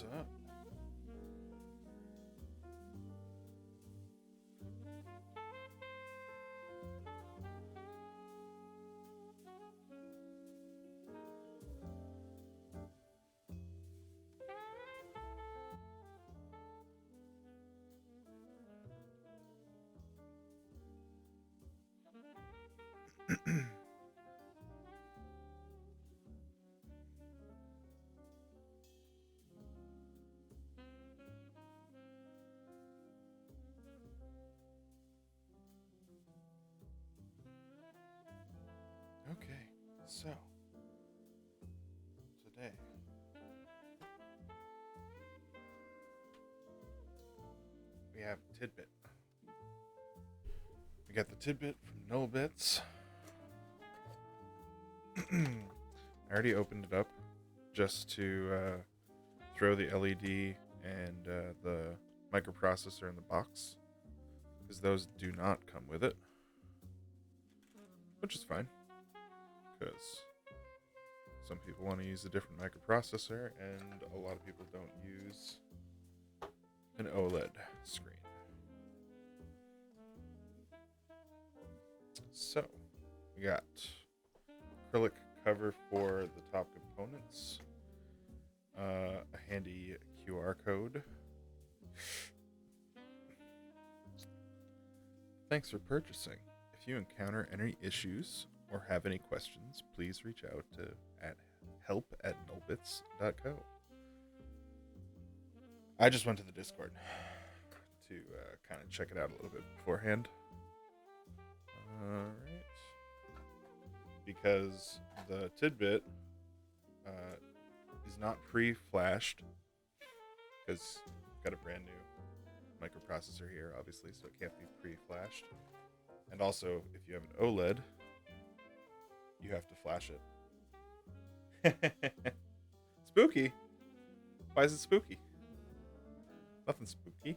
What's up? Okay, so today we have Tidbit. We got the Tidbit from Nullbits. I already opened it up just to throw the LED and the microprocessor in the box, because those do not come with it, which is fine, because some people want to use a different microprocessor and a lot of people don't use an OLED screen. So we got acrylic cover for the top components, a handy QR code. Thanks for purchasing. If you encounter any issues or have any questions, please reach out to at help@nullbits.co. I just went to the Discord to kind of check it out a little bit beforehand. Alright. Because the Tidbit is not pre-flashed, because I've got a brand new microprocessor here, obviously, so it can't be pre-flashed. And also, if you have an OLED, you have to flash it. Spooky? Why is it spooky? Nothing spooky.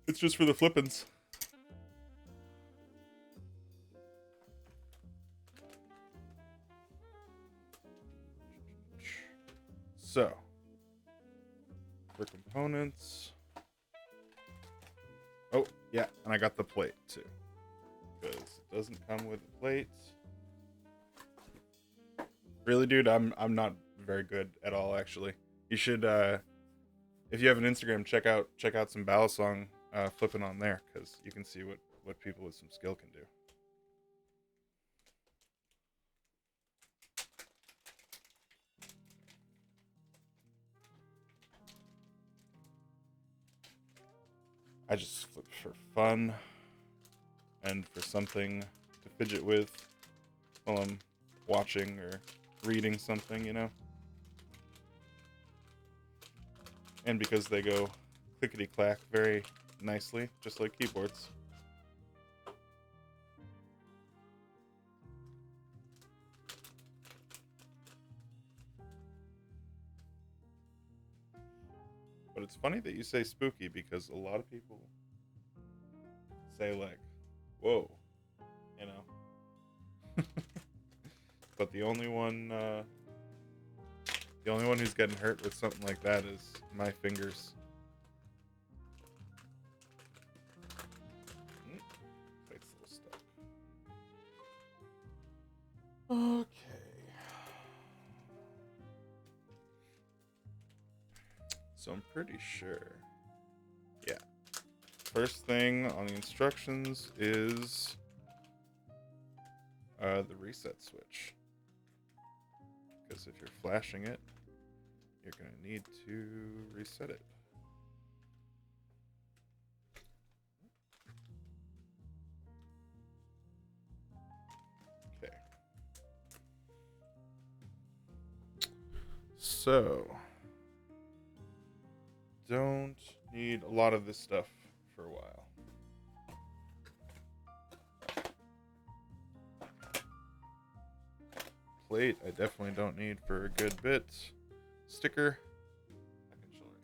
It's just for the flippins. So, for components. Oh, yeah, and I got the plate too, because it doesn't come with a plate. Really, dude, I'm not very good at all, actually. You should, if you have an Instagram, check out some Balisong flipping on there, because you can see what people with some skill can do. I just flip for fun and for something to fidget with while I'm watching or reading something, you know? And because they go clickety-clack very nicely, just like keyboards. But it's funny that you say spooky, because a lot of people say, like, whoa, you know? But the only one who's getting hurt with something like that is my fingers. Plate's a little stuck. Okay. So I'm pretty sure. Yeah. First thing on the instructions is the reset switch. Because if you're flashing it, you're going to need to reset it. Okay. So, don't need a lot of this stuff for a while. Plate, I definitely don't need for a good bit. Sticker, I can show it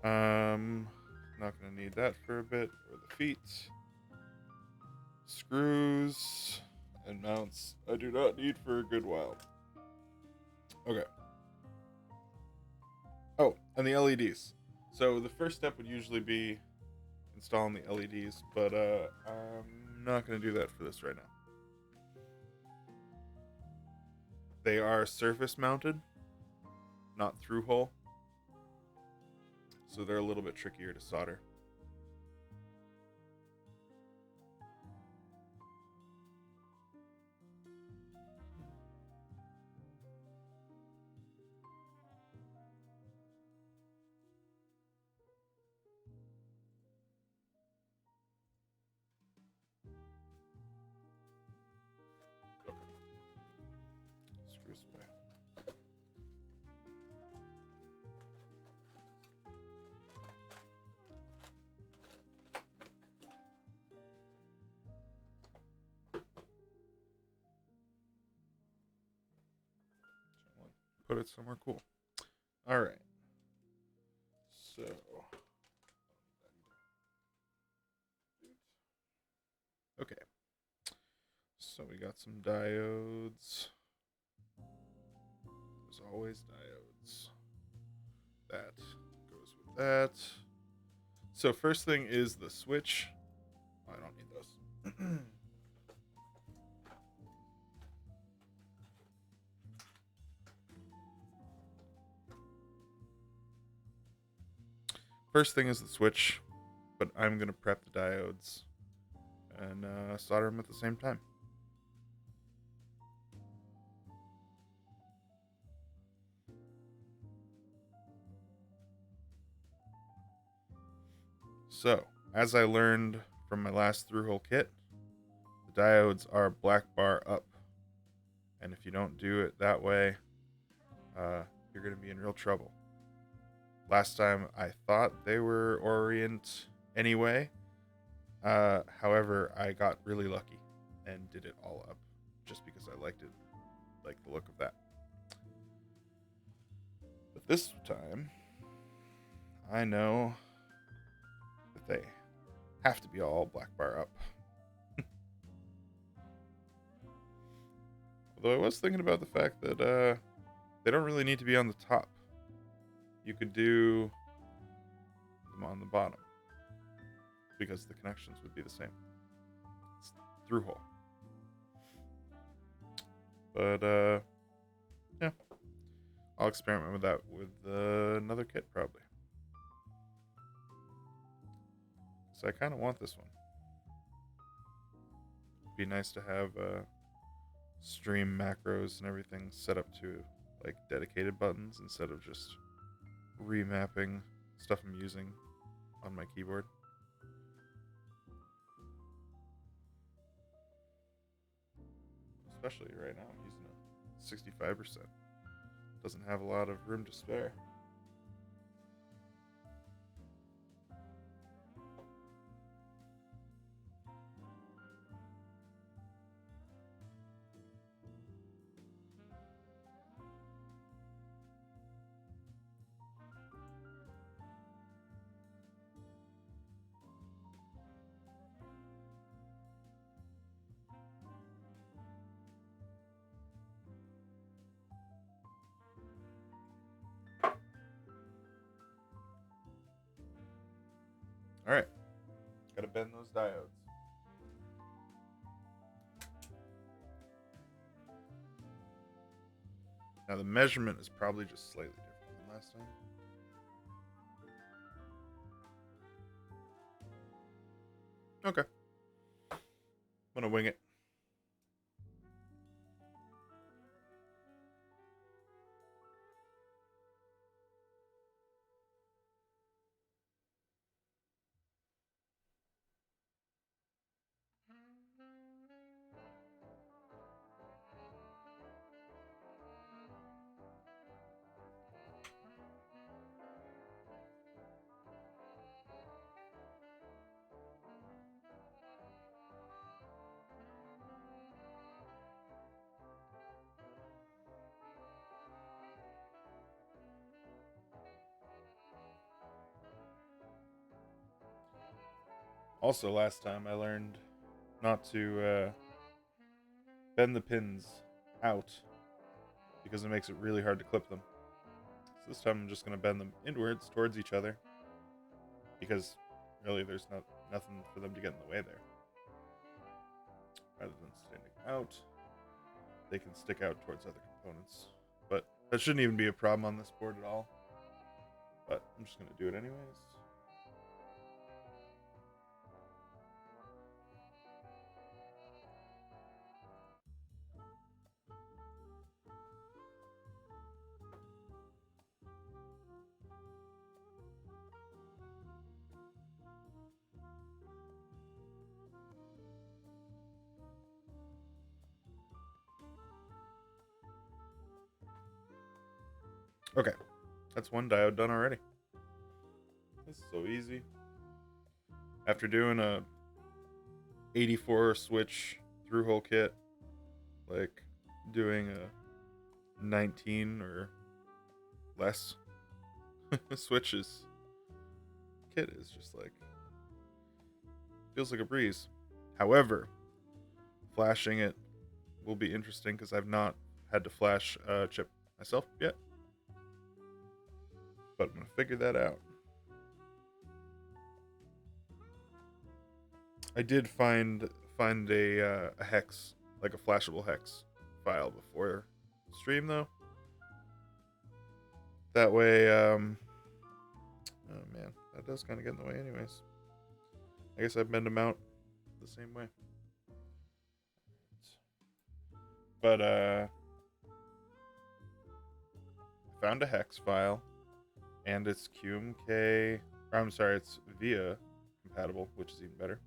here. Not gonna need that for a bit. Or the feet. screws and mounts I do not need for a good while. Okay. Oh, and the LEDs. So the first step would usually be installing the LEDs, but I'm not going to do that for this right now. They are surface mounted, not through hole, so they're a little bit trickier to solder. Screws away. Put it somewhere cool. All right. So, okay. So we got some diodes. There's always diodes. That goes with that. So first thing is the switch. Oh, I don't need those. First thing is the switch, but I'm going to prep the diodes and solder them at the same time. So, as I learned from my last through-hole kit, the diodes are black bar up. And if you don't do it that way, you're going to be in real trouble. Last time I thought they were orient anyway. However, I got really lucky and did it all up just because I liked it, like the look of that. But this time, I know that they have to be all black bar up. Although I was thinking about the fact that they don't really need to be on the top. You could do them on the bottom because the connections would be the same. It's through hole. But yeah, I'll experiment with that with another kit probably. So I kind of want this one. It'd be nice to have stream macros and everything set up to like dedicated buttons instead of just remapping stuff I'm using on my keyboard. Especially right now, I'm using a 65%. Doesn't have a lot of room to spare. All right, gotta bend those diodes. Now the measurement is probably just slightly different than last time. Okay. I'm gonna wing it. Also, last time I learned not to bend the pins out because it makes it really hard to clip them. So this time I'm just going to bend them inwards towards each other because really there's nothing for them to get in the way there. Rather than standing out, they can stick out towards other components. But that shouldn't even be a problem on this board at all. But I'm just going to do it anyways. Okay, that's one diode done already. This is so easy. After doing a 84 switch through hole kit, like doing a 19 or less switches kit is just like feels like a breeze. However, flashing it will be interesting because I've not had to flash a chip myself yet. But I'm gonna figure that out. I did find a hex, like a flashable hex file before stream though. That way, oh man, that does kind of get in the way anyways. I guess I bend them out the same way. But found a hex file, and it's QMK. I'm sorry, it's VIA compatible, which is even better.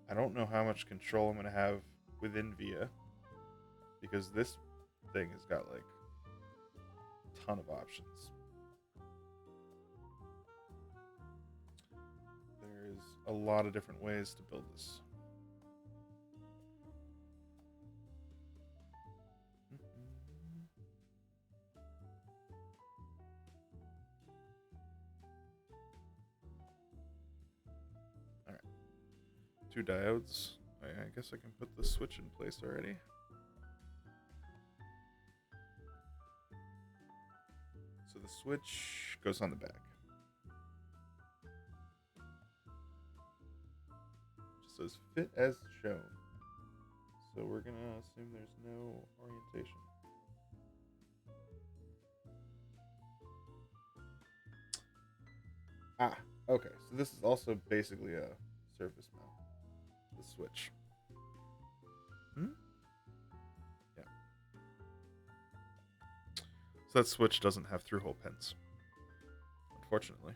I don't know how much control I'm gonna have within VIA because this thing has got like a ton of options. There's a lot of different ways to build this. Alright. 2 diodes. I guess I can put the switch in place already. So the switch goes on the back. Just says fit as shown. So we're gonna assume there's no orientation. Ah, okay. So this is also basically a surface mount. The switch. Yeah. So that switch doesn't have through-hole pins, unfortunately,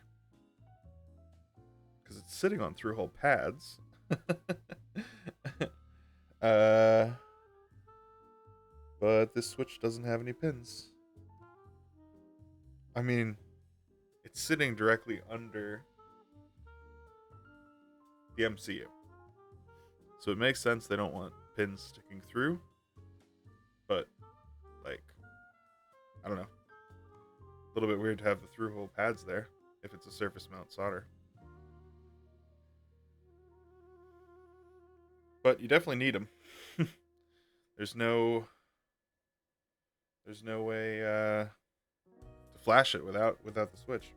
because it's sitting on through-hole pads. But this switch doesn't have any pins. I mean, it's sitting directly under the MCU. So it makes sense they don't want pins sticking through. But, like, I don't know. A little bit weird to have the through-hole pads there if it's a surface mount solder. But you definitely need them. There's no way to flash it without the switch.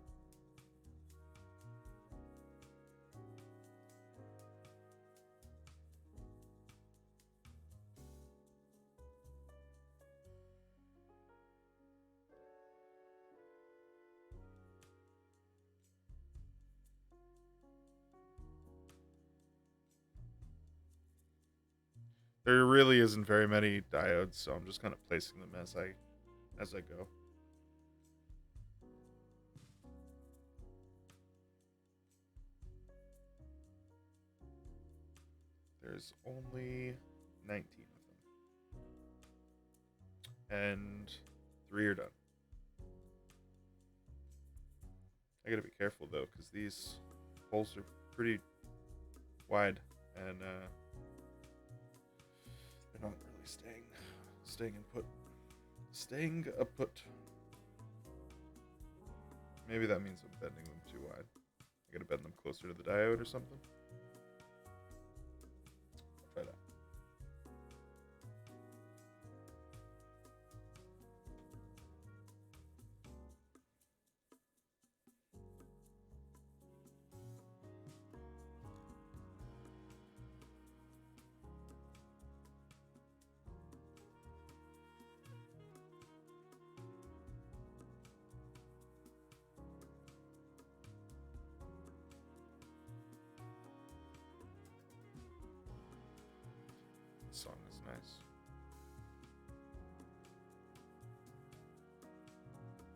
There really isn't very many diodes, so I'm just kind of placing them as I go. There's only 19 of them. And 3 are done. I gotta be careful though, because these holes are pretty wide, and they're not really staying put. Maybe that means I'm bending them too wide. I gotta bend them closer to the diode or something. This song is nice.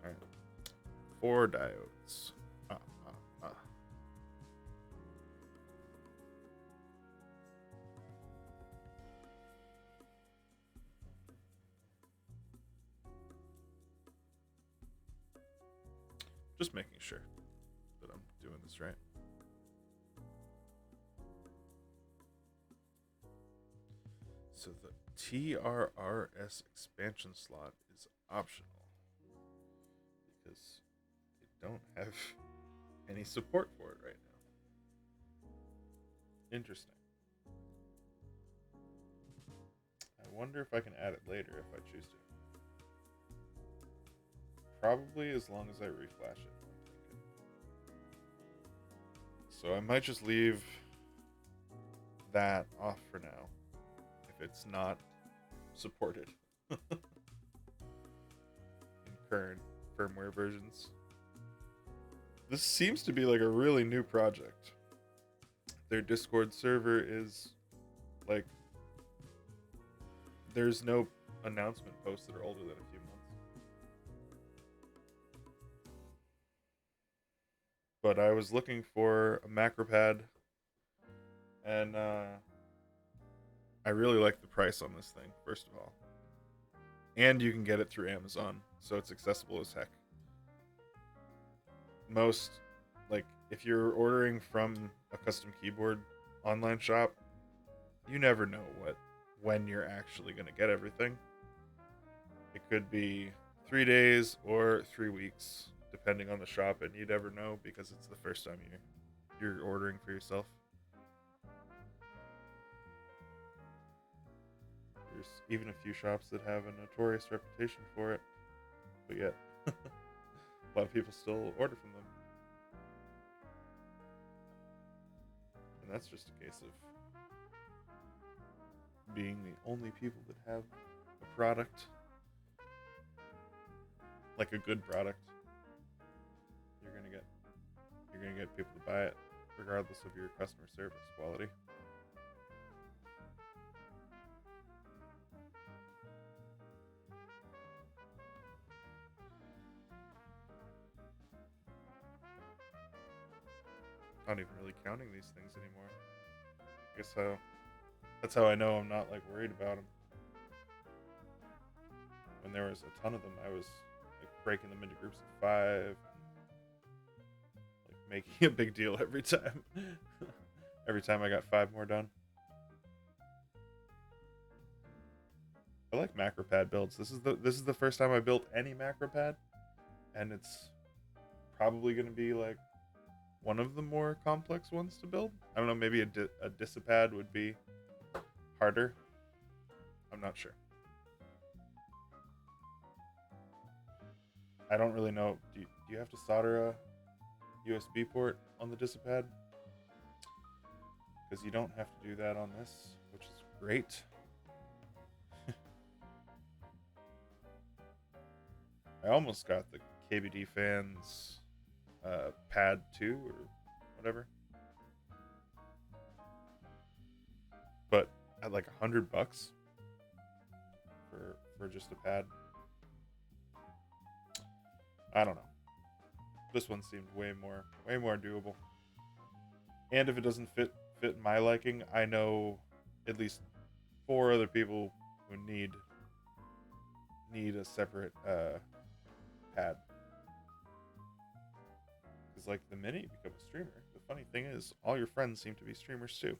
Alright. 4 diodes. Just making sure that I'm doing this right. So the TRRS expansion slot is optional because they don't have any support for it right now. Interesting. I wonder if I can add it later if I choose to. Probably as long as I reflash it. So I might just leave that off for now if it's not supported in current firmware versions. This seems to be like a really new project. Their Discord server is like, there's no announcement posts that are older than a few months. But I was looking for a Macropad, and I really like the price on this thing, first of all. And you can get it through Amazon, so it's accessible as heck. Most, like, if you're ordering from a custom keyboard online shop, you never know when you're actually going to get everything. It could be 3 days or 3 weeks, depending on the shop, and you never know because it's the first time you're ordering for yourself. There's even a few shops that have a notorious reputation for it, but yet a lot of people still order from them. And that's just a case of being the only people that have a product, like a good product. You're gonna get people to buy it regardless of your customer service quality. Not even really counting these things anymore. I guess that's how I know I'm not like worried about them. When there was a ton of them, I was like breaking them into groups of 5, and, like making a big deal every time. Every time I got 5 more done. I like Macropad builds. This is the first time I built any Macropad, and it's probably going to be like one of the more complex ones to build. I don't know, maybe a Disipad would be harder. I'm not sure. I don't really know. Do you have to solder a USB port on the Disipad? Because you don't have to do that on this, which is great. I almost got the KBD Fans Pad 2 or whatever, but at like $100 for just a pad. I don't know. This one seemed way more doable. And if it doesn't fit my liking, I know at least 4 other people who need a separate pad. Because like the minute you become a streamer, the funny thing is all your friends seem to be streamers too.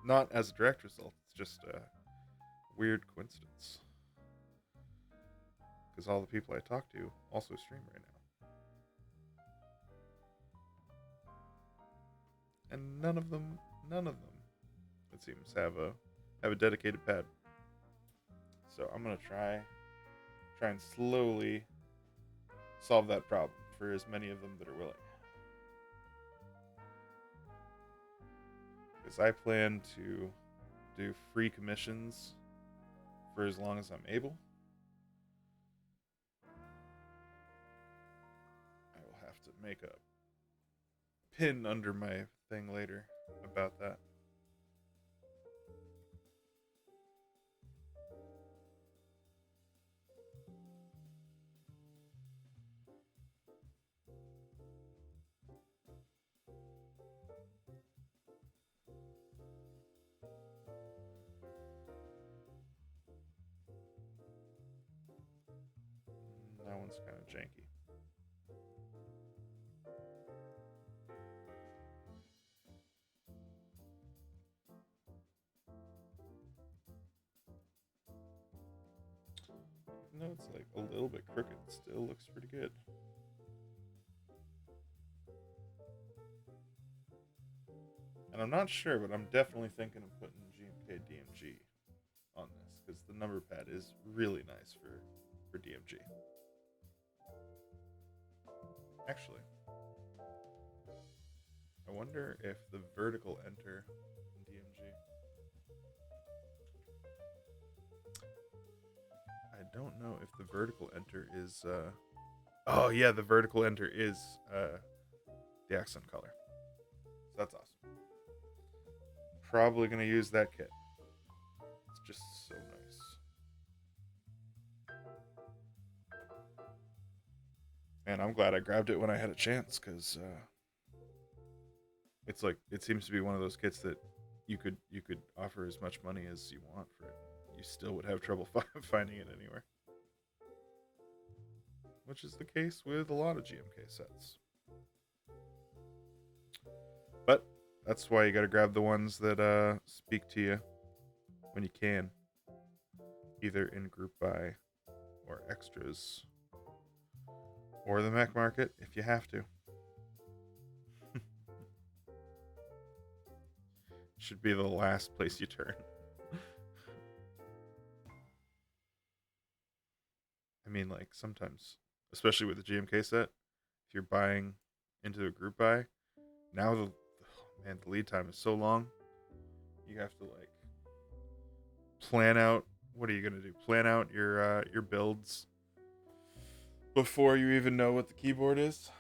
Not as a direct result, it's just a weird coincidence. Because all the people I talk to also stream right now. And none of them, it seems, have a dedicated pad. So I'm gonna try and slowly solve that problem for as many of them that are willing. Because I plan to do free commissions for as long as I'm able. I will have to make a pin under my thing later about that. That one's kind of janky. Even though it's like a little bit crooked, it still looks pretty good. And I'm not sure, but I'm definitely thinking of putting GMK DMG on this because the number pad is really nice for DMG. Actually, I wonder if the vertical enter in DMG. I don't know if the vertical enter is. Oh yeah, the vertical enter is the accent color. So that's awesome. Probably gonna use that kit. It's just so nice. And I'm glad I grabbed it when I had a chance because it's like it seems to be one of those kits that you could offer as much money as you want for it. You still would have trouble finding it anywhere. Which is the case with a lot of GMK sets. But that's why you got to grab the ones that speak to you when you can, either in group buy or extras or the Mac Market if you have to. Should be the last place you turn. I mean, like sometimes, especially with the GMK set, if you're buying into a group buy, now the lead time is so long. You have to like plan out what are you gonna do? Plan out your builds before you even know what the keyboard is.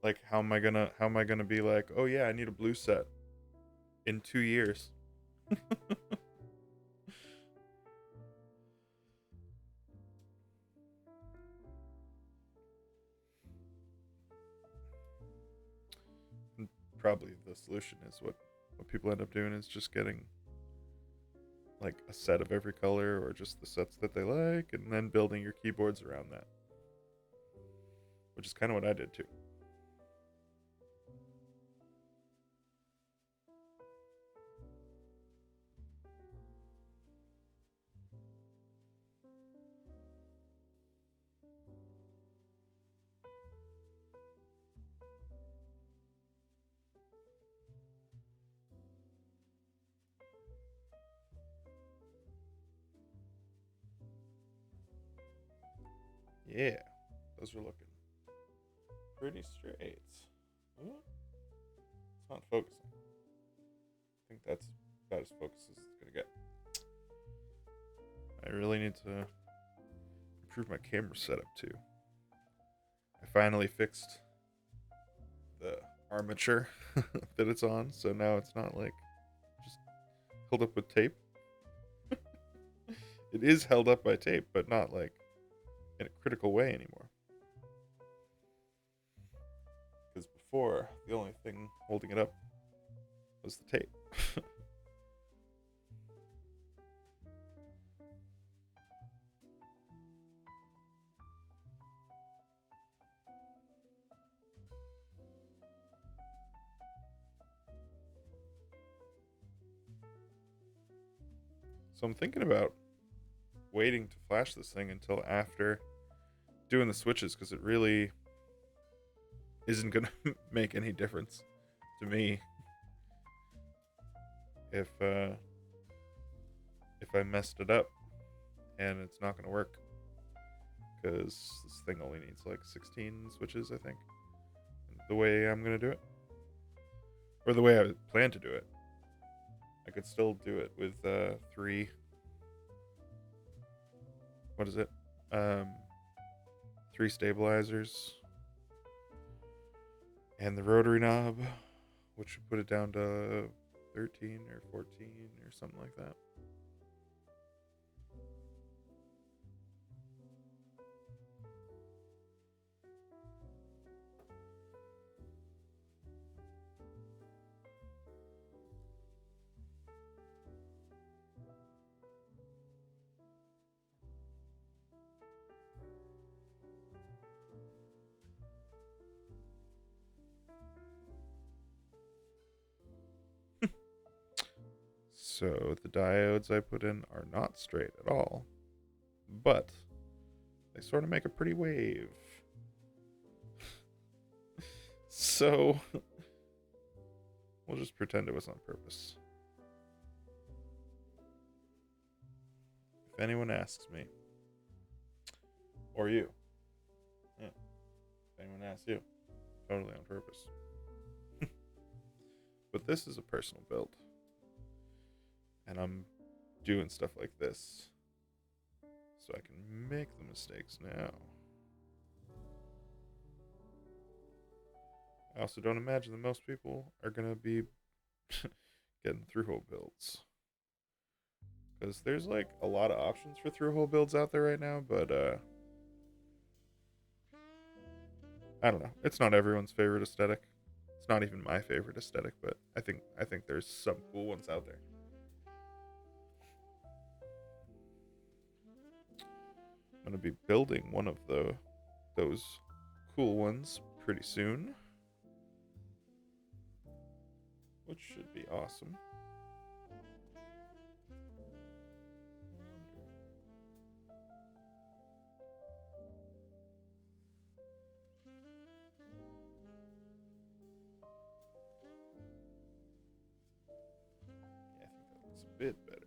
Like how am I gonna be like, oh yeah, I need a blue set in 2 years. Probably the solution is what people end up doing is just getting like a set of every color or just the sets that they like and then building your keyboards around that, which is kind of what I did too. Yeah, those are looking pretty straight. Ooh, it's not focusing. I think that's about as focused as it's gonna get. I really need to improve my camera setup too. I finally fixed the armature that it's on, so now it's not like just held up with tape. It is held up by tape, but not like in a critical way anymore. Because before, the only thing holding it up was the tape. So I'm thinking about waiting to flash this thing until after doing the switches because it really isn't going to make any difference to me if I messed it up and it's not going to work because this thing only needs like 16 switches, I think, the way I'm going to do it, or the way I plan to do it. I could still do it with 3. What is it? 3 stabilizers And the rotary knob, which would put it down to 13 or 14 or something like that. So the diodes I put in are not straight at all, but they sort of make a pretty wave. So we'll just pretend it was on purpose. If anyone asks me, or you, yeah, if anyone asks you, totally on purpose. But this is a personal build, and I'm doing stuff like this so I can make the mistakes now. I also don't imagine that most people are going to be getting through-hole builds, because there's like a lot of options for through-hole builds out there right now, but I don't know. It's not everyone's favorite aesthetic. It's not even my favorite aesthetic, but I think there's some cool ones out there. I'm gonna be building one of those cool ones pretty soon, which should be awesome. Yeah, I think that looks a bit better.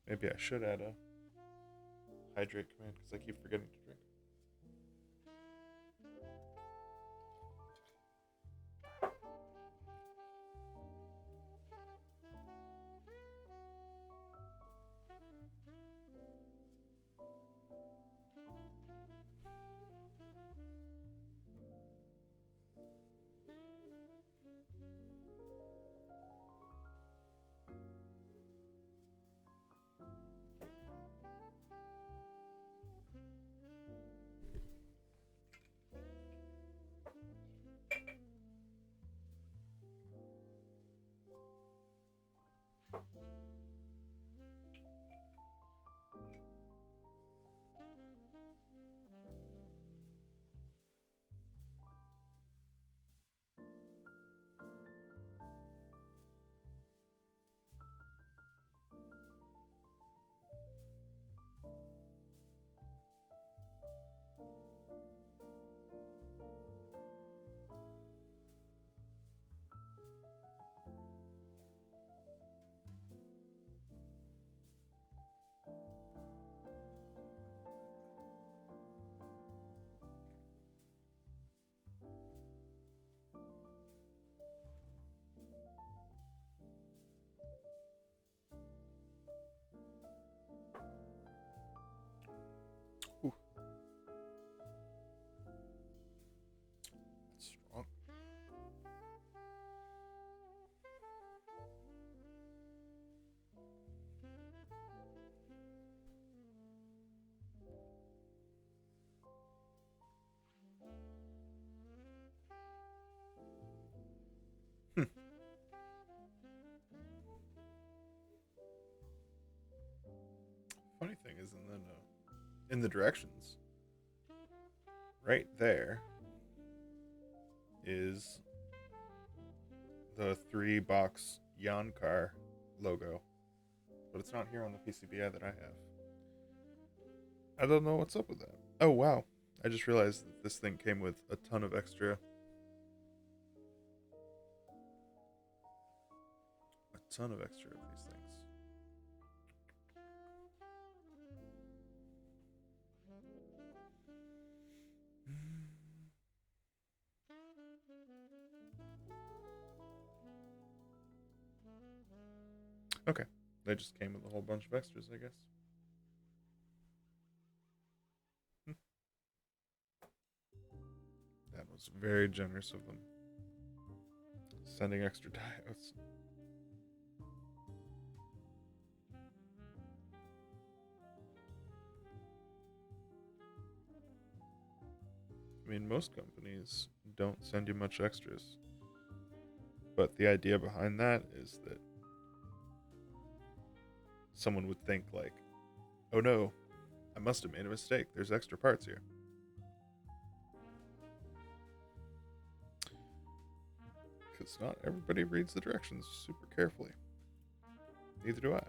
Maybe I should add a hydrate command because I keep forgetting to drink. Ooh, that's strong. Hmm. Funny thing is, and then in the directions, right there is the 3-box Yonkar logo, but it's not here on the PCBI that I have. I don't know what's up with that. Oh wow, I just realized that this thing came with a ton of extra of these things. Okay. They just came with a whole bunch of extras, I guess. Hmm. That was very generous of them. Sending extra diodes. I mean, most companies don't send you much extras. But the idea behind that is that someone would think, like, oh no, I must have made a mistake. There's extra parts here. Because not everybody reads the directions super carefully. Neither do I.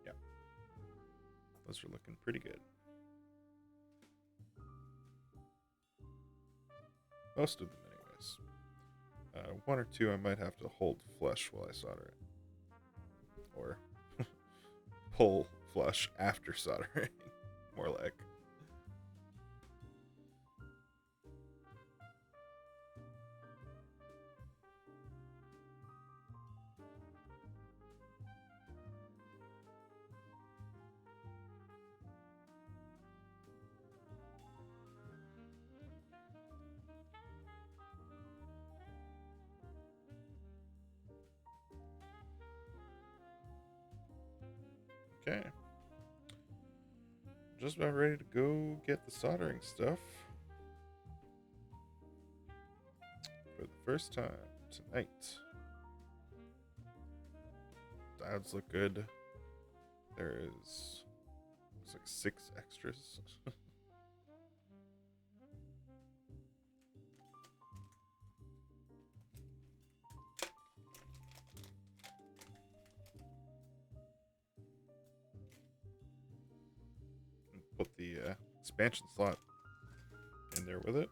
Yeah. Those are looking pretty good. Most of them, anyways. One or two I might have to hold flush while I solder it. Or pull flush after soldering. More like. Okay. Just about ready to go get the soldering stuff for the first time tonight. Diodes look good. There is, looks like 6 extras. Put the expansion slot in there with it.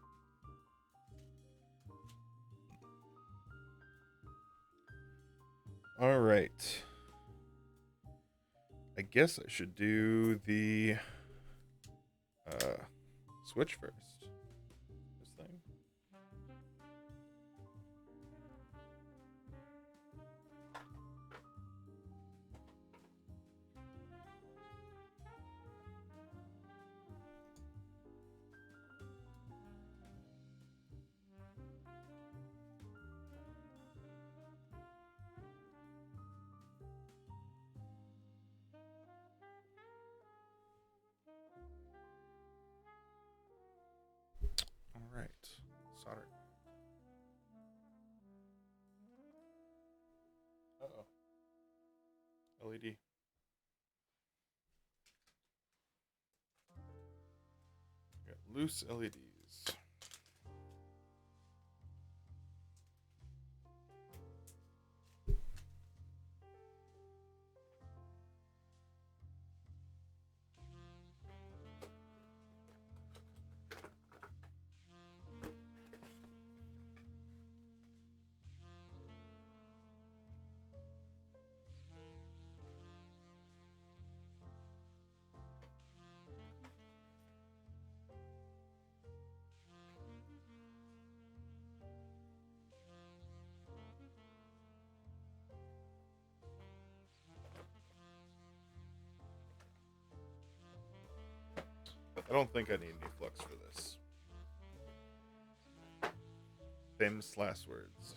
All right. I guess I should do the switch first. This thing. All right. Solder. Uh-oh. LED. We got loose LEDs. I don't think I need any flux for this. Famous last words.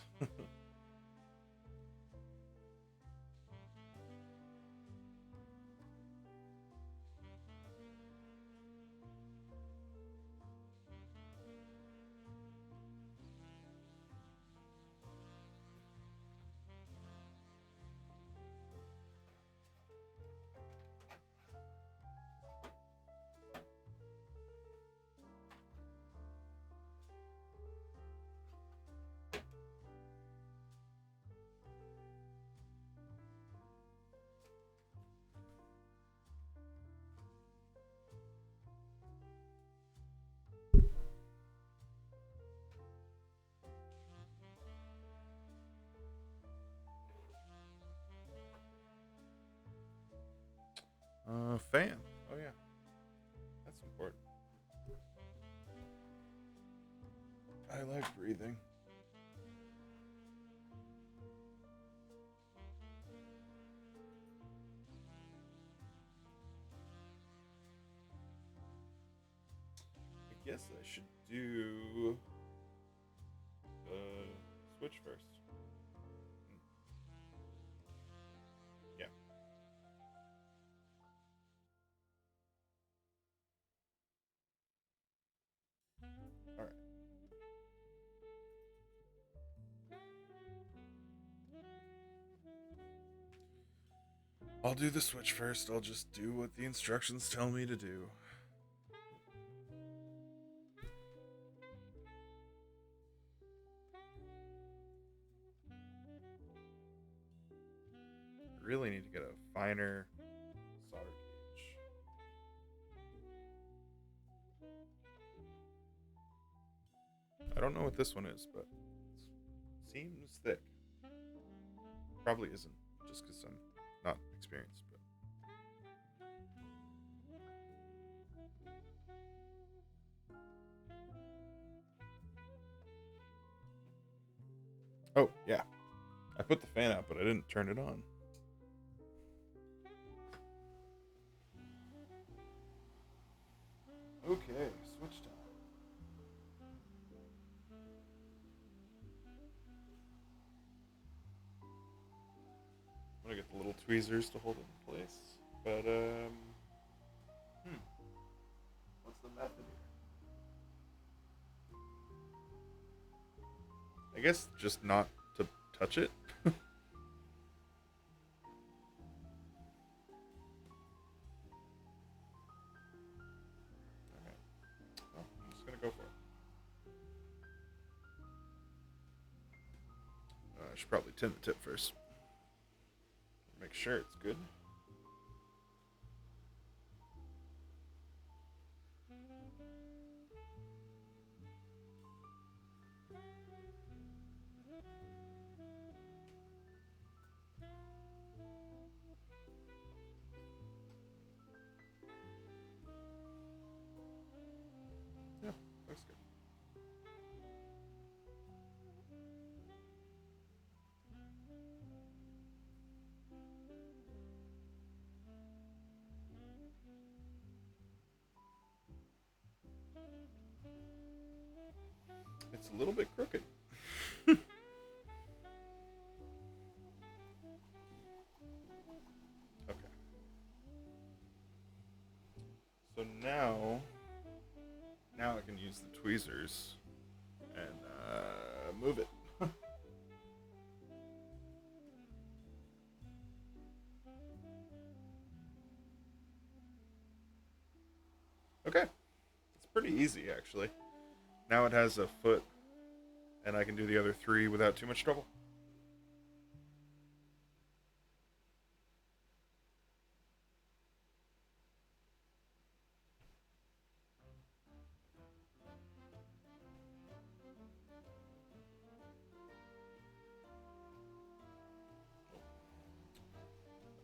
Fan. Oh yeah, that's important. I like breathing. I guess I should do switch first. Yeah. All right. I'll do the switch first. I'll just do what the instructions tell me to do. Really need to get a finer solder gauge. I don't know what this one is, but it seems thick. Probably isn't, just because I'm not experienced. But oh yeah, I put the fan out, but I didn't turn it on. Okay, switch time. I'm gonna get the little tweezers to hold it in place. But what's the method here? I guess just not to touch it. Okay. Well, I'm just gonna go for it. I should probably tin the tip first. Make sure it's good. Yeah, looks good. It's a little bit crooked. Okay. So now I can use the tweezers and move it. Okay. It's pretty easy, actually. Now it has a foot, and I can do the other three without too much trouble.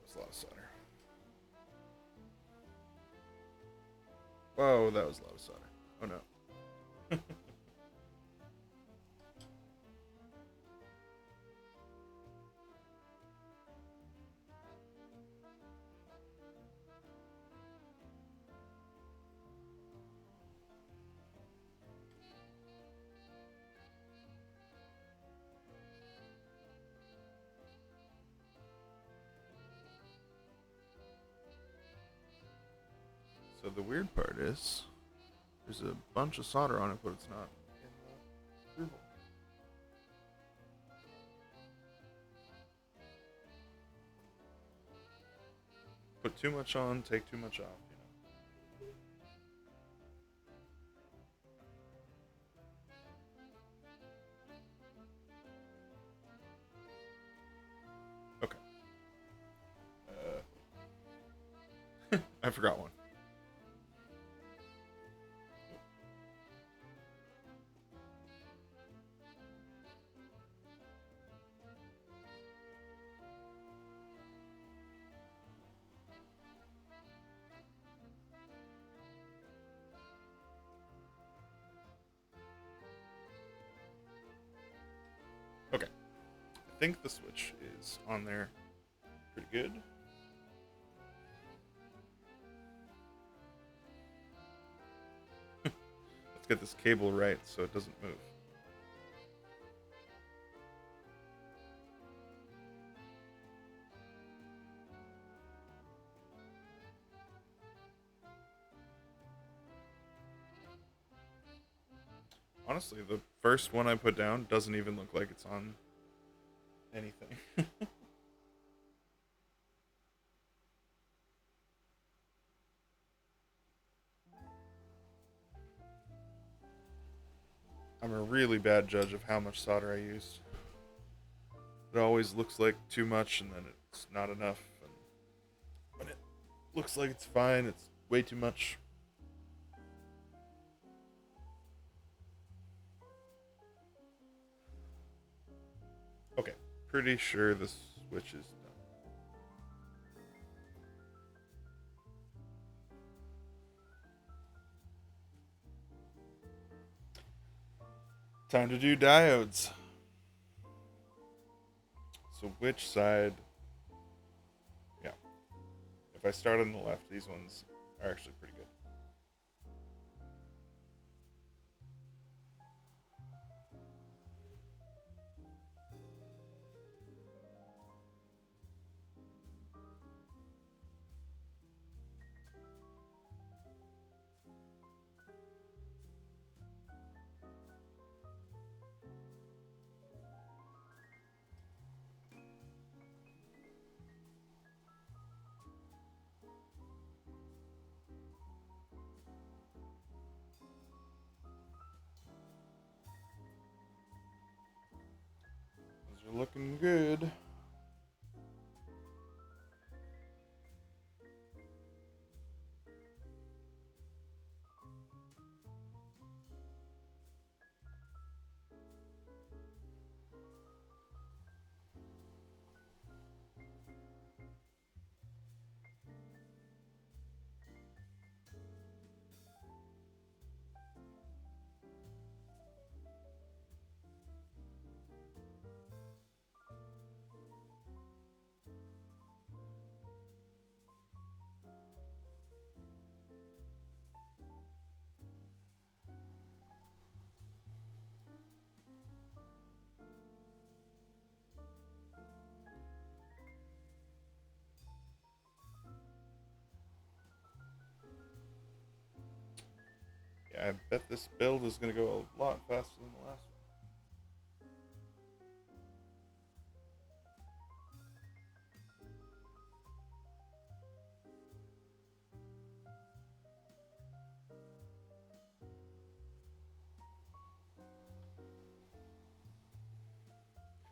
That was a lot of solder. Whoa, that was a lot of solder. Oh no. So the weird part is, there's a bunch of solder on it, but it's not in the screw hole. Put too much on, take too much off, you know. Okay. I forgot one. think the switch is on there pretty good. Let's get this cable right so it doesn't move. Honestly, the first one I put down doesn't even look like it's on anything. I'm a really bad judge of how much solder I used. It always looks like too much and then it's not enough. And when it looks like it's fine, it's way too much. Okay, pretty sure the switch is done. Time to do diodes. So which side? Yeah. If I start on the left, these ones are actually pretty good. Those are looking good. Yeah, I bet this build is going to go a lot faster than the last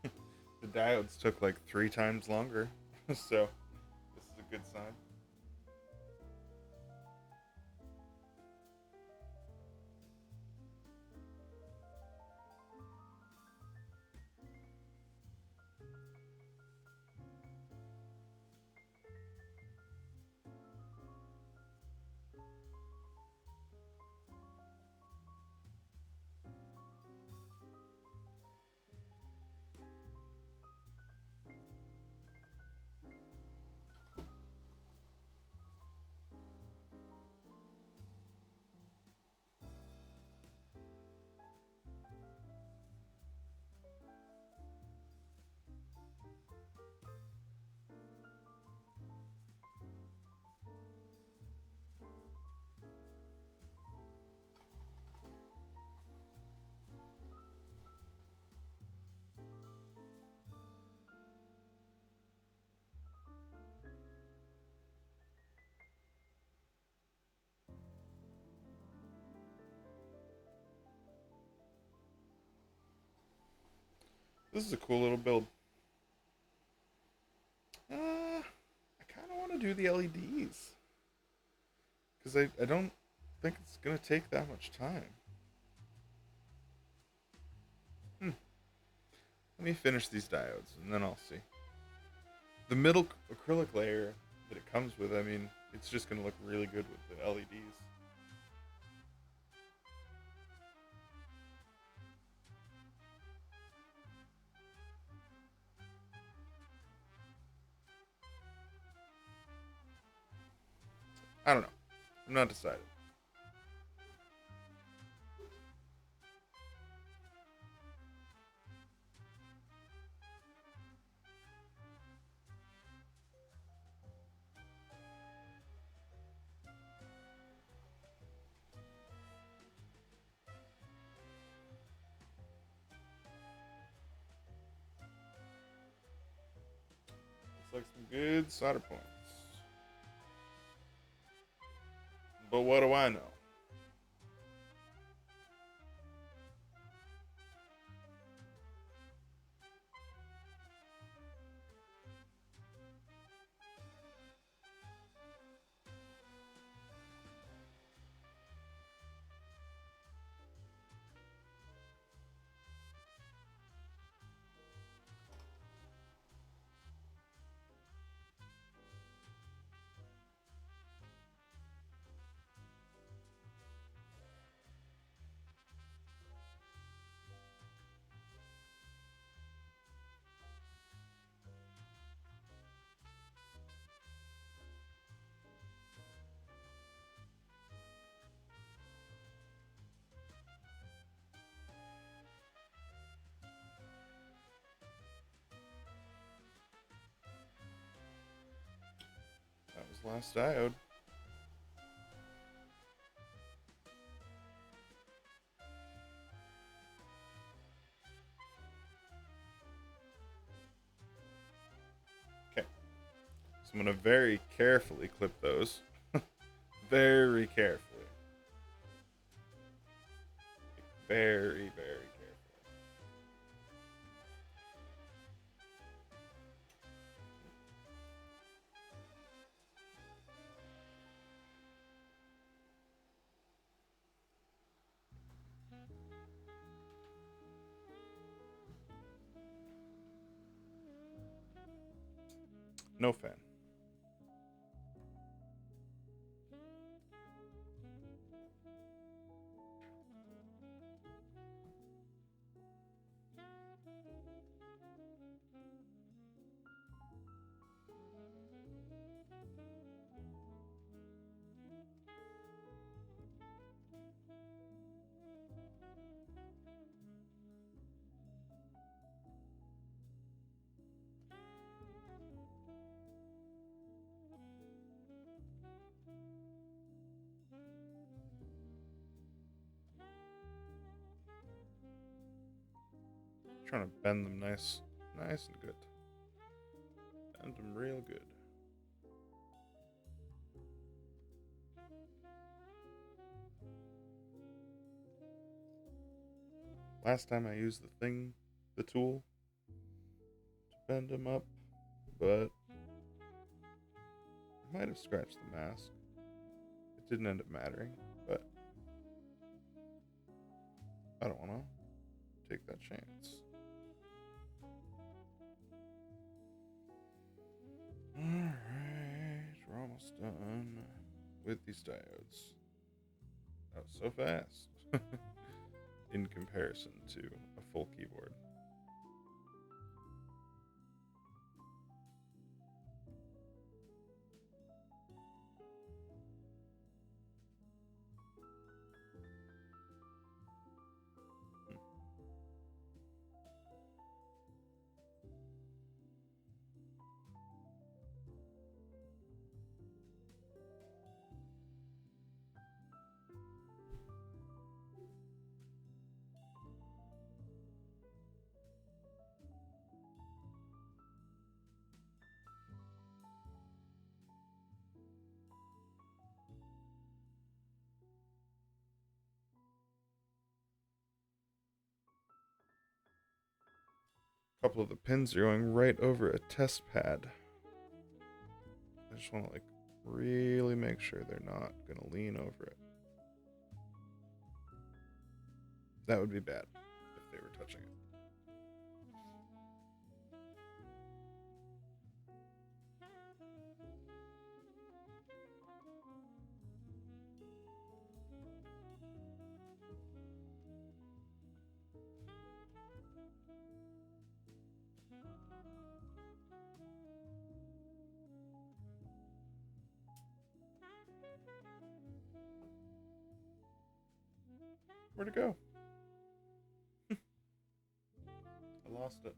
one. The diodes took like 3 times longer, so this is a good sign. This is a cool little build. I kind of want to do the LEDs. Because I don't think it's going to take that much time. Let me finish these diodes, and then I'll see. The middle acrylic layer that it comes with, I mean, it's just going to look really good with the LEDs. I don't know. I'm not decided. Looks like some good solder points. But what do I know? That was last diode. Okay. So I'm going to very carefully clip those. Very carefully. Very, very carefully. No fan. Trying to bend them nice and good. Bend them real good. Last time I used the tool to bend them up, but I might have scratched the mask. It didn't end up mattering, but I don't want to take that chance. Alright, we're almost done with these diodes. That was so fast in comparison to a full keyboard. A couple of the pins are going right over a test pad. I just want to really make sure they're not going to lean over it. That would be bad if they were touching it. Where'd it go? I lost it.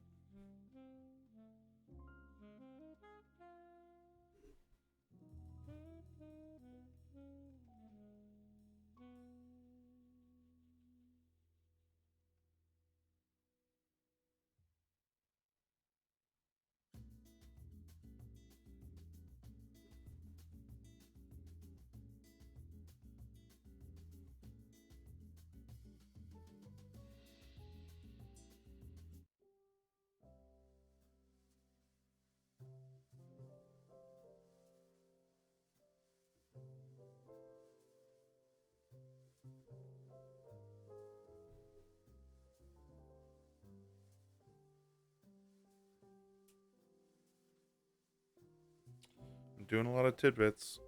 I'm doing a lot of tidbits,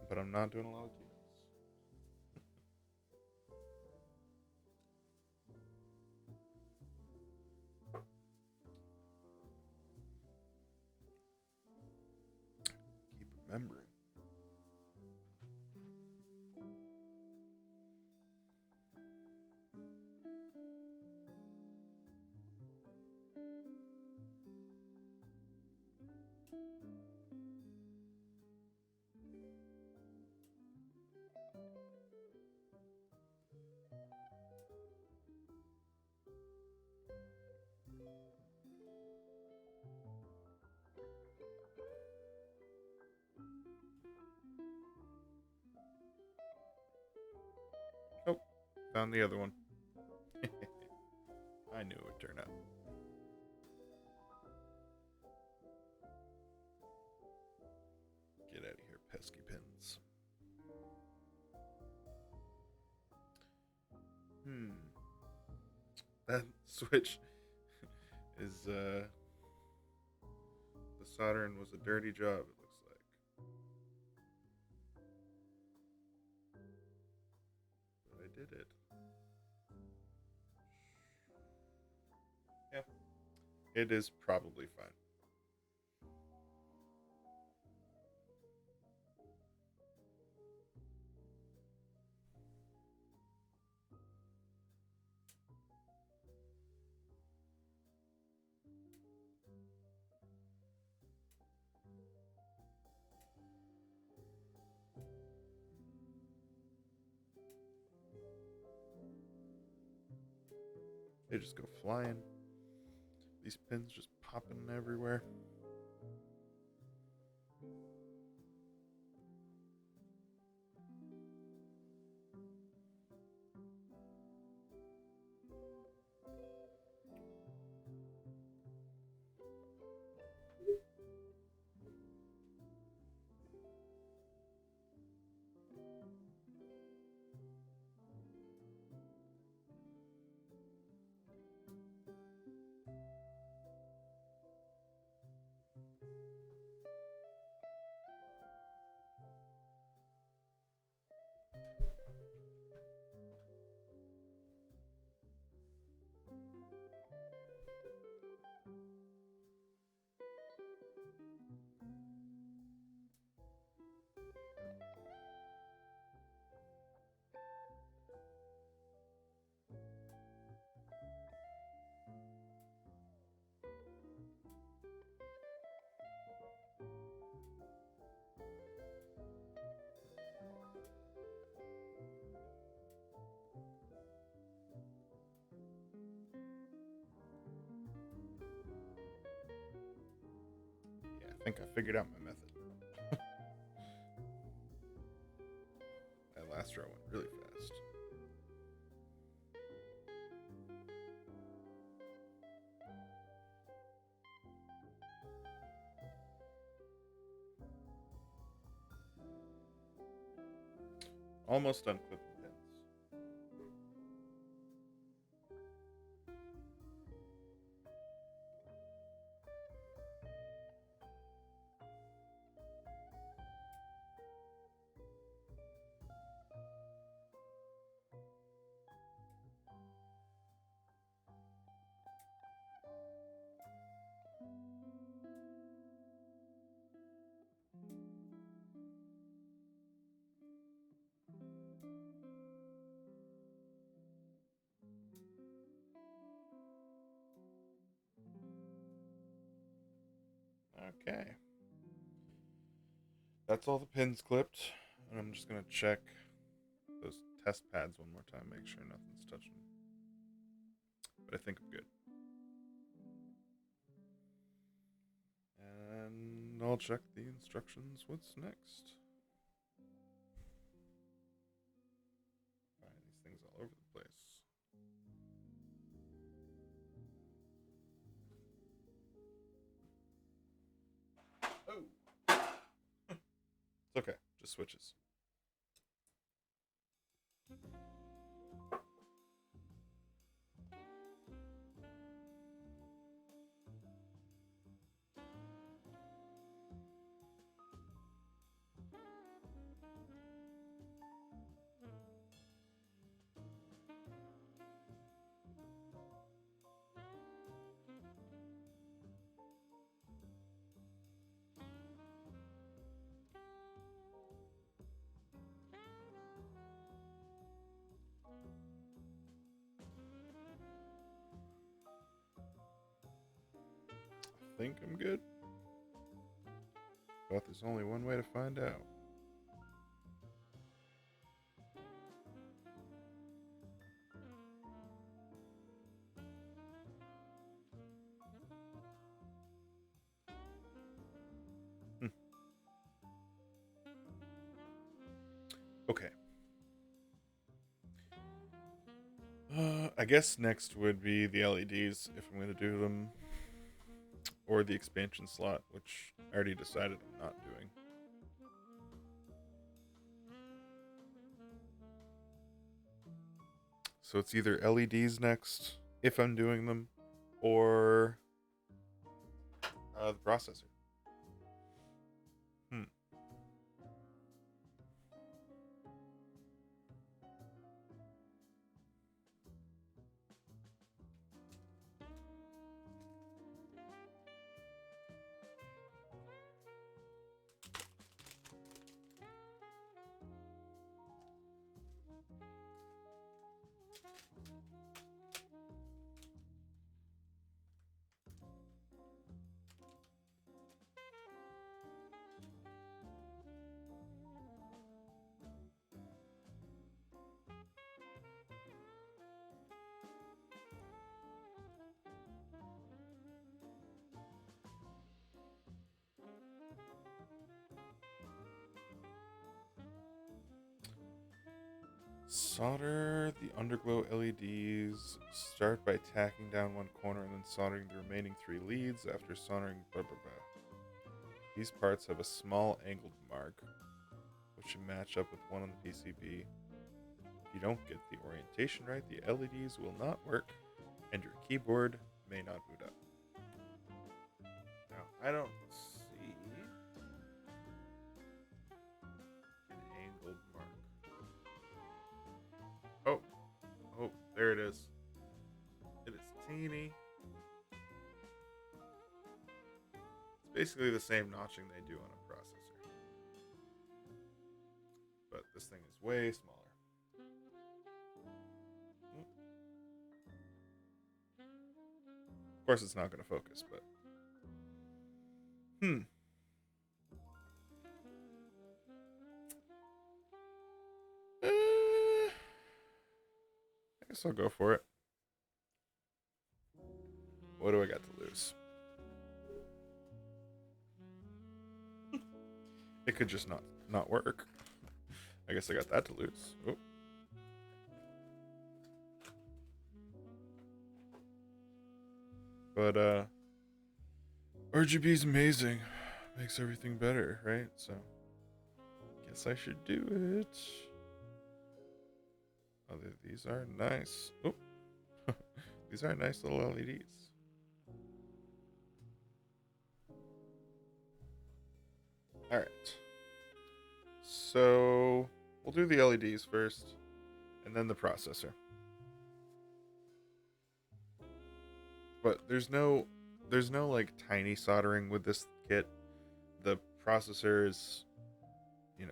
but I'm not doing a lot of tidbits. Keep remembering. Oh, found the other one. I knew it would turn up. Get out of here, pesky pins. That switch is, the soldering was a dirty job, it looks like. But I did it. Yeah. It is probably fine. They just go flying. These pins just popping everywhere. Yeah, I think I figured out my method. That last row went really fast. Almost done clipping pins. Okay. That's all the pins clipped. And I'm just going to check those test pads one more time, make sure nothing's touching them. But I think I'm good. And I'll check the instructions. What's next? These things all over the place. Oh! It's okay. Just switches. I think I'm good. But there's only one way to find out. Okay. I guess next would be the LEDs if I'm going to do them. Or the expansion slot, which I already decided I'm not doing. So it's either LEDs next, if I'm doing them, or the processor. Solder the underglow LEDs. Start by tacking down one corner and then soldering the remaining 3 leads after soldering blah blah blah. These parts have a small angled mark, which should match up with one on the PCB. If you don't get the orientation right, the LEDs will not work, and your keyboard may not boot up. Now, I don't see an angled mark. Oh, there it is. It is teeny. It's basically the same notching they do on a processor. But this thing is way smaller. Of course it's not going to focus, but... I guess I'll go for it. What do I got to lose? It could just not work. I guess I got that to lose. Oh. But RGB is amazing. Makes everything better, right? So guess I should do it. Oh, these are nice. Oh. These are nice little LEDs. All right. So we'll do the LEDs first, and then the processor. But there's no like tiny soldering with this kit. The processor is, just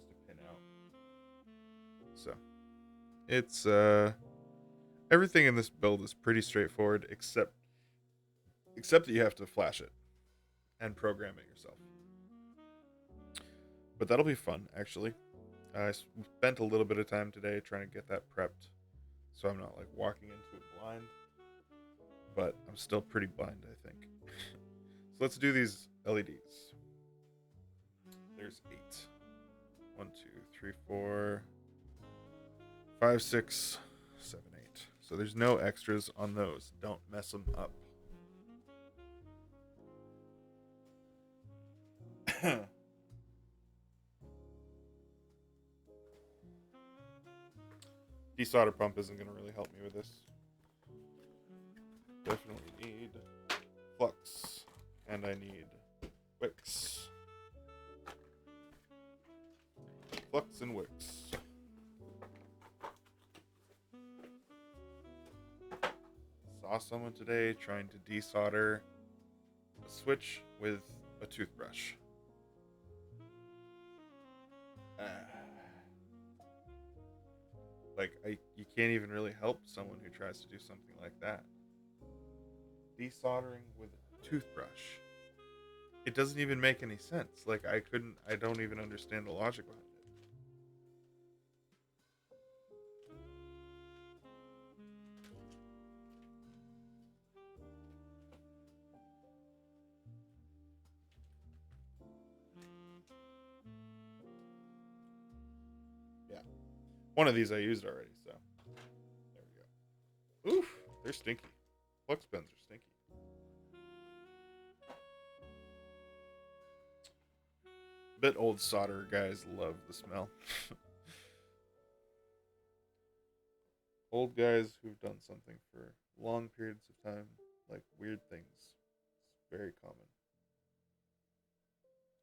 a pin out. So it's everything in this build is pretty straightforward, except that you have to flash it. and programming yourself. But that'll be fun, actually. I spent a little bit of time today trying to get that prepped so I'm not like walking into it blind. But I'm still pretty blind, I think. So let's do these LEDs. There's 8. 1, 2, 3, 4, 5, 6, 7, 8. So there's no extras on those. Don't mess them up. Desolder pump isn't going to really help me with this. Definitely need flux. And I need wicks. Flux and wicks. Saw someone today trying to desolder a switch with a toothbrush. You can't even really help someone who tries to do something like that. Desoldering with a toothbrush. It doesn't even make any sense. I don't even understand the logic behind it. Yeah. One of these I used already, so there we go. Oof, they're stinky. Flux pens are stinky. Bet old solder guys love the smell. Old guys who've done something for long periods of time, like weird things. It's very common.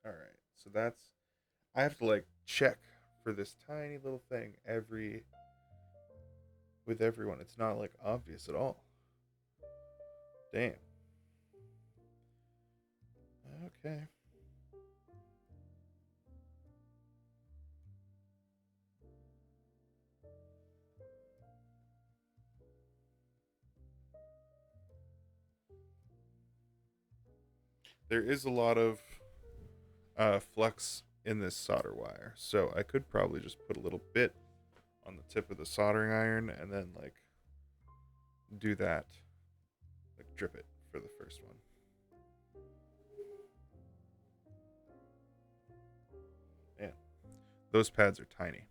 Alright, so I have to check for this tiny little thing with everyone. It's not obvious at all. Damn. Okay. There is a lot of flux in this solder wire, so I could probably just put a little bit on the tip of the soldering iron and then do that, drip it for the first one. Man, those pads are tiny.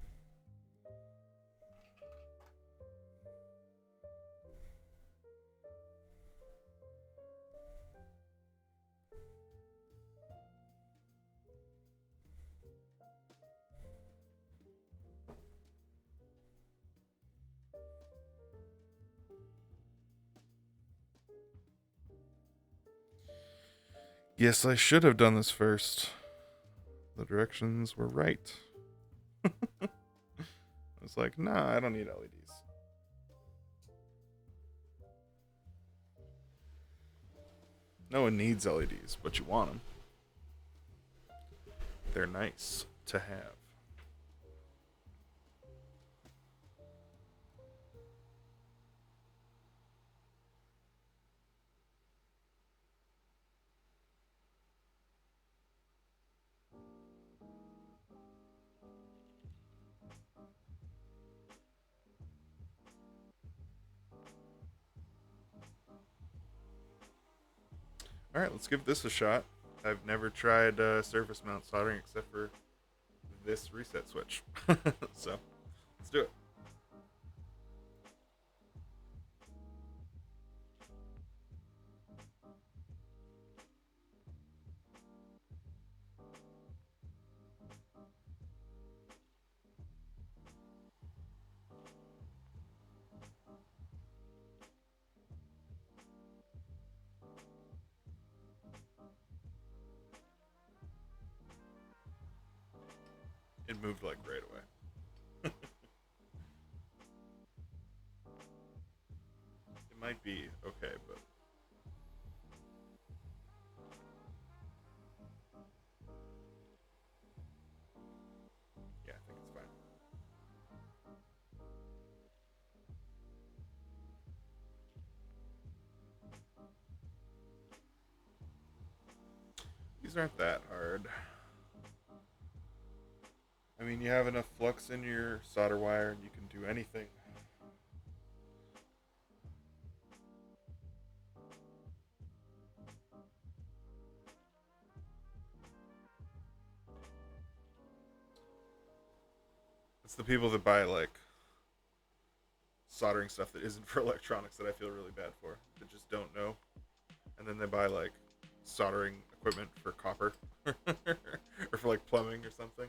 Yes, I should have done this first. The directions were right. I was like, nah, I don't need LEDs. No one needs LEDs, but you want them. They're nice to have. Alright, let's give this a shot. I've never tried surface mount soldering except for this reset switch. So, let's do it. It moved right away. It might be okay, but yeah, I think it's fine. These aren't that hard. I mean, you have enough flux in your solder wire and you can do anything. It's the people that buy like soldering stuff that isn't for electronics that I feel really bad for. That just don't know, and then they buy like soldering equipment for copper or for like plumbing or something,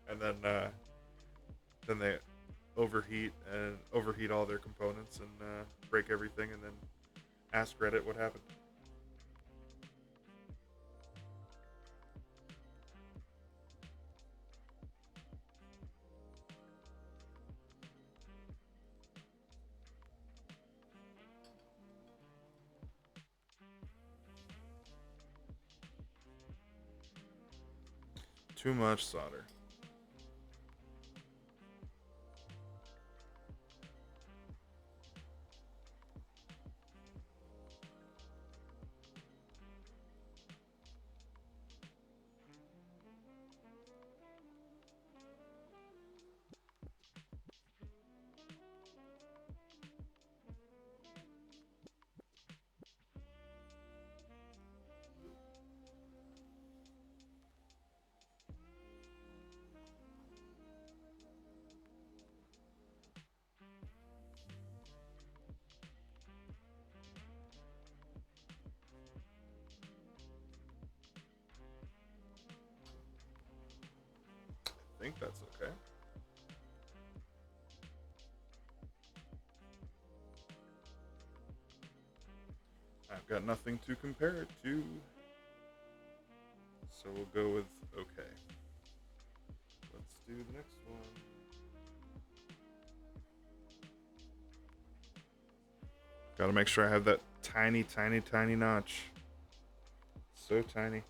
and then they overheat all their components and break everything, and then ask Reddit what happened. Too much solder. I think that's okay. I've got nothing to compare it to, so we'll go with okay. Let's do the next one. Gotta make sure I have that tiny, tiny, tiny notch. So tiny.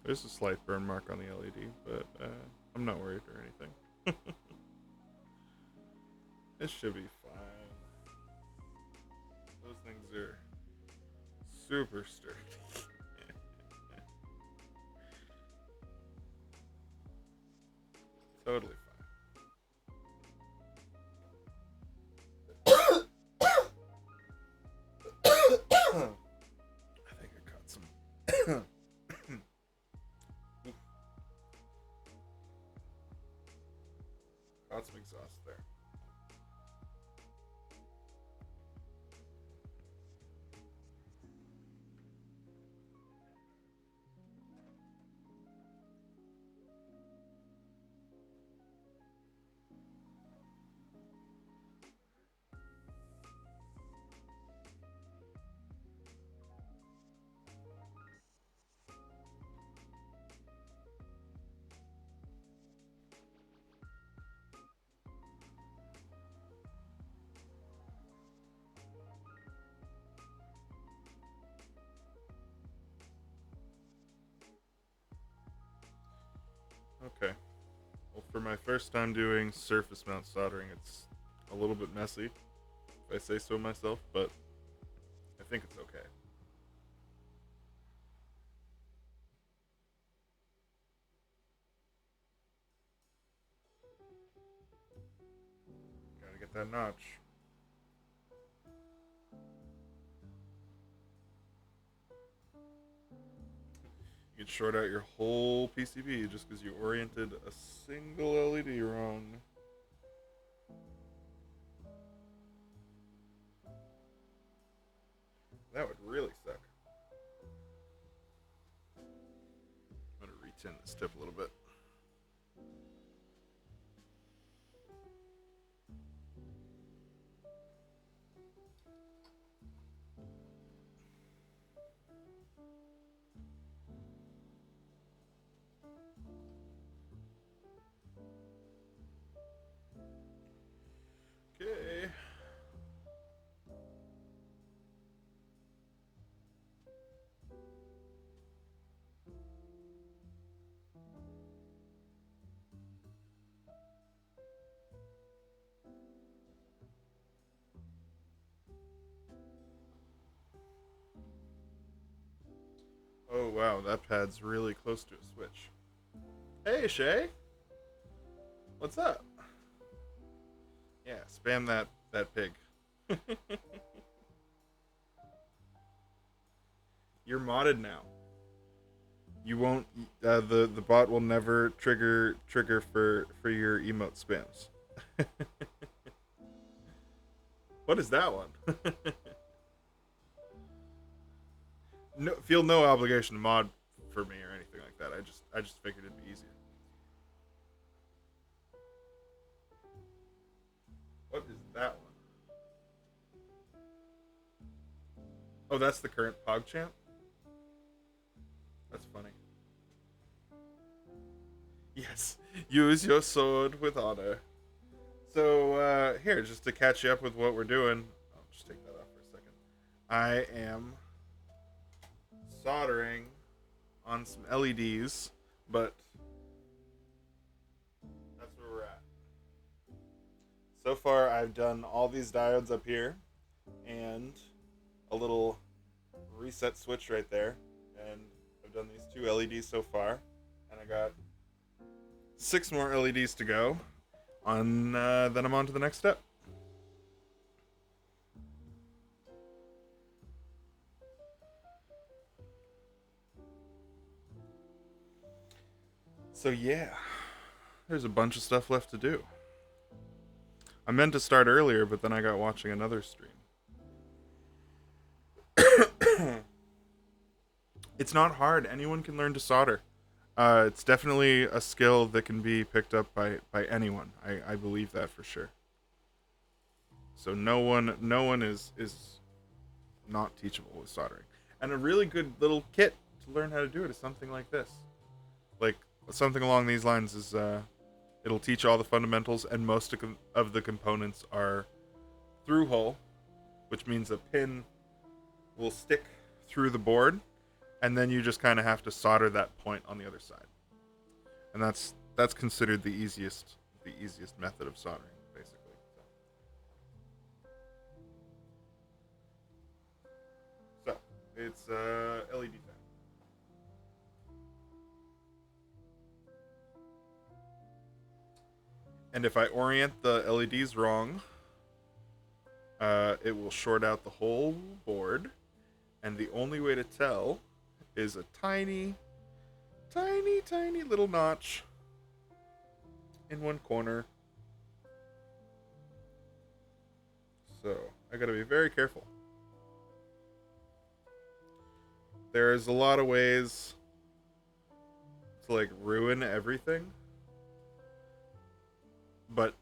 There's a slight burn mark on the LED, but I'm not worried or anything. It should be fine. Those things are super sturdy. Totally fine. I think I caught some. Caught some exhaust there. Okay. Well, for my first time doing surface mount soldering, it's a little bit messy, if I say so myself, but I think it's okay. Gotta get that notch. You could short out your whole PCB just because you oriented a single LED wrong. That would really suck. I'm gonna retin this tip a little bit. Okay. Oh wow, that pad's really close to a switch. Hey Shay, what's up? Yeah, spam that pig. You're modded now. You won't. The bot will never trigger for your emote spams. What is that one? No, feel no obligation to mod for me or anything like that. I just figured it'd be easier. What is that one? Oh, that's the current PogChamp? That's funny. Yes, use your sword with honor. So, here, just to catch you up with what we're doing, I'll just take that off for a second. I am soldering on some LEDs, but that's where we're at. So far, I've done all these diodes up here, and a little reset switch right there, and I've done these two LEDs so far, and I got 6 more LEDs to go. Then I'm on to the next step. So yeah, there's a bunch of stuff left to do. I meant to start earlier, but then I got watching another stream. It's not hard. Anyone can learn to solder. It's definitely a skill that can be picked up by anyone. I believe that for sure. So no one is not teachable with soldering. And a really good little kit to learn how to do it is something like this. Like something along these lines is it'll teach all the fundamentals, and most of the components are through hole, which means a pin will stick through the board, and then you just kind of have to solder that point on the other side. And that's considered the easiest method of soldering, basically. So it's LED time. And if I orient the LEDs wrong, it will short out the whole board. And the only way to tell is a tiny little notch in one corner. So I gotta be very careful. There's a lot of ways to like ruin everything. But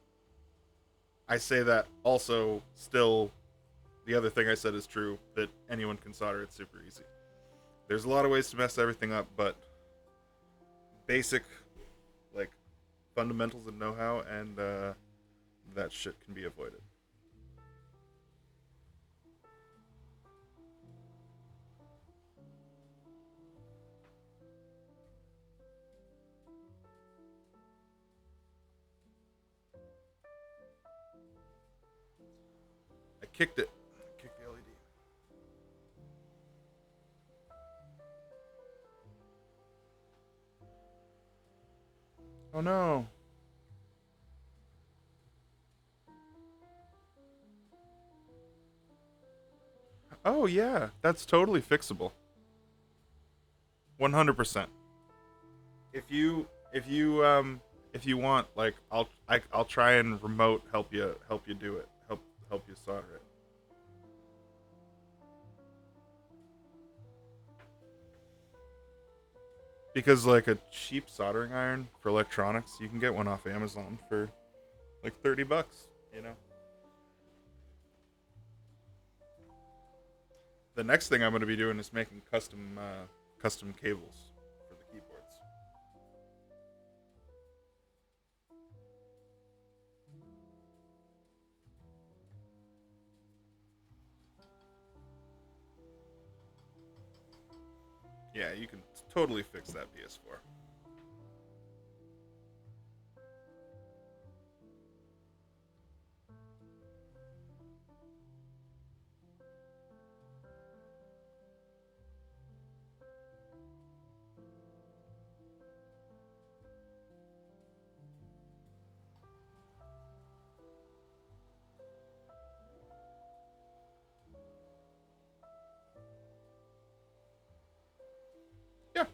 I say that also still the other thing I said is true, that anyone can solder. It's super easy. There's a lot of ways to mess everything up, but basic like fundamentals and know-how and that shit can be avoided. I kicked it. I kicked the LED. Oh no. Oh yeah, that's totally fixable. 100%. If you want, like I'll try and remote help you do it. Help you solder it. Because like a cheap soldering iron for electronics, you can get one off Amazon for like $30, you know. The next thing I'm going to be doing is making custom cables for the keyboards. Yeah, you can totally fix that PS4. Yeah.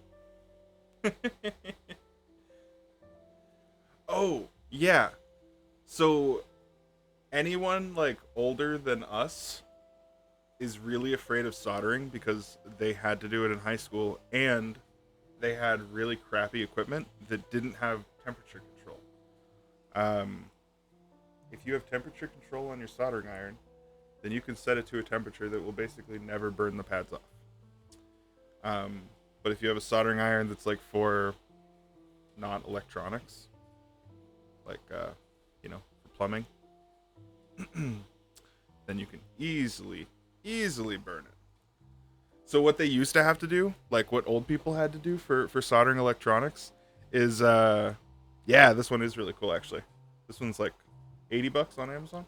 Oh, yeah. So anyone like older than us is really afraid of soldering because they had to do it in high school and they had really crappy equipment that didn't have temperature control. Um, if you have temperature control on your soldering iron, then you can set it to a temperature that will basically never burn the pads off. Um, but if you have a soldering iron that's like for not electronics, like for plumbing, then you can easily burn it. So what they used to have to do, like what old people had to do for soldering electronics, is yeah, this one is really cool actually. This one's like $80 on Amazon.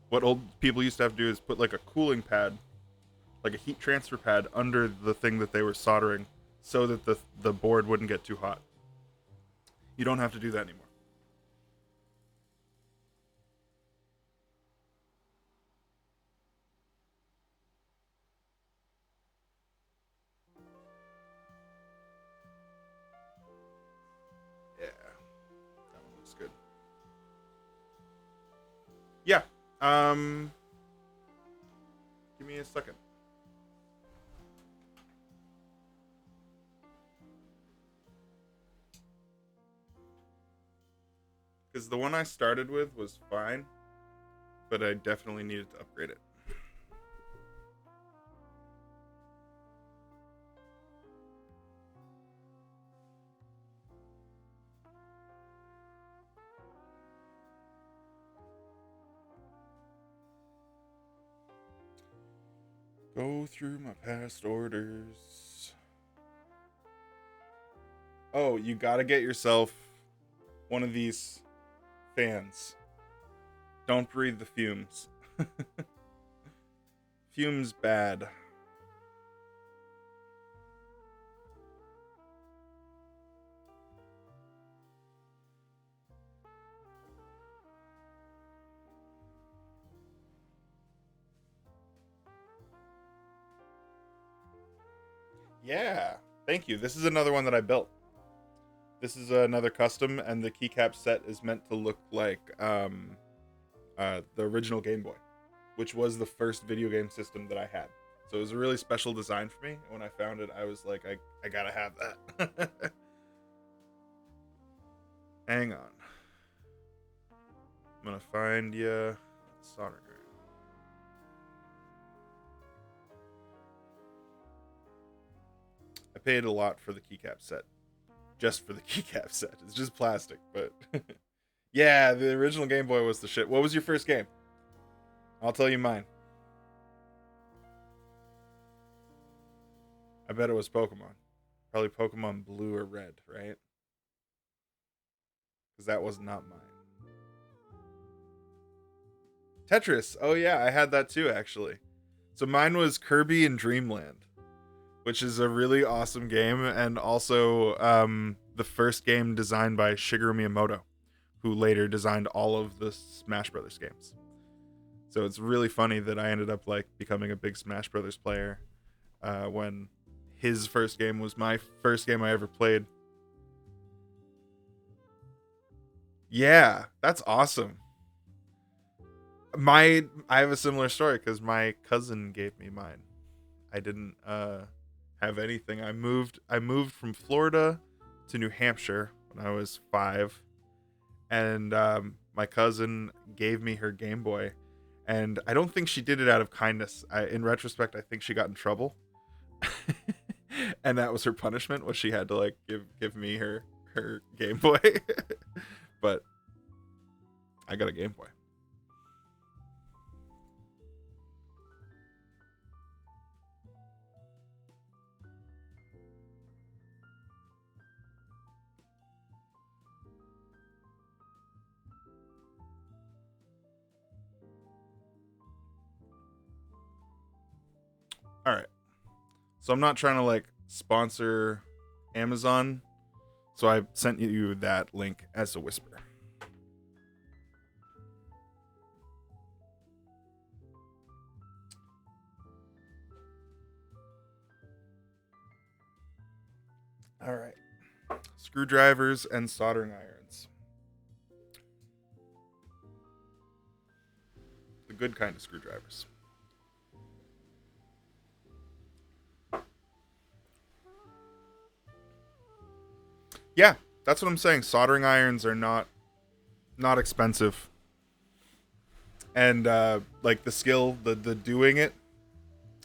What old people used to have to do is put like a cooling pad, like a heat transfer pad, under the thing that they were soldering, so that the board wouldn't get too hot. You don't have to do that anymore. Yeah, that one looks good. Yeah. Um, Give me a second. Because the one I started with was fine, but I definitely needed to upgrade it. Go through my past orders. Oh, you gotta get yourself one of these fans. Don't breathe the fumes. Fumes bad. Yeah. Thank you. This is another one that I built. This is another custom, and the keycap set is meant to look like the original Game Boy, which was the first video game system that I had. So it was a really special design for me. And when I found it, I was like, I gotta have that. Hang on. I'm gonna find you soldering iron. I paid a lot for the keycap set. Just for the keycap set. It's just plastic, but yeah, the original Game Boy was the shit. What was your first game? I'll tell you mine. I bet it was Pokemon. Probably Pokemon Blue or Red, right? Because that was not mine. Tetris. Oh yeah, I had that too actually. So mine was Kirby and Dreamland, which is a really awesome game, and also the first game designed by Shigeru Miyamoto, who later designed all of the Smash Brothers games. So it's really funny that I ended up like becoming a big Smash Brothers player when his first game was my first game I ever played. Yeah, that's awesome. I have a similar story because my cousin gave me mine. I didn't have anything. I moved from Florida to New Hampshire when I was 5, and my cousin gave me her Game Boy, and I don't think she did it out of kindness. In retrospect, I think she got in trouble, and that was her punishment. Was she had to like give me her Game Boy, but I got a Game Boy. All right. So I'm not trying to like sponsor Amazon. So I sent you that link as a whisper. All right. Screwdrivers and soldering irons. The good kind of screwdrivers. Yeah, that's what I'm saying. Soldering irons are not expensive, and like the skill, the doing it,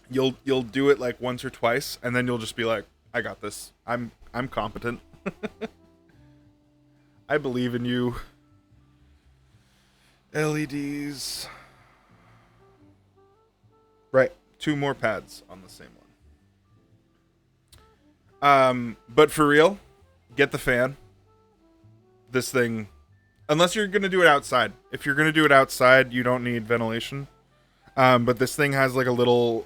you'll do it like once or twice, and then you'll just be like, I got this. I'm competent. I believe in you. LEDs. Right, 2 more pads on the same one. But for real, get the fan. This thing, unless you're gonna do it outside. If you're gonna do it outside, you don't need ventilation. But this thing has like a little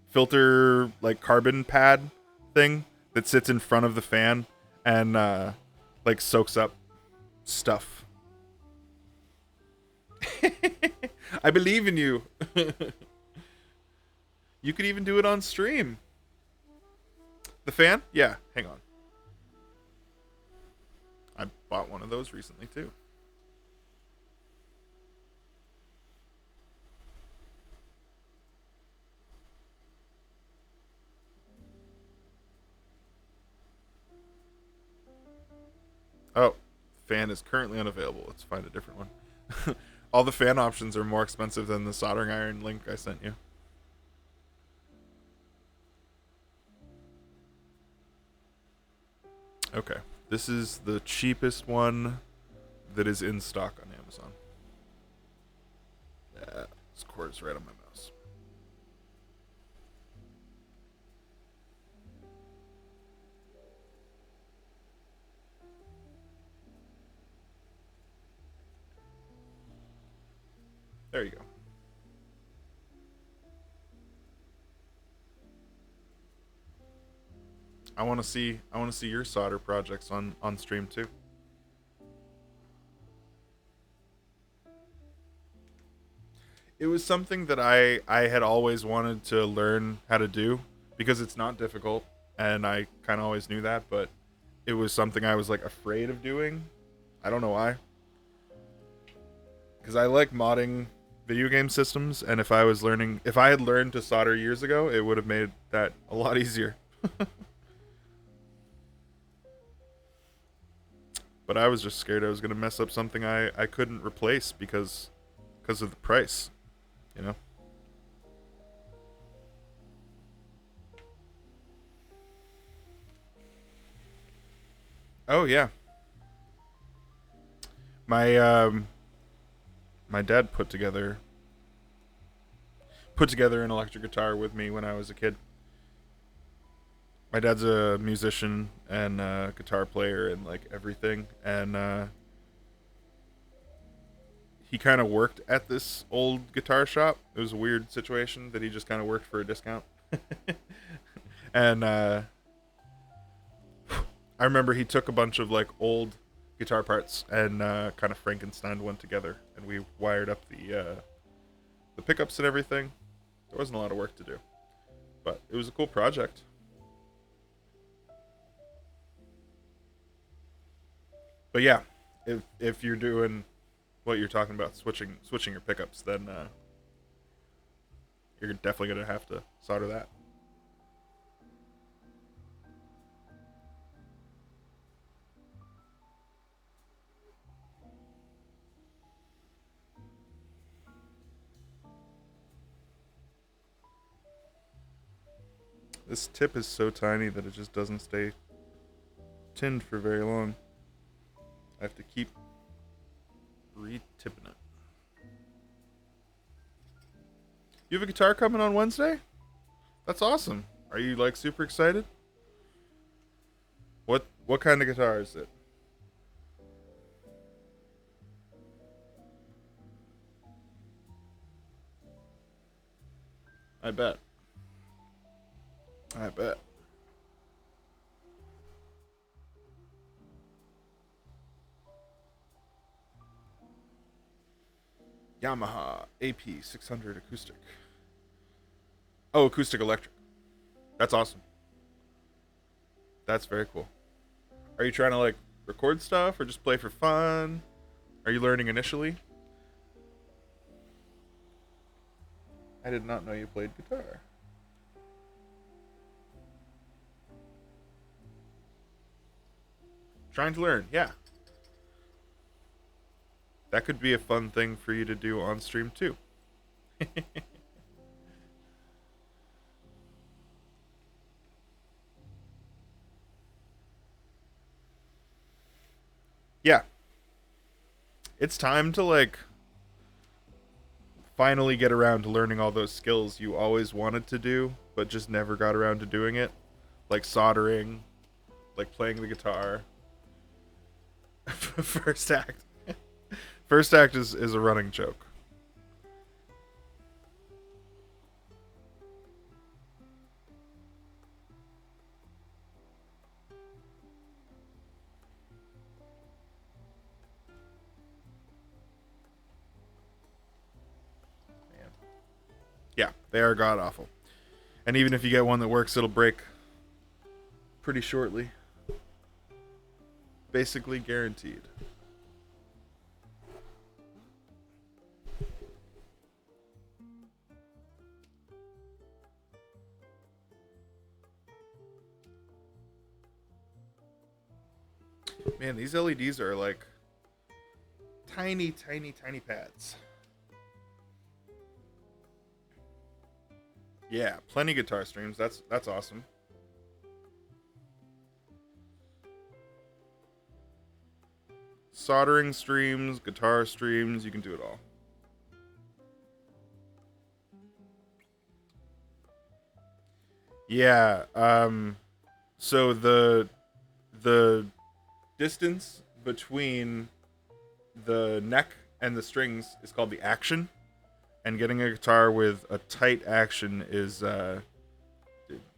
filter, like carbon pad thing that sits in front of the fan and like soaks up stuff. I believe in you. You could even do it on stream. The fan? Yeah, hang on. I bought one of those recently too. Oh, fan is currently unavailable. Let's find a different one. All the fan options are more expensive than the soldering iron link I sent you. Okay, this is the cheapest one that is in stock on Amazon. This cord is right on my mouse. There you go. I want to see your solder projects on stream too. It was something that I had always wanted to learn how to do because it's not difficult, and I kind of always knew that, but it was something I was like afraid of doing. I don't know why. Because I like modding video game systems, and if I had learned to solder years ago, it would have made that a lot easier. But I was just scared I was gonna mess up something I couldn't replace because of the price, you know. Oh yeah, my my dad put together an electric guitar with me when I was a kid. My dad's a musician and a guitar player and like everything, and he kind of worked at this old guitar shop. It was a weird situation that he just kind of worked for a discount. And I remember he took a bunch of like old guitar parts and kind of Frankenstein one together, and we wired up the pickups and everything. There wasn't a lot of work to do, but it was a cool project. But yeah, if you're doing what you're talking about, switching your pickups, then you're definitely gonna have to solder that. This tip is so tiny that it just doesn't stay tinned for very long. I have to keep re-tipping it. You have a guitar coming on Wednesday? That's awesome. Are you like super excited? What kind of guitar is it? I bet. I bet. Yamaha AP 600 acoustic. Oh, acoustic electric. That's awesome. That's very cool. Are you trying to like record stuff or just play for fun? Are you learning initially? I did not know you played guitar. Trying to learn, yeah. That could be a fun thing for you to do on stream too. Yeah. It's time to like finally get around to learning all those skills you always wanted to do but just never got around to doing it. Like soldering, like playing the guitar. First act. First act is a running joke. Man. Yeah, they are god awful. And even if you get one that works, it'll break pretty shortly. Basically guaranteed. Man, these LEDs are like tiny, tiny, tiny pads. Yeah, plenty guitar streams. That's awesome. Soldering streams, guitar streams, you can do it all. Yeah, so the distance between the neck and the strings is called the action, and getting a guitar with a tight action is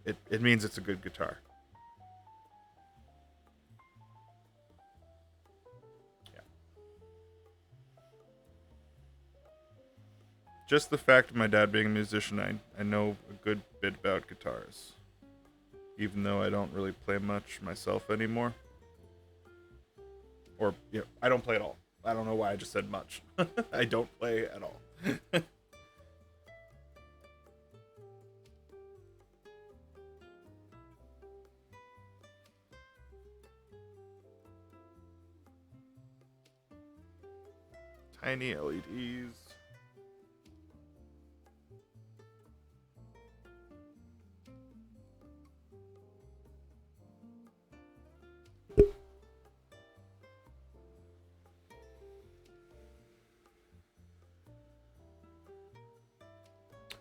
it means it's a good guitar. Yeah. Just the fact of my dad being a musician, I know a good bit about guitars, even though I don't really play much myself anymore. Or, you know, I don't play at all. I don't know why I just said much. I don't play at all. Tiny LEDs.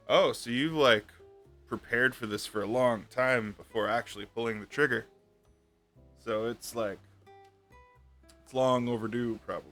Oh, so you've like prepared for this for a long time before actually pulling the trigger. So it's like it's long overdue probably.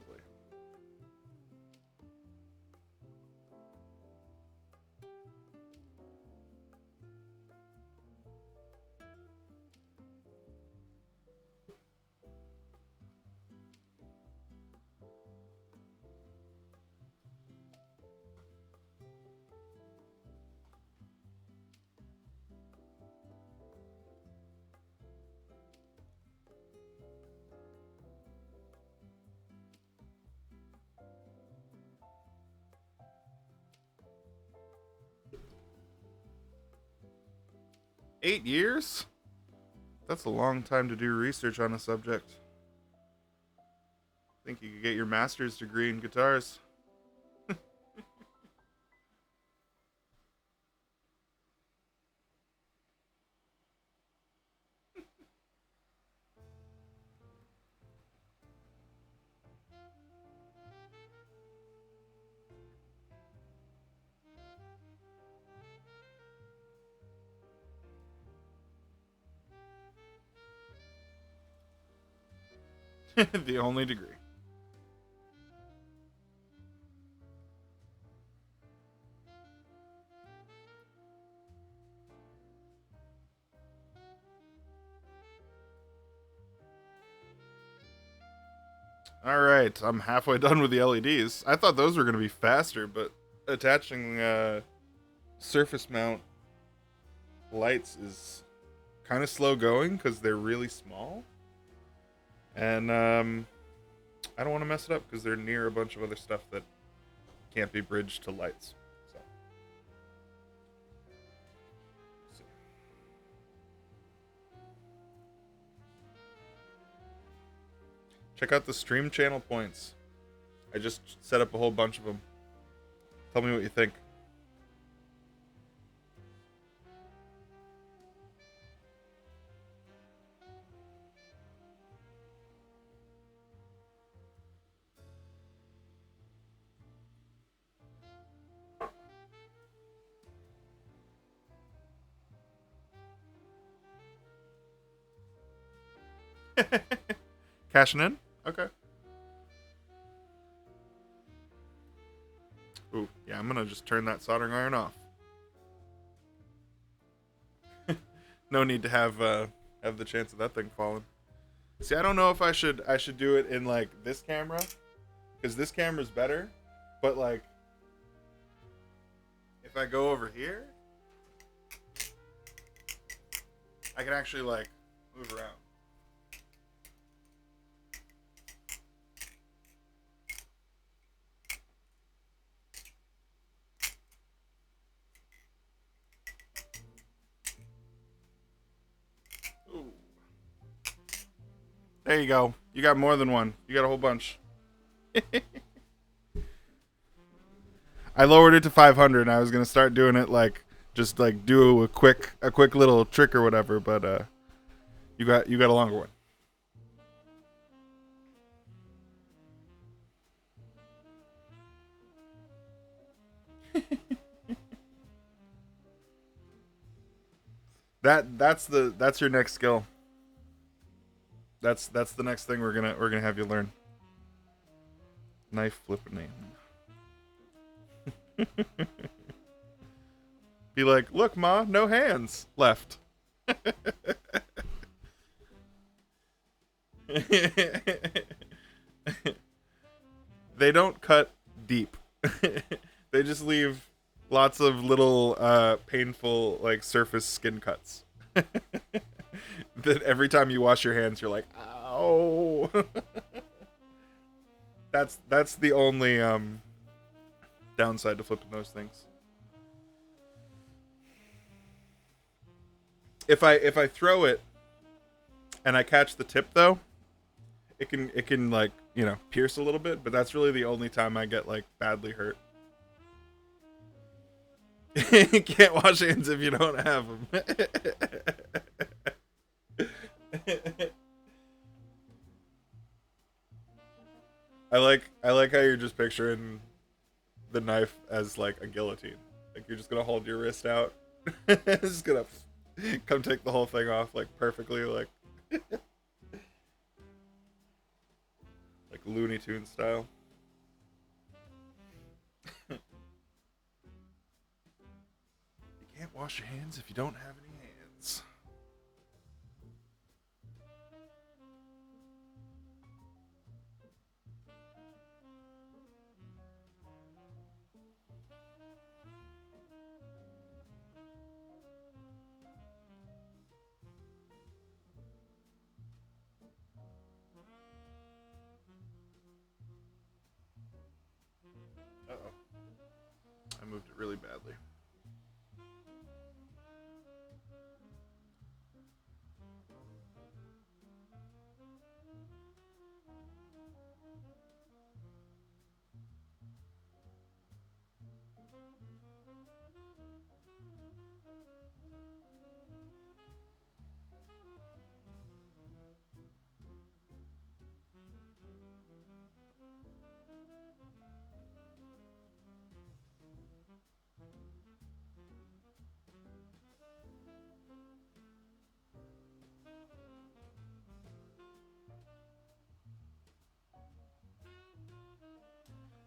8 years? That's a long time to do research on a subject. Think you could get your master's degree in guitars. The only degree. All right, I'm halfway done with the LEDs. I thought those were going to be faster, but attaching surface mount lights is kind of slow going because they're really small. And I don't want to mess it up because they're near a bunch of other stuff that can't be bridged to lights. So. Check out the stream channel points. I just set up a whole bunch of them. Tell me what you think. Cashing in? Okay. Ooh, yeah, I'm gonna just turn that soldering iron off. No need to have the chance of that thing falling. See, I don't know if I should do it in like this camera, because this camera's better, but like if I go over here, I can actually like move around. Ooh. There you go. You got more than one. You got a whole bunch. I lowered it to 500 and I was going to start doing it like just like do a quick little trick or whatever, but you got a longer one. That's your next skill. That's the next thing we're gonna have you learn. Knife flipping. Be like, look, Ma, no hands left. They don't cut deep. They just leave lots of little painful like surface skin cuts. That every time you wash your hands, you're like, ow. That's the only downside to flipping those things. If I throw it and I catch the tip though, it can like, you know, pierce a little bit, but that's really the only time I get like badly hurt. You can't wash hands if you don't have them. I like how you're just picturing the knife as like a guillotine. Like you're just gonna hold your wrist out. It's just gonna come take the whole thing off like perfectly, like like Looney Tunes style. You can't wash your hands if you don't have any hands. Uh-oh. I moved it really badly.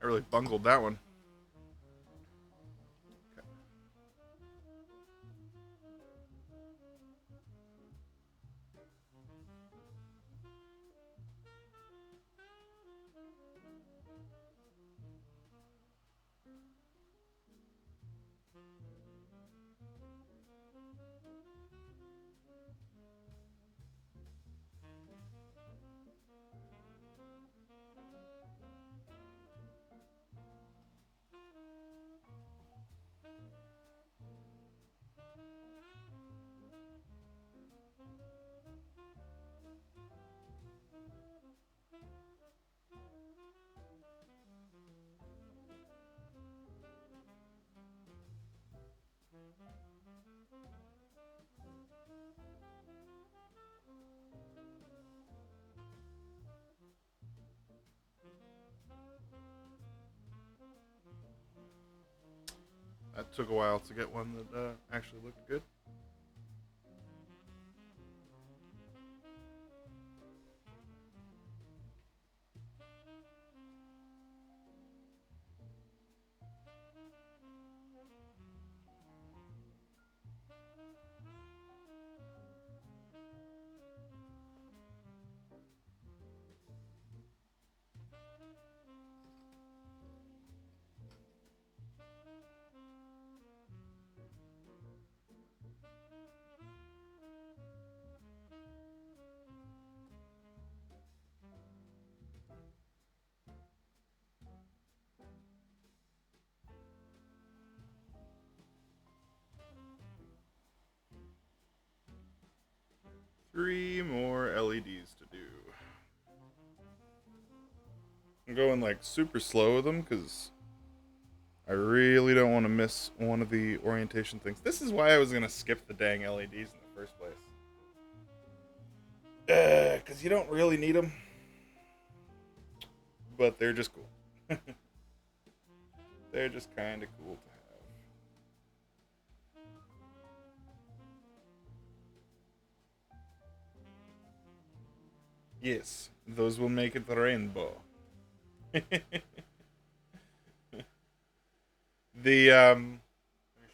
I really bungled that one. Okay. That took a while to get one that actually looked good. Three more LEDs to do. I'm going like super slow with them because I really don't want to miss one of the orientation things. This is why I was going to skip the dang LEDs in the first place. Because you don't really need them. But they're just cool. They're just kind of cool to have. Yes, those will make it a rainbow. Let me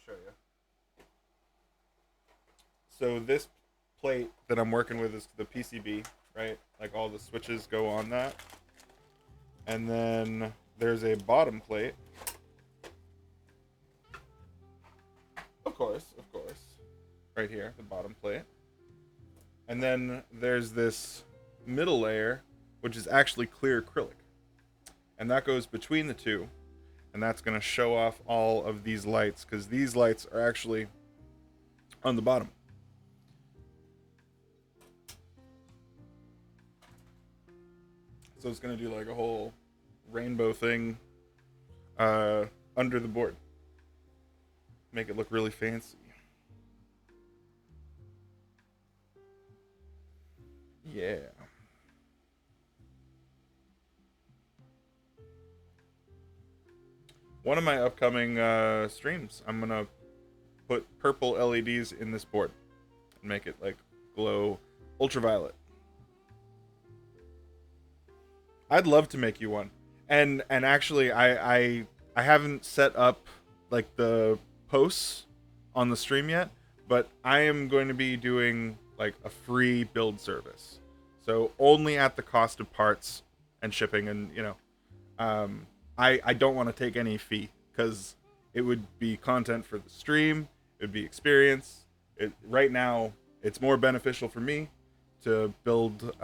show you. So this plate that I'm working with is the PCB, right? Like all the switches go on that. And then there's a bottom plate. Of course. Right here, the bottom plate. And then there's this middle layer, which is actually clear acrylic. And that goes between the two. And that's going to show off all of these lights, because these lights are actually on the bottom. So it's going to do like a whole rainbow thing under the board. Make it look really fancy. Yeah. One of my upcoming streams, I'm going to put purple LEDs in this board and make it like glow ultraviolet. I'd love to make you one. And actually I haven't set up like the posts on the stream yet, but I am going to be doing like a free build service. So only at the cost of parts and shipping, and I don't want to take any fee because it would be content for the stream, it would be experience. Right now it's more beneficial for me to build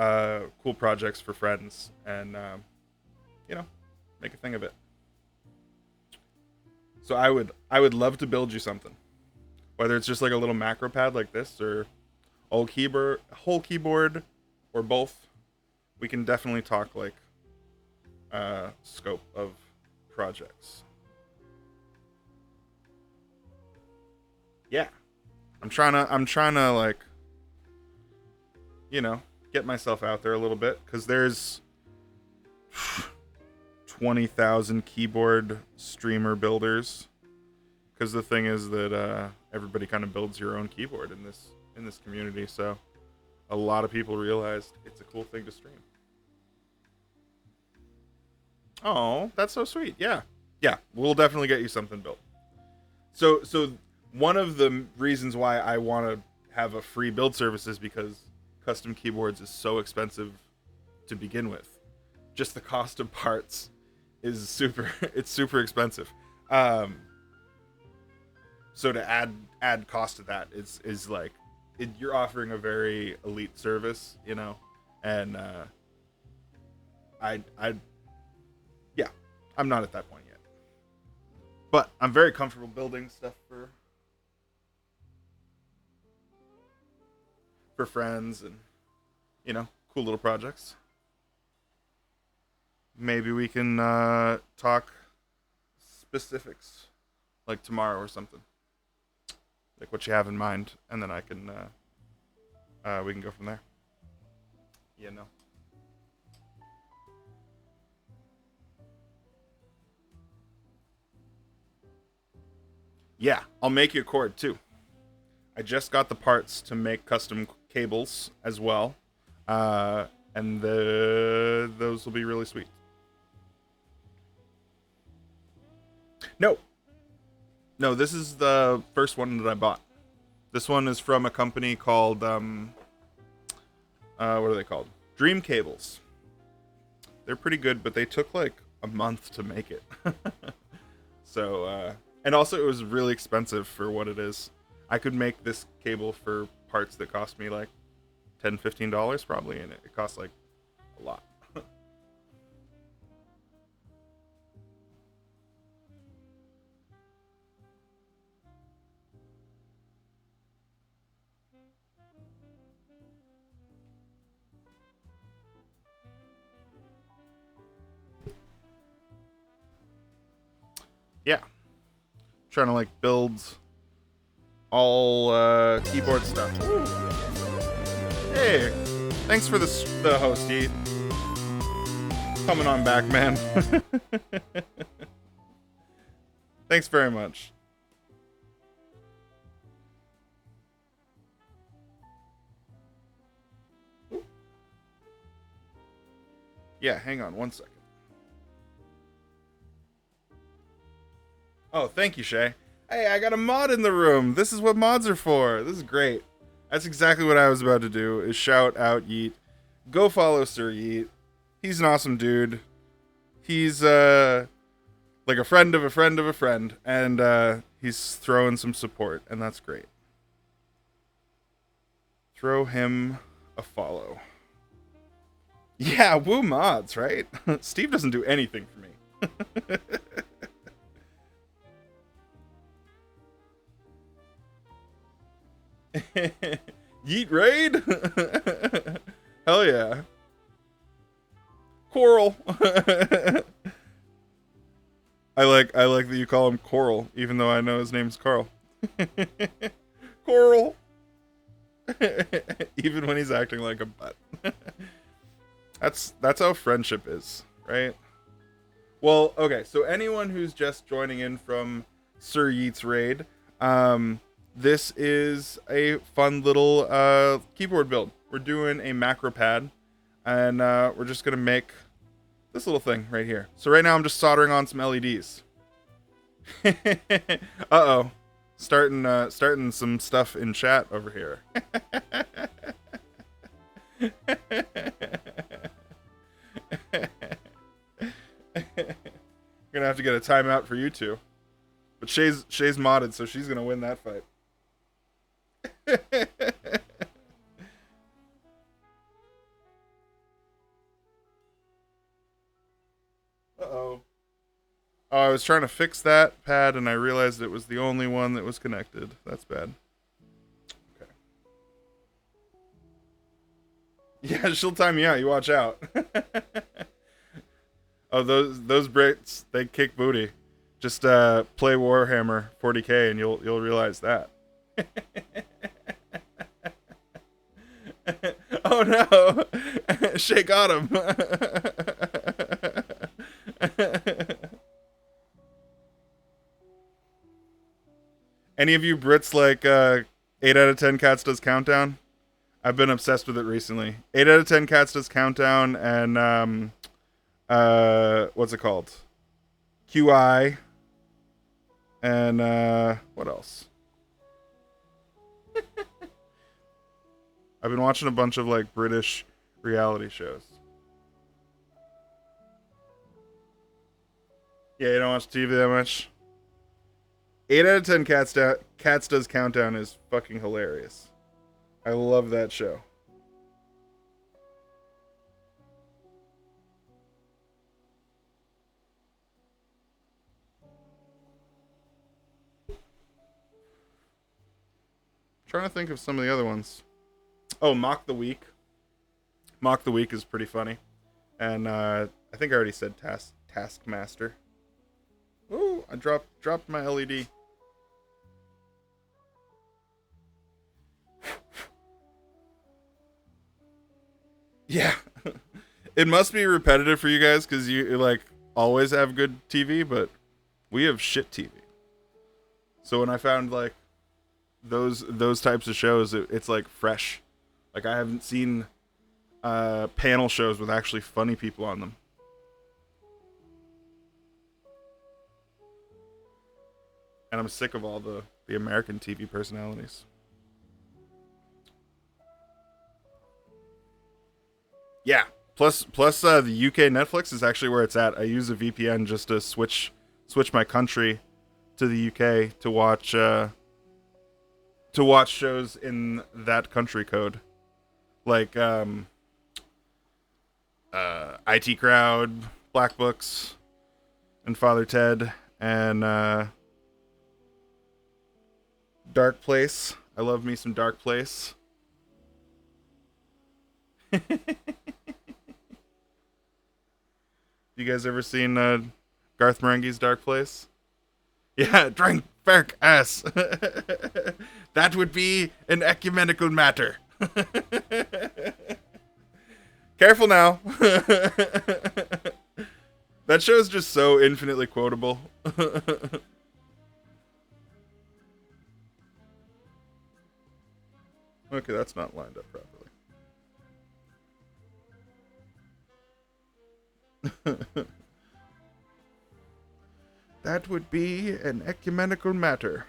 cool projects for friends and make a thing of it. So I would love to build you something, whether it's just like a little Macropad like this, or whole keyboard, or both. We can definitely talk like scope of projects. Yeah, I'm trying to like get myself out there a little bit, because there's 20,000 keyboard streamer builders. Because the thing is that everybody kind of builds your own keyboard in this community, so a lot of people realized it's a cool thing to stream. Oh, that's so sweet. Yeah. Yeah, we'll definitely get you something built. So one of the reasons why I want to have a free build service is because custom keyboards is so expensive to begin with. Just the cost of parts is super it's super expensive. Um so to add cost to that is like you're offering a very elite service, you know. And I yeah, I'm not at that point yet. But I'm very comfortable building stuff for friends and you know, cool little projects. Maybe we can talk specifics like tomorrow or something. Like what you have in mind, and then I can we can go from there. Yeah, no. Yeah, I'll make you a cord too. I just got the parts to make custom cables as well, and those will be really sweet. No, no, this is the first one that I bought. This one is from a company called what are they called? Dream Cables. They're pretty good, but they took like a month to make it. So, and also it was really expensive for what it is. I could make this cable for parts that cost me like $10, $15 probably, and it costs like a lot. Yeah, trying to like build all keyboard stuff. Ooh. Hey, thanks for the host, Heath. Coming on back, man. Thanks very much. Yeah, hang on one second. Oh, thank you, Shay. Hey, I got a mod in the room. This is what mods are for. This is great. That's exactly what I was about to do, is shout out Yeet. Go follow Sir Yeet. He's an awesome dude. He's like a friend of a friend of a friend, and he's throwing some support, and that's great. Throw him a follow. Yeah, woo mods, right? Steve doesn't do anything for me. Yeet raid? Hell yeah. Coral. I like that you call him Coral, even though I know his name's Carl. Coral. Even when he's acting like a butt. That's how friendship is, right? Well, okay, so anyone who's just joining in from Sir Yeet's raid, this is a fun little keyboard build. We're doing a Macropad, and we're just gonna make this little thing right here. So right now I'm just soldering on some LEDs. Uh-oh. Starting some stuff in chat over here. Gonna have to get a timeout for you two. But Shay's modded, so she's gonna win that fight. Uh-oh. Oh, I was trying to fix that pad and I realized it was the only one that was connected. That's bad. Okay. Yeah, she'll time you out. You watch out. Oh, those Brits, they kick booty. Just play Warhammer 40K and you'll realize that. Oh no! Shay got him. Any of you Brits like 8 out of 10 Cats Does Countdown? I've been obsessed with it recently. 8 out of 10 Cats Does Countdown and What's it called? QI, and what else? I've been watching a bunch of like British reality shows. Yeah, you don't watch TV that much. 8 out of 10 Cats Does Countdown is fucking hilarious. I love that show. Trying to think of some of the other ones. Oh, Mock the Week. Mock the Week is pretty funny. And I think I already said Taskmaster. Oh, I dropped my LED. Yeah. It must be repetitive for you guys because you like always have good TV, but we have shit TV. So when I found like those types of shows, it's like fresh. Like I haven't seen panel shows with actually funny people on them. And I'm sick of all the American TV personalities. Yeah. Plus the UK Netflix is actually where it's at. I use a VPN just to switch my country to the UK to watch shows in that country code. Like IT Crowd, Black Books, and Father Ted, and Dark Place. I love me some Dark Place. You guys ever seen Garth Marenghi's Dark Place? Yeah, drink Ferk ass. That would be an ecumenical matter. Careful now. That show is just so infinitely quotable. Okay, that's not lined up properly. That would be an ecumenical matter.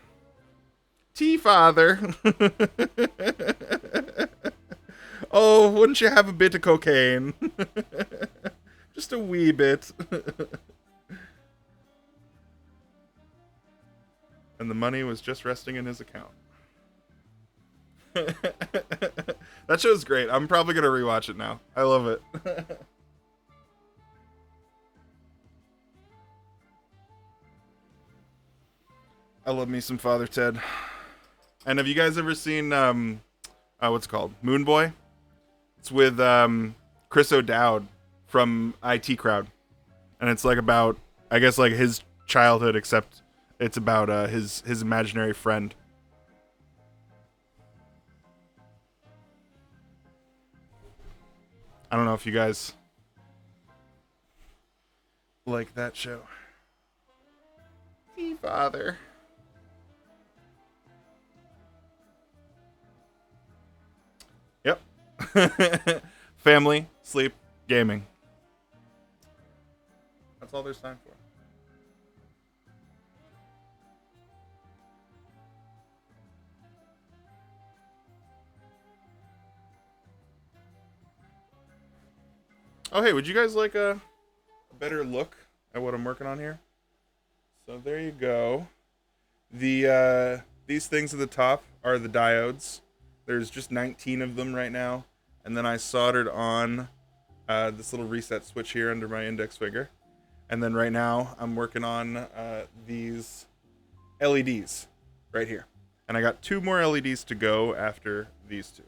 Tea, father. Oh, wouldn't you have a bit of cocaine? Just a wee bit. And the money was just resting in his account. That show's great. I'm probably going to rewatch it now. I love it. I love me some Father Ted. And have you guys ever seen what's it called? Moon Boy? It's with Chris O'Dowd from IT Crowd. And it's like about, I guess, like his childhood, except it's about his imaginary friend. I don't know if you guys like that show. Hey, Father. Yep. Family, sleep, gaming. That's all there's time for. Oh, hey, would you guys like a better look at what I'm working on here? So there you go. These things at the top are the diodes. There's just 19 of them right now. And then I soldered on this little reset switch here under my index finger. And then right now I'm working on these LEDs right here. And I got 2 more LEDs to go after these 2.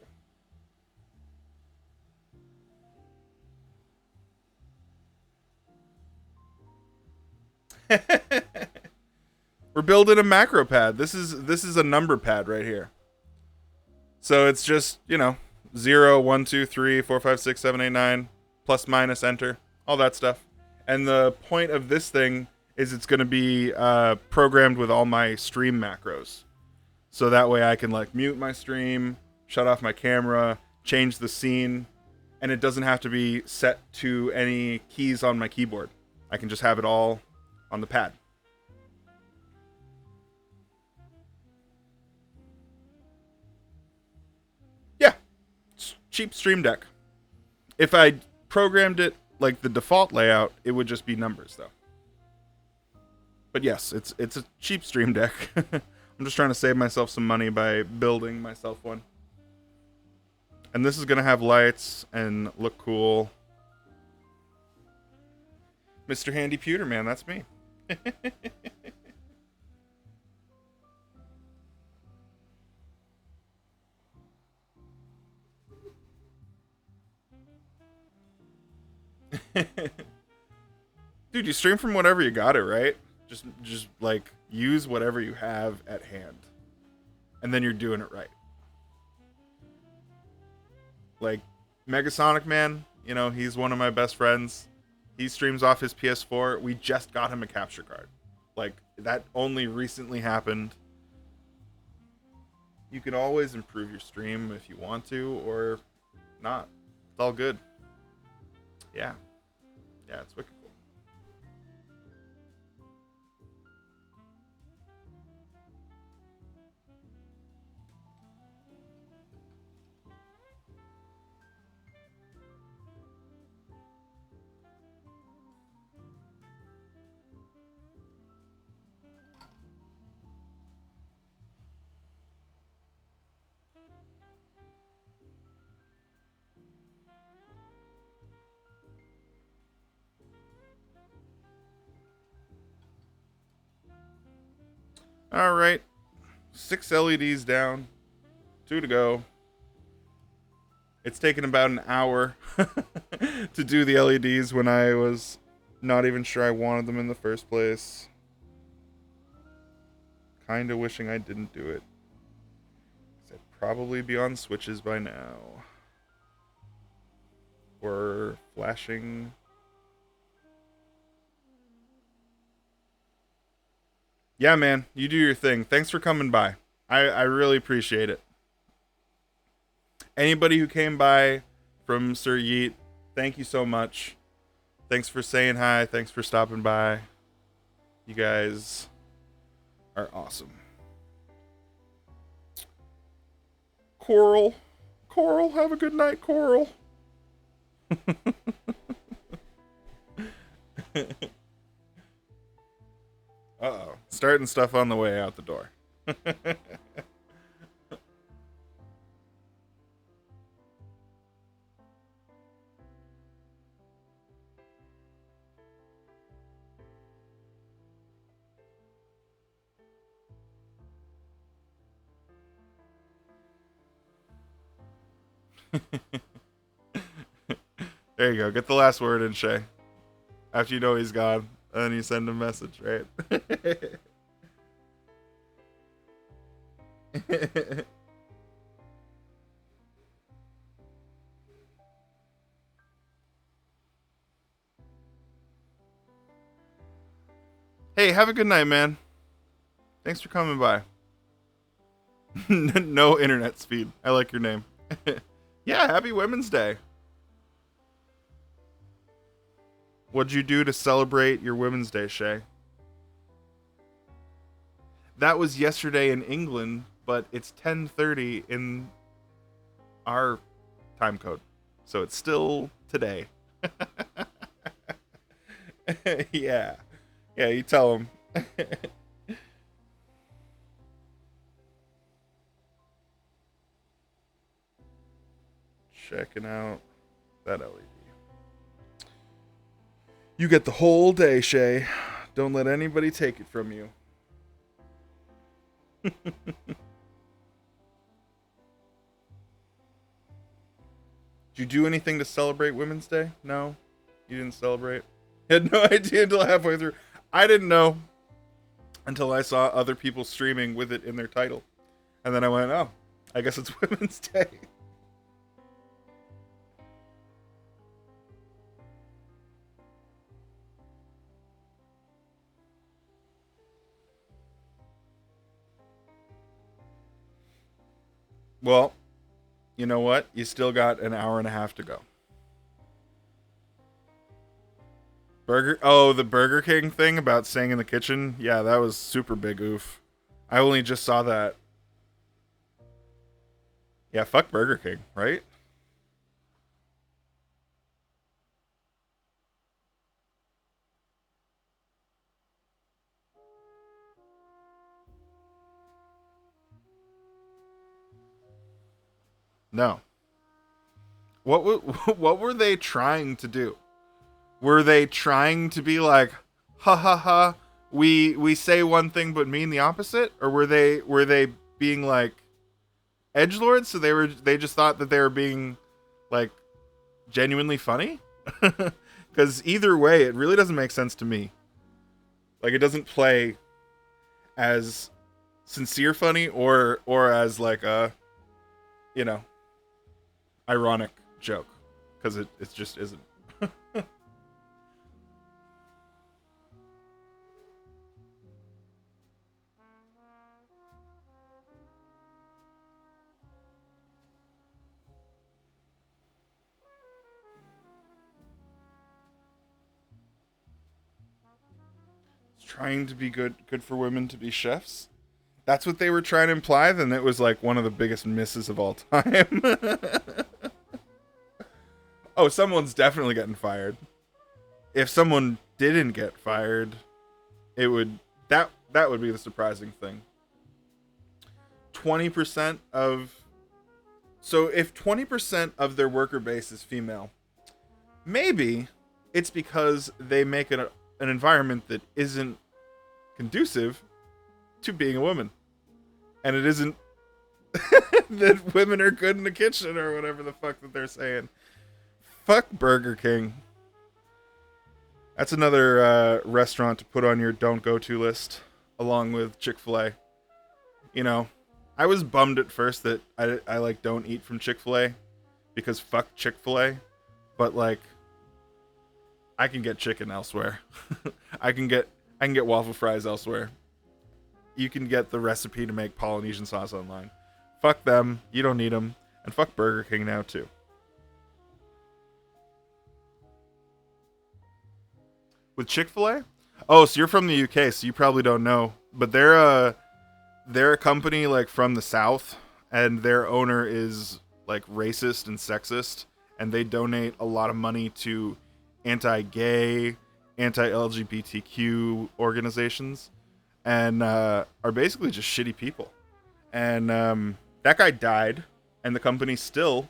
We're building a Macropad. This is a number pad right here. So it's just, 0, 1, 2, 3, 4, 5, 6, 7, 8, 9, plus minus enter, all that stuff. And the point of this thing is it's going to be programmed with all my stream macros. So that way I can like mute my stream, shut off my camera, change the scene, And it doesn't have to be set to any keys on my keyboard. I can just have it all on the pad. Yeah, it's cheap Stream Deck. If I programmed it like the default layout, it would just be numbers though. But yes, it's a cheap Stream Deck. I'm just trying to save myself some money by building myself one. And this is going to have lights and look cool. Mr. Handy Pewter, man, that's me. Dude, you stream from whatever you got it, right? Just like use whatever you have at hand. And then you're doing it right. Like Megasonic Man, you know, he's one of my best friends. He streams off his PS4. We just got him a capture card. Like that only recently happened. You can always improve your stream if you want to or not. It's all good. Yeah. Yeah, it's wicked cool. All right. 6 LEDs down. 2 to go. It's taken about an hour to do the LEDs when I was not even sure I wanted them in the first place. Kinda wishing I didn't do it. I'd probably be on switches by now. Or flashing. Yeah, man, you do your thing. Thanks for coming by. I really appreciate it. Anybody who came by from Sir Yeet, thank you so much. Thanks for saying hi. Thanks for stopping by. You guys are awesome. Coral. Coral, have a good night, Coral. Uh-oh. Starting stuff on the way out the door. There you go. Get the last word in, Shay. After you know he's gone, and then you send a message, right? Hey, have a good night, man. Thanks for coming by. No internet speed. I like your name. Yeah, happy Women's Day. What'd you do to celebrate your Women's Day, Shay? That was yesterday in England, but it's 10:30 in our time code. So it's still today. Yeah. Yeah, you tell them. Checking out that LED. You get the whole day, Shay. Don't let anybody take it from you. Did you do anything to celebrate Women's Day? No? You didn't celebrate? Had no idea until halfway through. I didn't know until I saw other people streaming with it in their title. And then I went, oh, I guess it's Women's Day. Well, you know what? You still got an hour and a half to go. The Burger King thing about staying in the kitchen. Yeah, that was super big oof. I only just saw that. Yeah, fuck Burger King, right? No. What were they trying to do? Were they trying to be like, ha ha ha, we say one thing but mean the opposite, or were they being like edge lords? So they just thought that they were being like genuinely funny. Because either way, it really doesn't make sense to me. Like it doesn't play as sincere funny or as like a you know ironic joke because it just isn't. It's trying to be good for women to be chefs. That's what they were trying to imply. Then it was like one of the biggest misses of all time. Oh, someone's definitely getting fired. If someone didn't get fired, it would that would be the surprising thing. 20% of so if 20% of their worker base is female, maybe it's because they make an environment that isn't conducive to being a woman, and it isn't that women are good in the kitchen or whatever the fuck that they're saying. Fuck Burger King. That's another restaurant to put on your don't go to list, along with Chick-fil-A. You know, I was bummed at first that I like don't eat from Chick-fil-A because fuck Chick-fil-A, but like I can get chicken elsewhere. I can get waffle fries elsewhere. You can get the recipe to make Polynesian sauce online. Fuck them. You don't need them. And fuck Burger King now too. With Chick-fil-A? Oh, so you're from the UK, so you probably don't know. But they're a company like from the South, and their owner is like racist and sexist, and they donate a lot of money to anti-gay, anti-LGBTQ organizations, and are basically just shitty people. And that guy died, and the company still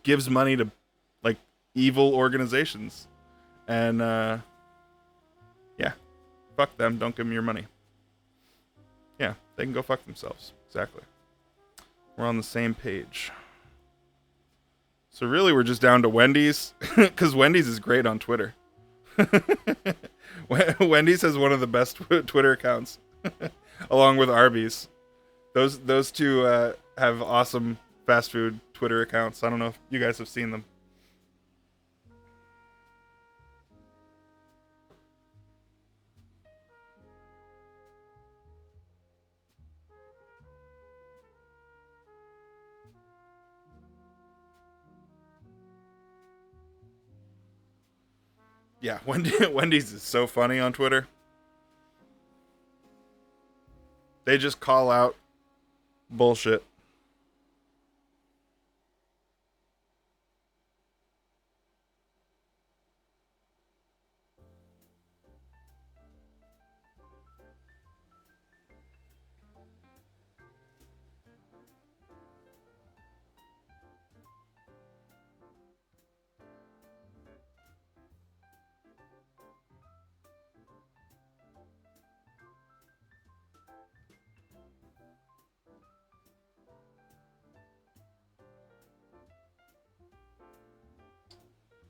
gives money to like evil organizations. And yeah, fuck them. Don't give them your money. Yeah, they can go fuck themselves. Exactly. We're on the same page. So really, we're just down to Wendy's, because Wendy's is great on Twitter. Wendy's has one of the best Twitter accounts, along with Arby's. Those two have awesome fast food Twitter accounts. I don't know if you guys have seen them. Yeah, Wendy's is so funny on Twitter. They just call out bullshit.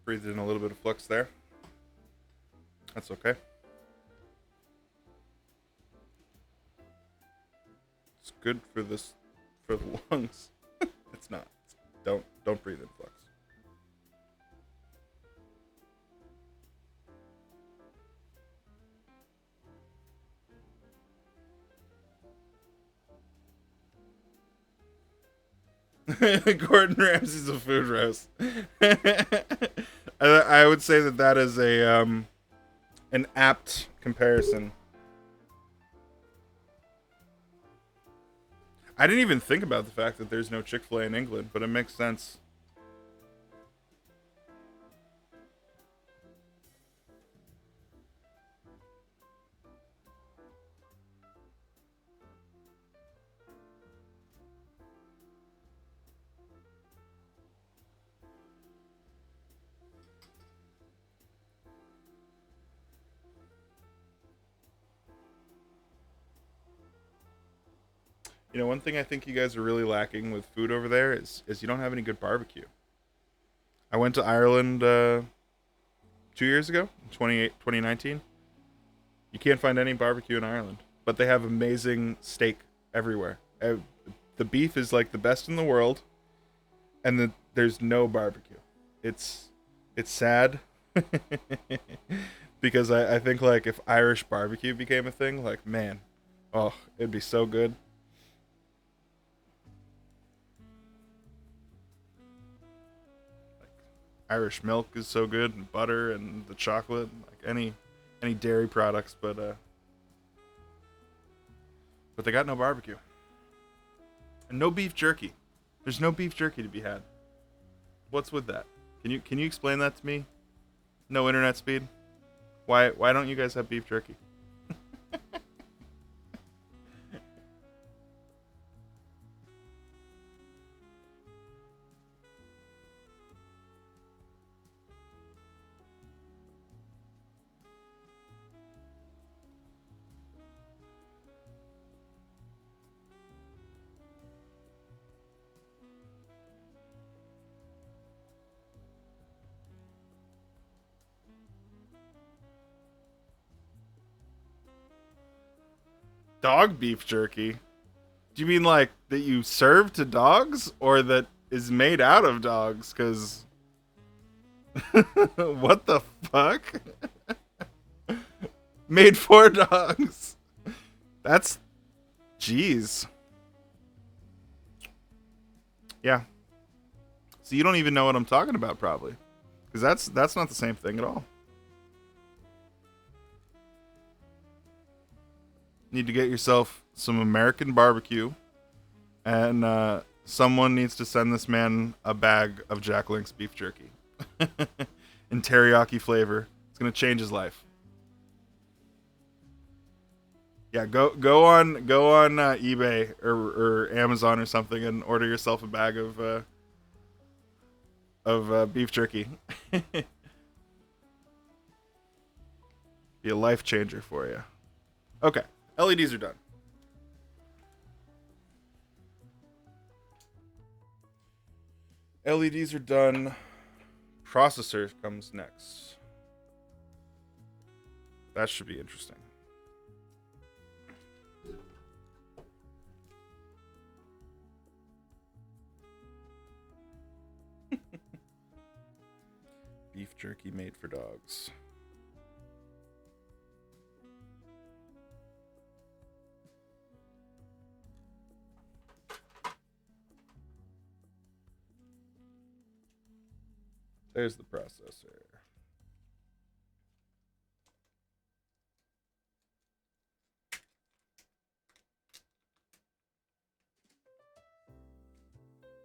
Breathed in a little bit of flux there. That's okay. It's good for the lungs. It's not. Don't breathe in flux. Gordon Ramsay's a food roast. I would say that that is a an apt comparison. I didn't even think about the fact that there's no Chick-fil-A in England, but it makes sense. You know, one thing I think you guys are really lacking with food over there is you don't have any good barbecue. I went to Ireland 2 years ago, 2019. You can't find any barbecue in Ireland, but they have amazing steak everywhere. The beef is like the best in the world, and there's no barbecue. It's it's sad because I think like if Irish barbecue became a thing, like man, oh, it'd be so good. Irish milk is so good, and butter and the chocolate, like any dairy products, but they got no barbecue and no beef jerky. There's no beef jerky to be had. What's with that? Can you explain that to me? No internet speed. Why don't you guys have beef jerky? Dog beef jerky? Do you mean like that you serve to dogs or that is made out of dogs? Because what the fuck? Made for dogs. That's jeez. Yeah. So you don't even know what I'm talking about, probably, because that's not the same thing at all. Need to get yourself some American barbecue, and someone needs to send this man a bag of Jack Link's beef jerky in teriyaki flavor. It's gonna change his life. Yeah, go on eBay or Amazon or something and order yourself a bag of beef jerky. Be a life changer for you. Okay, LEDs are done. LEDs are done. Processor comes next. That should be interesting. Beef jerky made for dogs. There's the processor.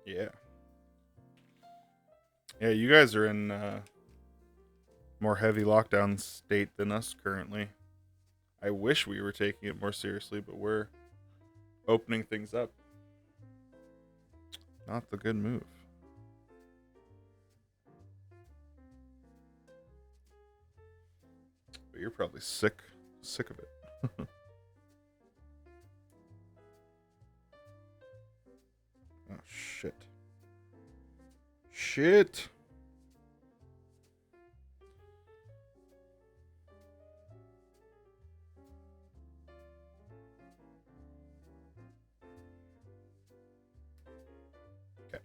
Yeah. Yeah, you guys are in more heavy lockdown state than us currently. I wish we were taking it more seriously, but we're opening things up. Not the good move. But you're probably sick of it. Oh shit. Shit. Okay.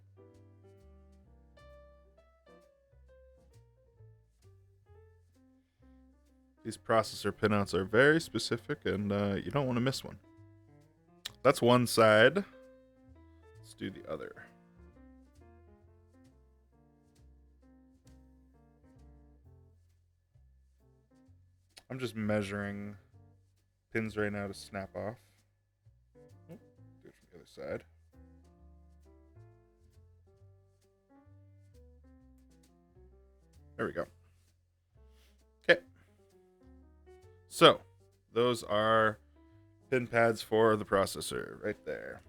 These processor pinouts are very specific, and you don't want to miss one. That's one side. Let's do the other. I'm just measuring pins right now to snap off. Oh, do it from the other side. There we go. Okay. So, those are pin pads for the processor right there.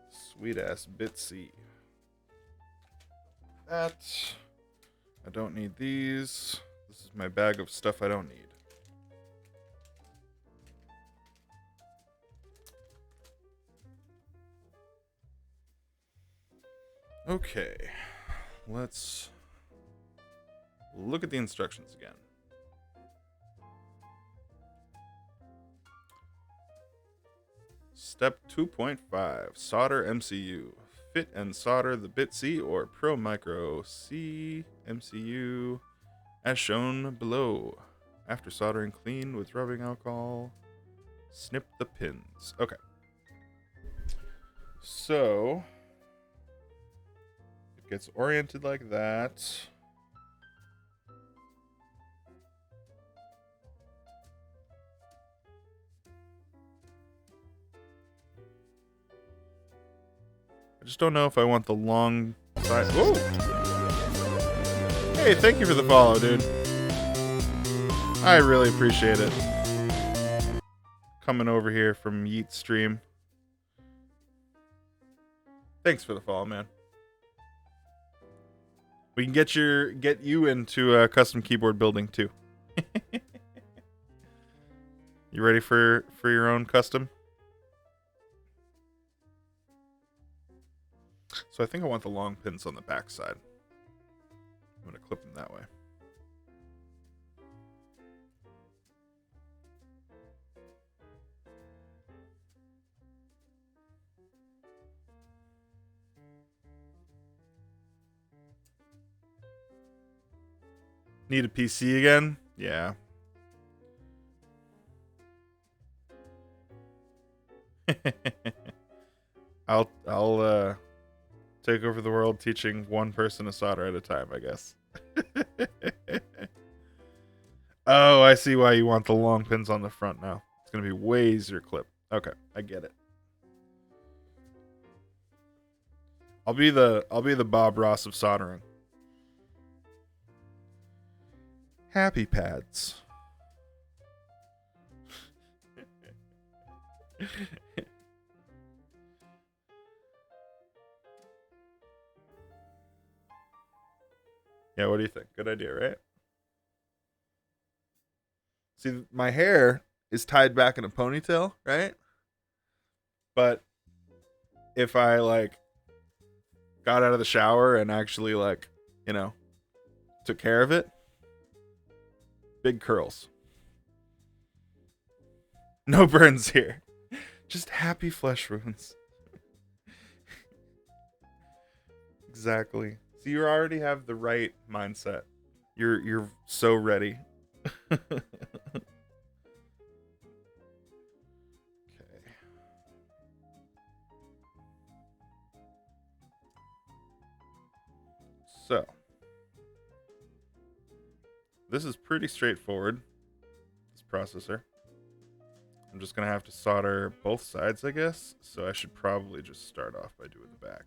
Sweet ass Bitsy. That. I don't need these. This is my bag of stuff I don't need. Okay. Let's look at the instructions again. Step 2.5. Solder MCU. Fit and solder the Bitsy or Pro Micro C MCU as shown below. After soldering, clean with rubbing alcohol. Snip the pins. Okay. So it gets oriented like that. I just don't know if I want the long side. Whoa! Hey, thank you for the follow, dude. I really appreciate it. Coming over here from Yeet Stream. Thanks for the follow, man. We can get you into custom keyboard building too. You ready for your own custom? So I think I want the long pins on the back side. I'm going to clip them that way. Need a PC again? Yeah. I'll take over the world teaching one person to solder at a time, I guess. Oh, I see why you want the long pins on the front now. It's gonna be way easier clip. Okay, I get it. I'll be the Bob Ross of soldering. Happy pads. Yeah, what do you think? Good idea, right? See, my hair is tied back in a ponytail, right? But if I got out of the shower and actually took care of it, big curls. No burns here. Just happy flesh wounds. Exactly. So you already have the right mindset. You're so ready. Okay. So this is pretty straightforward. This processor. I'm just gonna have to solder both sides, I guess. So I should probably just start off by doing the back.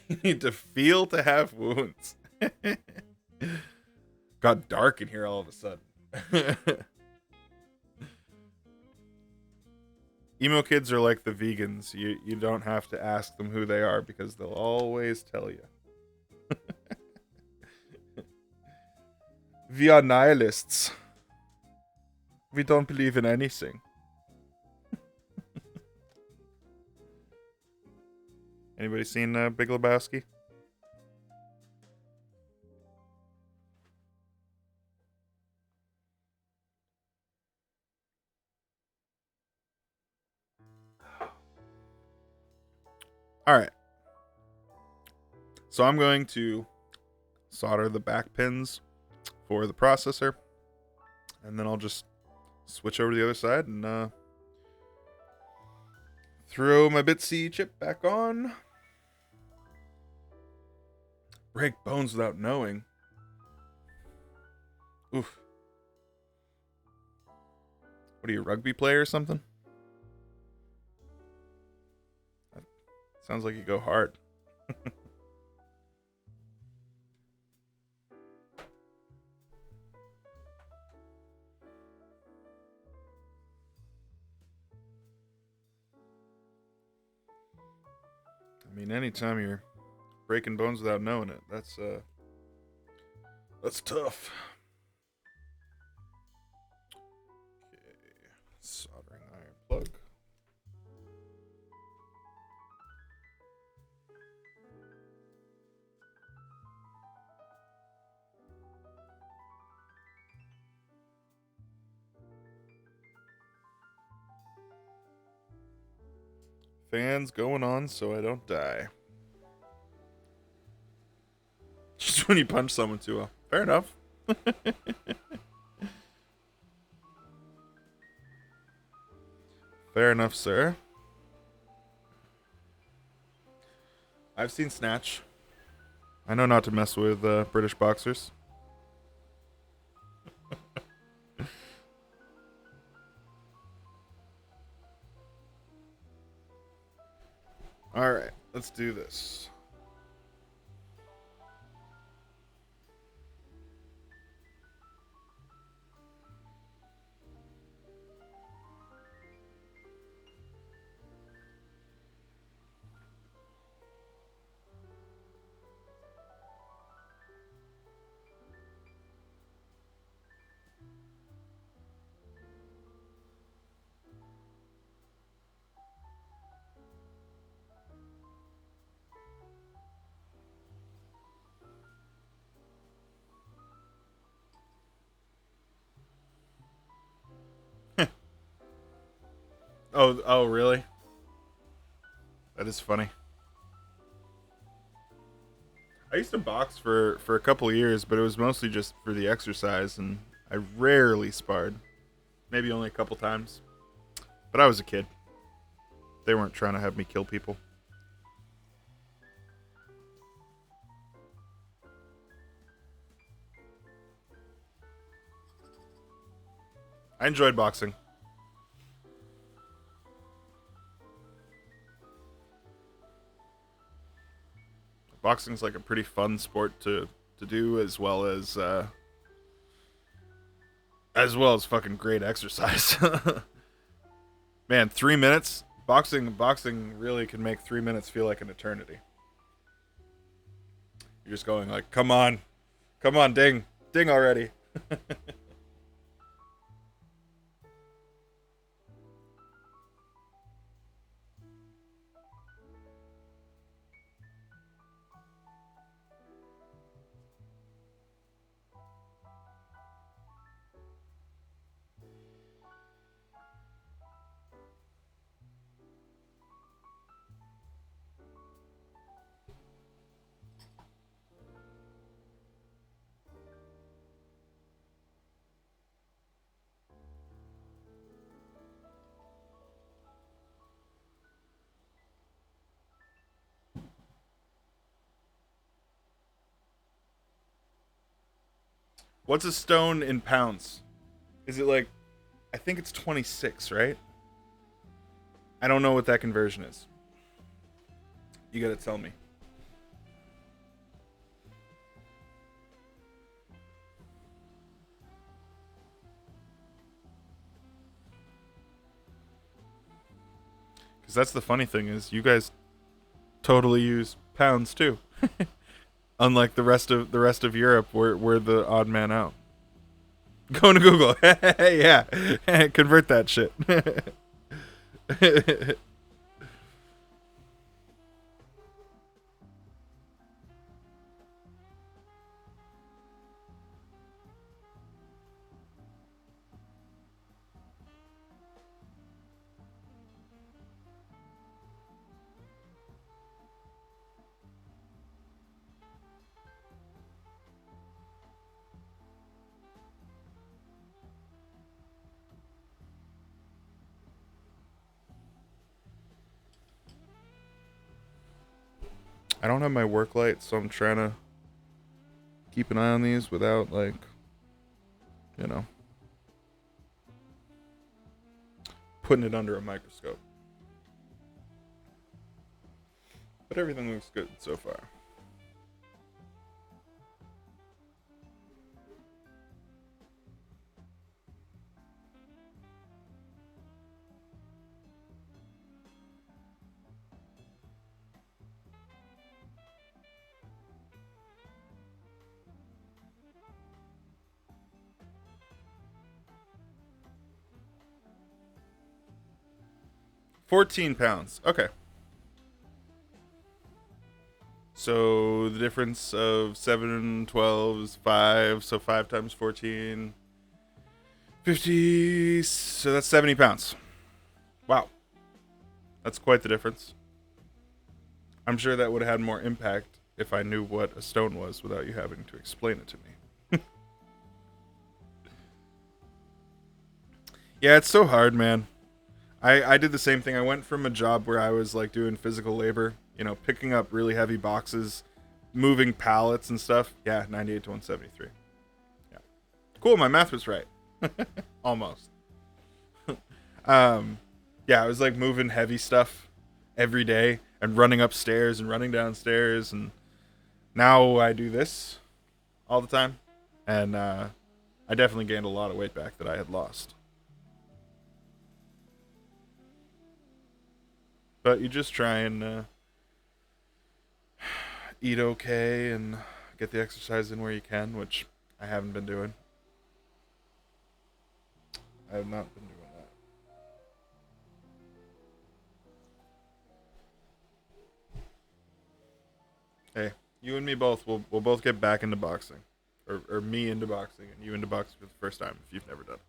You need to feel to have wounds. Got dark in here all of a sudden. Emo kids are like the vegans. You don't have to ask them who they are because they'll always tell you. We are nihilists. We don't believe in anything. Anybody seen Big Lebowski? All right. So I'm going to solder the back pins for the processor, and then I'll just switch over to the other side and Throw my Bitsy chip back on. Break bones without knowing. Oof. What are you, a rugby player or something? Sounds like you go hard. I mean, anytime you're breaking bones without knowing it, that's tough. Okay, soldering iron plug. Fans going on so I don't die. Just when you punch someone too well. Fair enough. Fair enough, sir. I've seen Snatch. I know not to mess with British boxers. Alright, let's do this. Oh, really? That is funny. I used to box for a couple of years, but it was mostly just for the exercise, and I rarely sparred. Maybe only a couple times. But I was a kid. They weren't trying to have me kill people. I enjoyed boxing. Boxing's like a pretty fun sport to do, as well as fucking great exercise. Man, 3 minutes. Boxing really can make 3 minutes feel like an eternity. You're just going like, come on, ding already. What's a stone in pounds? Is it like, I think it's 26, right? I don't know what that conversion is. You gotta tell me. Because that's the funny thing, is you guys totally use pounds too. Unlike the rest of Europe, we're the odd man out. Go to Google. Yeah. Convert that shit. I don't have my work light, so I'm trying to keep an eye on these without, like, you know, putting it under a microscope. But everything looks good so far. £14. Okay. So the difference of 7 and 12 is 5. So 5 times 14. 50. So that's 70 pounds. Wow. That's quite the difference. I'm sure that would have had more impact if I knew what a stone was without you having to explain it to me. Yeah, it's so hard, man. I did the same thing. I went from a job where I was like doing physical labor, you know, picking up really heavy boxes, moving pallets and stuff. Yeah, 98 to 173. Yeah. Cool, my math was right. Almost. Yeah, I was like moving heavy stuff every day and running upstairs and running downstairs, and now I do this all the time. And I definitely gained a lot of weight back that I had lost. But you just try and eat okay and get the exercise in where you can, which I haven't been doing. I have not been doing that. Hey, you and me both. We'll both get back into boxing, or me into boxing and you into boxing for the first time if you've never done it.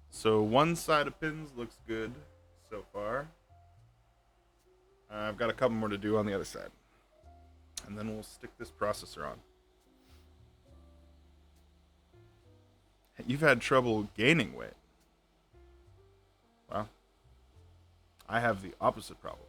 So one side of pins looks good so far. I've got a couple more to do on the other side, and then we'll stick this processor on. You've had trouble gaining weight. Wow. I have the opposite problem.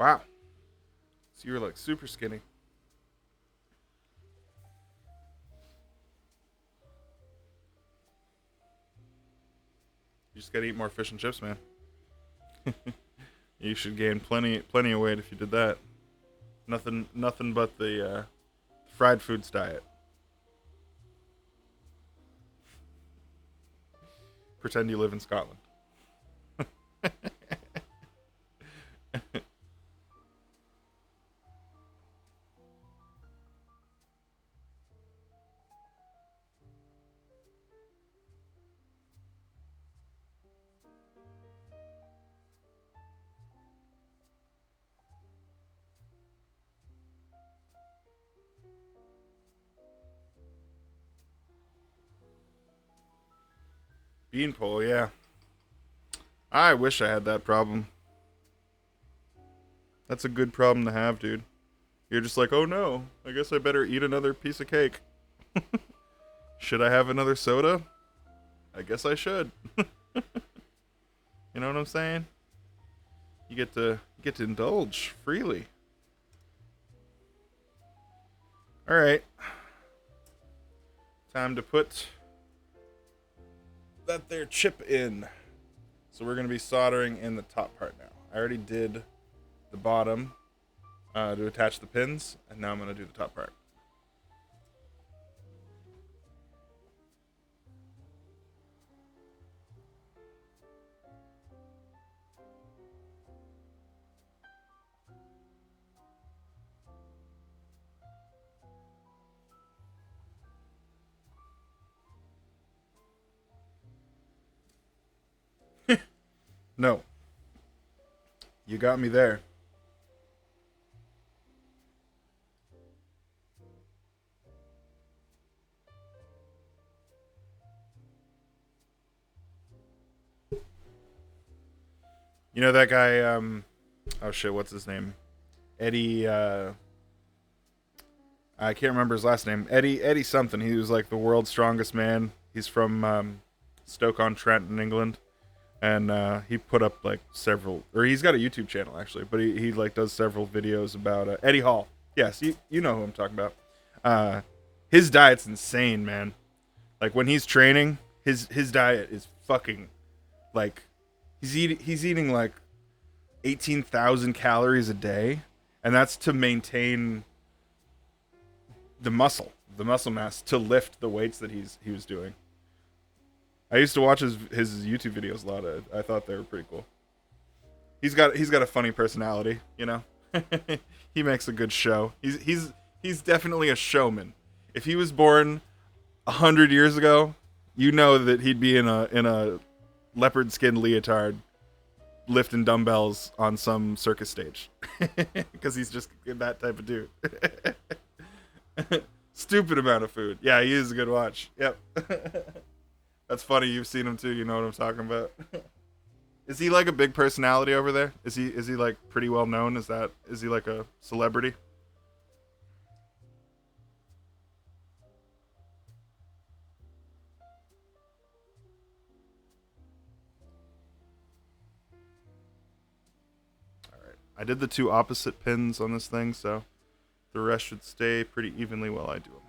Wow. So you were like super skinny. You just gotta eat more fish and chips, man. You should gain plenty of weight if you did that. Nothing but the fried foods diet. Pretend you live in Scotland. Beanpole, yeah. I wish I had that problem. That's a good problem to have, dude. You're just like, oh no, I guess I better eat another piece of cake. Should I have another soda? I guess I should. You know what I'm saying? You get to indulge freely. All right, time to put that there chip in. So we're gonna be soldering in the top part now. I already did the bottom to attach the pins, and now I'm gonna do the top part. No, you got me there. You know that guy? Oh shit, what's his name? Eddie. I can't remember his last name. Eddie something. He was like the world's strongest man. He's from Stoke-on-Trent in England, and he put up like several, or he's got a YouTube channel actually, but he like does several videos about Eddie Hall. Yes, you know who I'm talking about. His diet's insane, man. Like when he's training, his diet is fucking like he's eating like 18,000 calories a day, and that's to maintain the muscle mass to lift the weights that he was doing. I used to watch his YouTube videos a lot. I thought they were pretty cool. He's got a funny personality, you know. He makes a good show. He's definitely a showman. If he was born 100 years ago, you know that he'd be in a leopard skin leotard lifting dumbbells on some circus stage because he's just that type of dude. Stupid amount of food. Yeah, he is a good watch. Yep. That's funny. You've seen him too. You know what I'm talking about. Is he like a big personality over there? Is he like pretty well known? Is he like a celebrity? All right. I did the two opposite pins on this thing, so the rest should stay pretty evenly while I do them.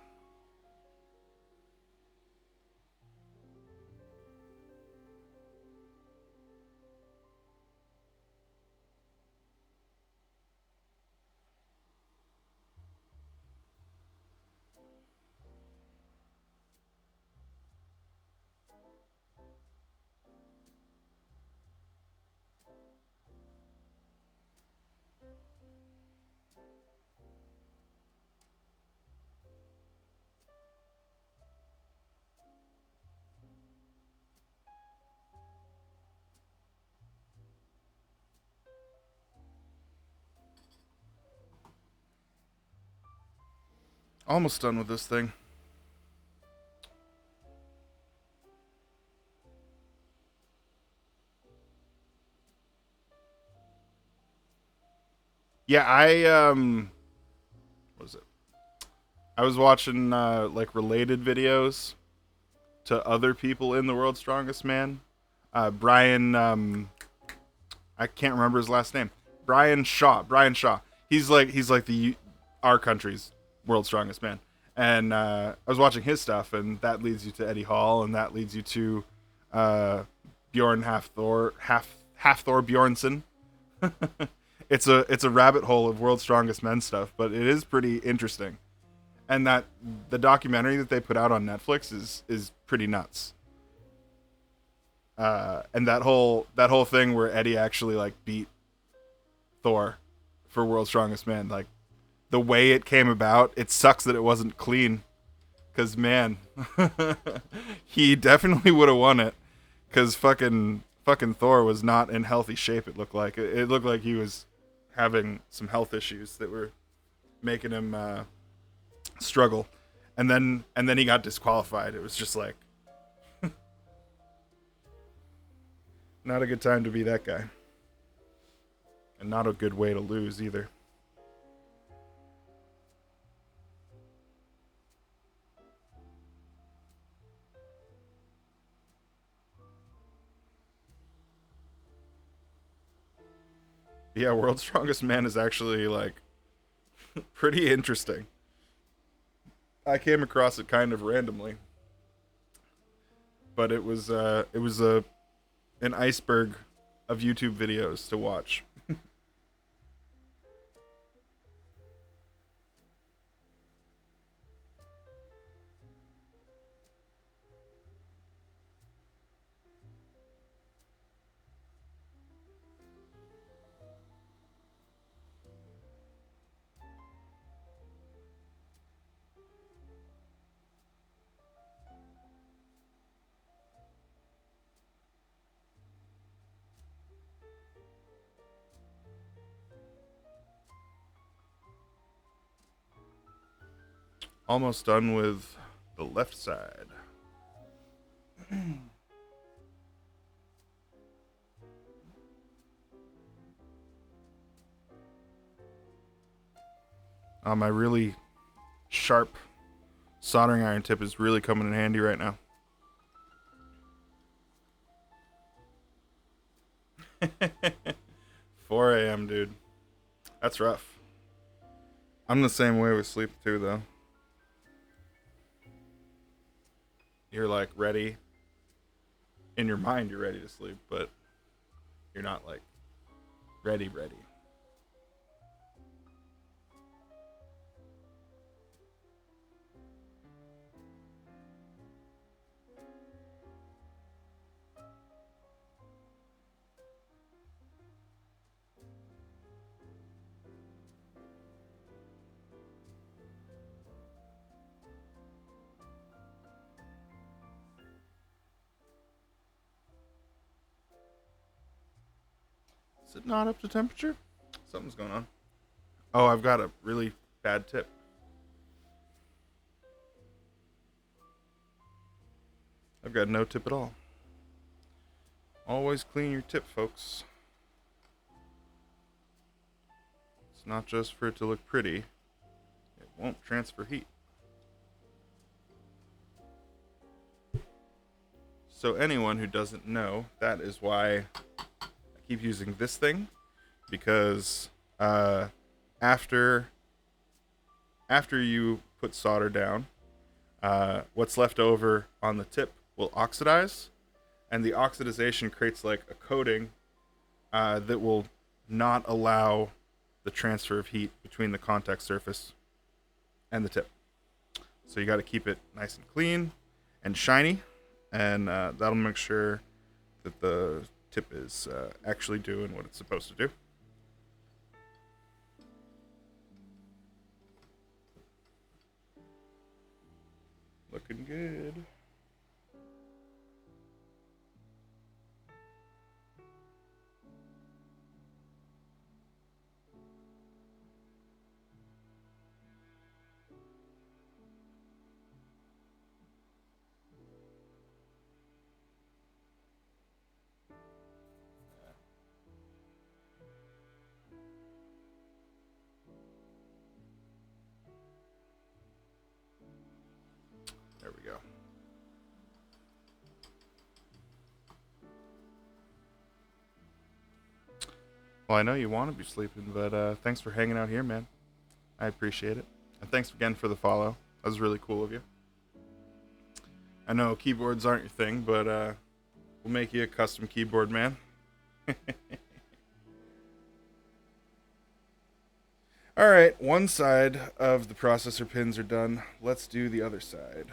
Almost done with this thing. Yeah, what was it? I was watching like related videos to other people in the World's Strongest Man. Brian, I can't remember his last name. Brian Shaw. Brian Shaw. He's like the our country's World's Strongest Man. And I was watching his stuff, and that leads you to Eddie Hall, and that leads you to uh, Bjorn Half Thor Bjornsson. It's a rabbit hole of World's Strongest Men stuff, but it is pretty interesting. And that the documentary that they put out on Netflix is pretty nuts. And that whole thing where Eddie actually like beat Thor for World's Strongest Man, like the way it came about, it sucks that it wasn't clean. Cause man, he definitely would have won it. Cause fucking Thor was not in healthy shape. It looked like it looked like he was having some health issues that were making him struggle. And then he got disqualified. It was just like not a good time to be that guy, and not a good way to lose either. Yeah, World's Strongest Man is actually like pretty interesting. I came across it kind of randomly, but it was a an iceberg of YouTube videos to watch. Almost done with the left side. My really sharp soldering iron tip is really coming in handy right now. 4 a.m., dude. That's rough. I'm the same way with sleep too, though. You're like ready in your mind. You're ready to sleep, but you're not like ready. Is it not up to temperature? Something's going on. Oh, I've got a really bad tip. I've got no tip at all. Always clean your tip, folks. It's not just for it to look pretty, it won't transfer heat. So, anyone who doesn't know, that is why I keep using this thing, because after after you put solder down, what's left over on the tip will oxidize, and the oxidization creates like a coating that will not allow the transfer of heat between the contact surface and the tip. So you got to keep it nice and clean and shiny, and that'll make sure that the tip is actually doing what it's supposed to do. Looking good. There we go. Well, I know you want to be sleeping, but thanks for hanging out here, man. I appreciate it. And thanks again for the follow. That was really cool of you. I know keyboards aren't your thing, but we'll make you a custom keyboard, man. All right, one side of the processor pins are done. Let's do the other side.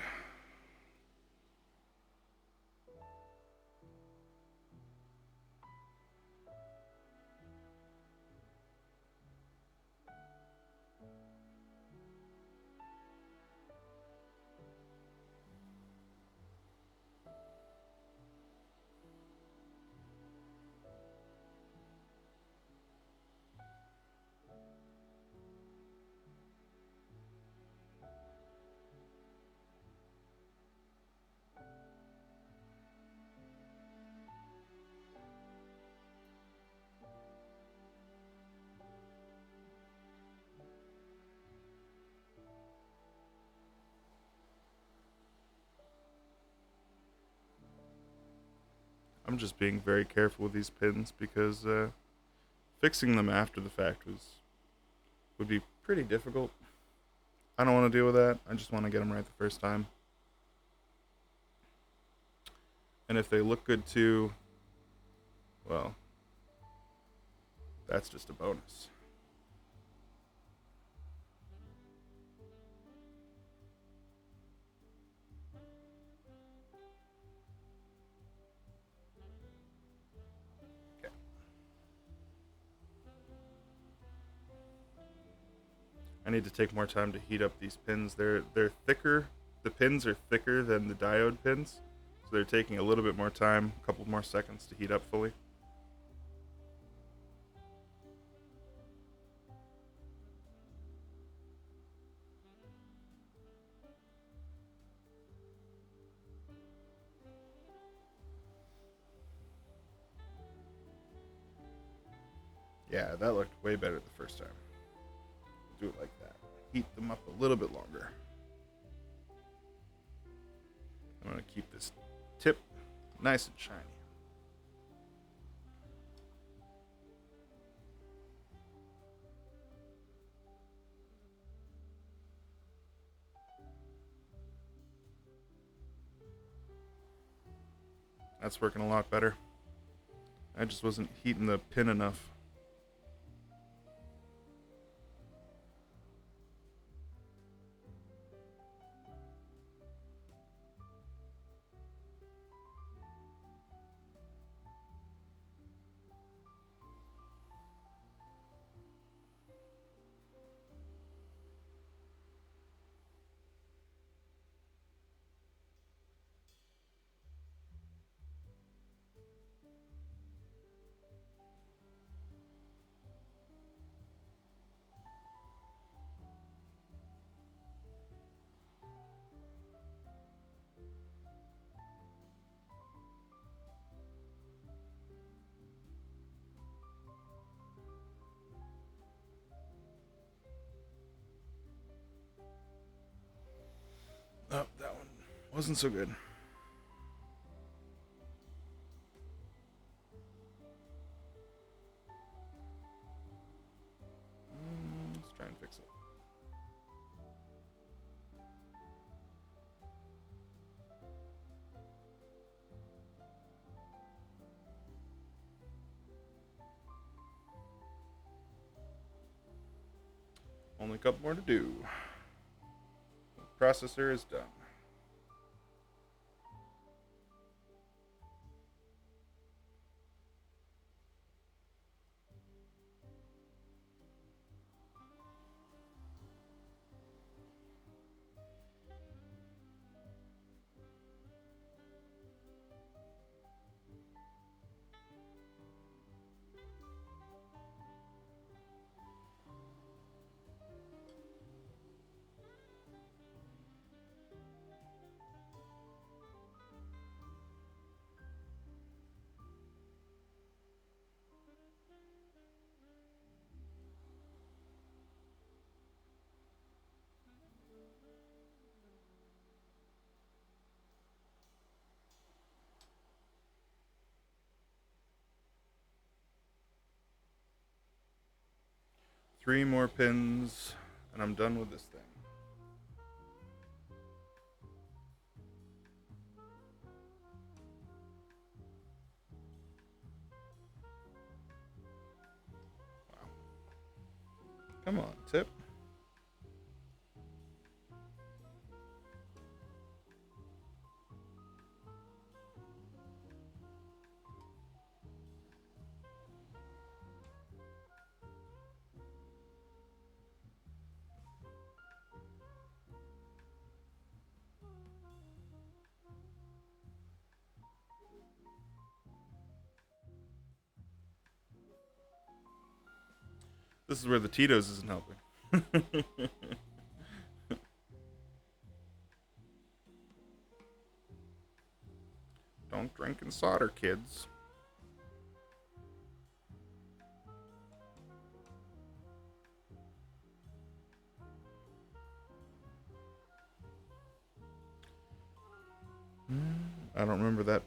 I'm just being very careful with these pins because fixing them after the fact would be pretty difficult. I don't want to deal with that. I just want to get them right the first time. And if they look good too, well, that's just a bonus. Okay. I need to take more time to heat up these pins. They're thicker. The pins are thicker than the diode pins, so they're taking a little bit more time, a couple more seconds to heat up fully. Yeah, that looked way better the first time. Do it like that. Heat them up a little bit longer. I'm going to keep this tip nice and shiny. That's working a lot better. I just wasn't heating the pin enough. Oh, that one wasn't so good. Let's try and fix it. Only a couple more to do. The processor is done. Three more pins, and I'm done with this thing. Wow. Come on, tip. This is where the Tito's isn't helping. Don't drink and solder, kids. I don't remember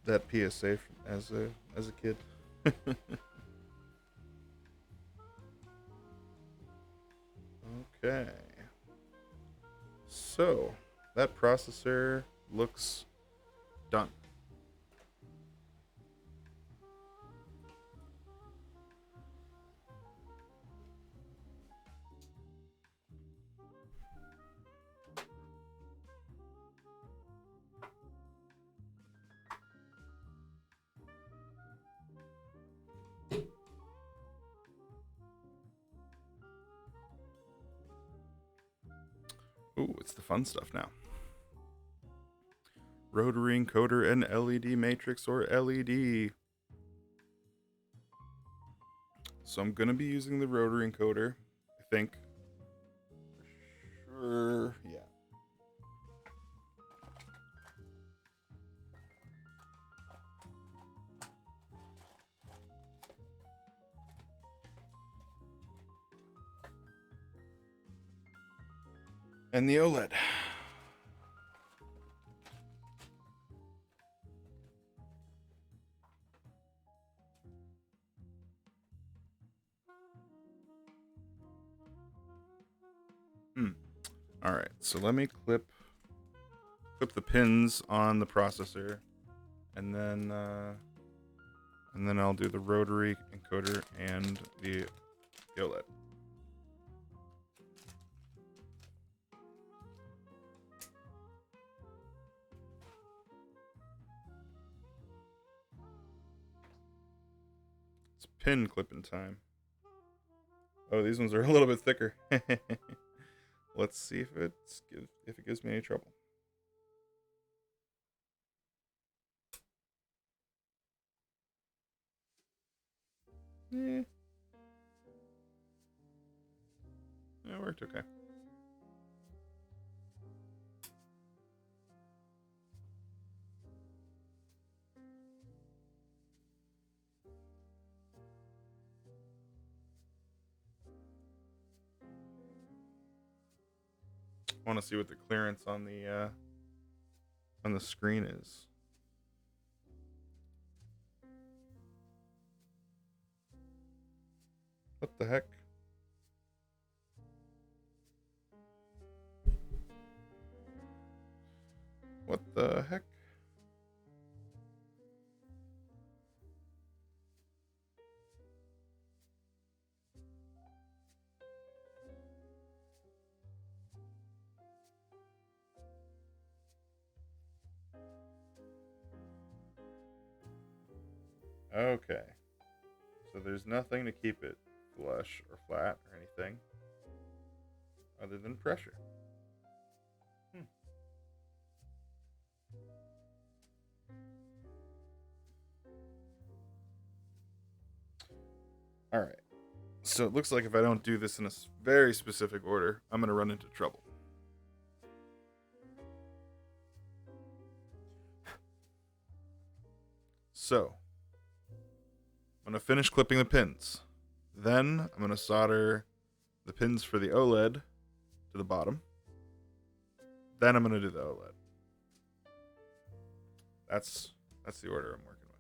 that PSA as a kid. Okay. So, that processor looks done. Ooh, it's the fun stuff now. Rotary encoder and LED matrix or LED. So I'm gonna be using the rotary encoder, I think. For sure, yeah. And the OLED. All right, so let me clip the pins on the processor, and then I'll do the rotary encoder and the OLED. It's pin clipping time. Oh, these ones are a little bit thicker. Let's see if it gives me any trouble. Yeah, it worked okay. I want to see what the clearance on the screen is. What the heck? What the heck? Okay. So there's nothing to keep it flush or flat or anything other than pressure. All right. So it looks like if I don't do this in a very specific order, I'm going to run into trouble. So I'm going to finish clipping the pins. Then I'm going to solder the pins for the OLED to the bottom. Then I'm going to do the OLED. That's the order I'm working with.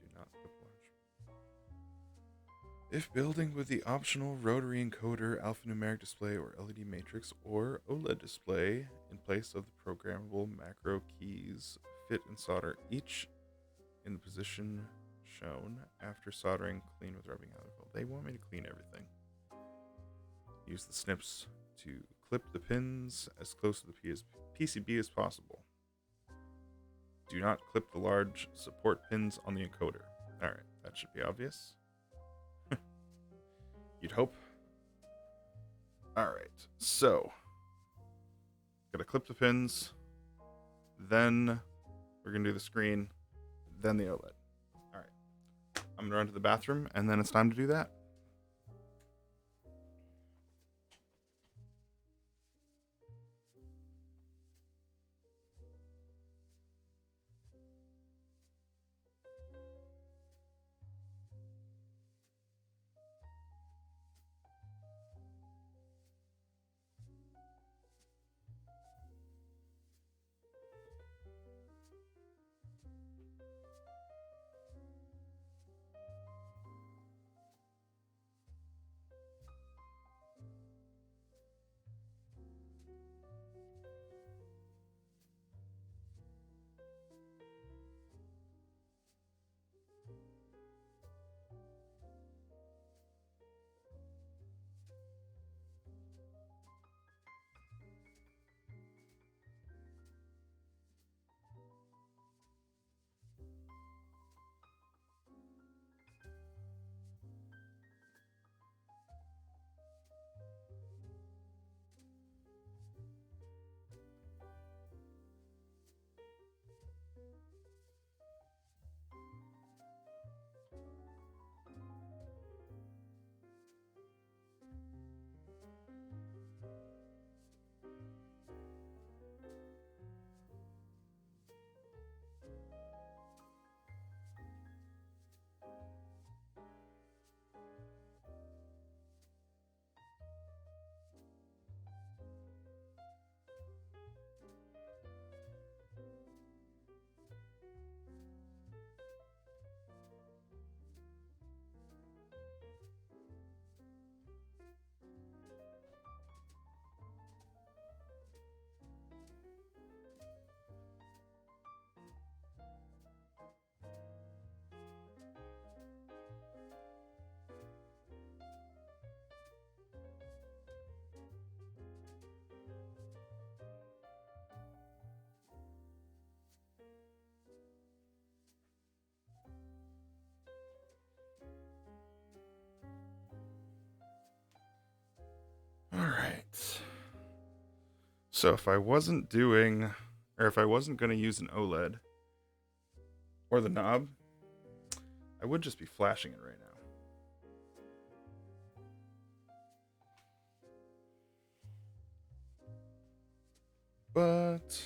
Do not clip large. If building with the optional rotary encoder, alphanumeric display, or LED matrix, or OLED display in place of the programmable macro keys, fit and solder each in the position shown. After soldering, clean with rubbing alcohol. They want me to clean everything. Use the snips to clip the pins as close to the PCB as possible. Do not clip the large support pins on the encoder. Alright, that should be obvious. You'd hope. Alright, so gotta clip the pins, then we're gonna do the screen, then the OLED. Alright, I'm gonna run to the bathroom, and then it's time to do that. So if I wasn't doing, or if I wasn't going to use an OLED or the knob, I would just be flashing it right now. But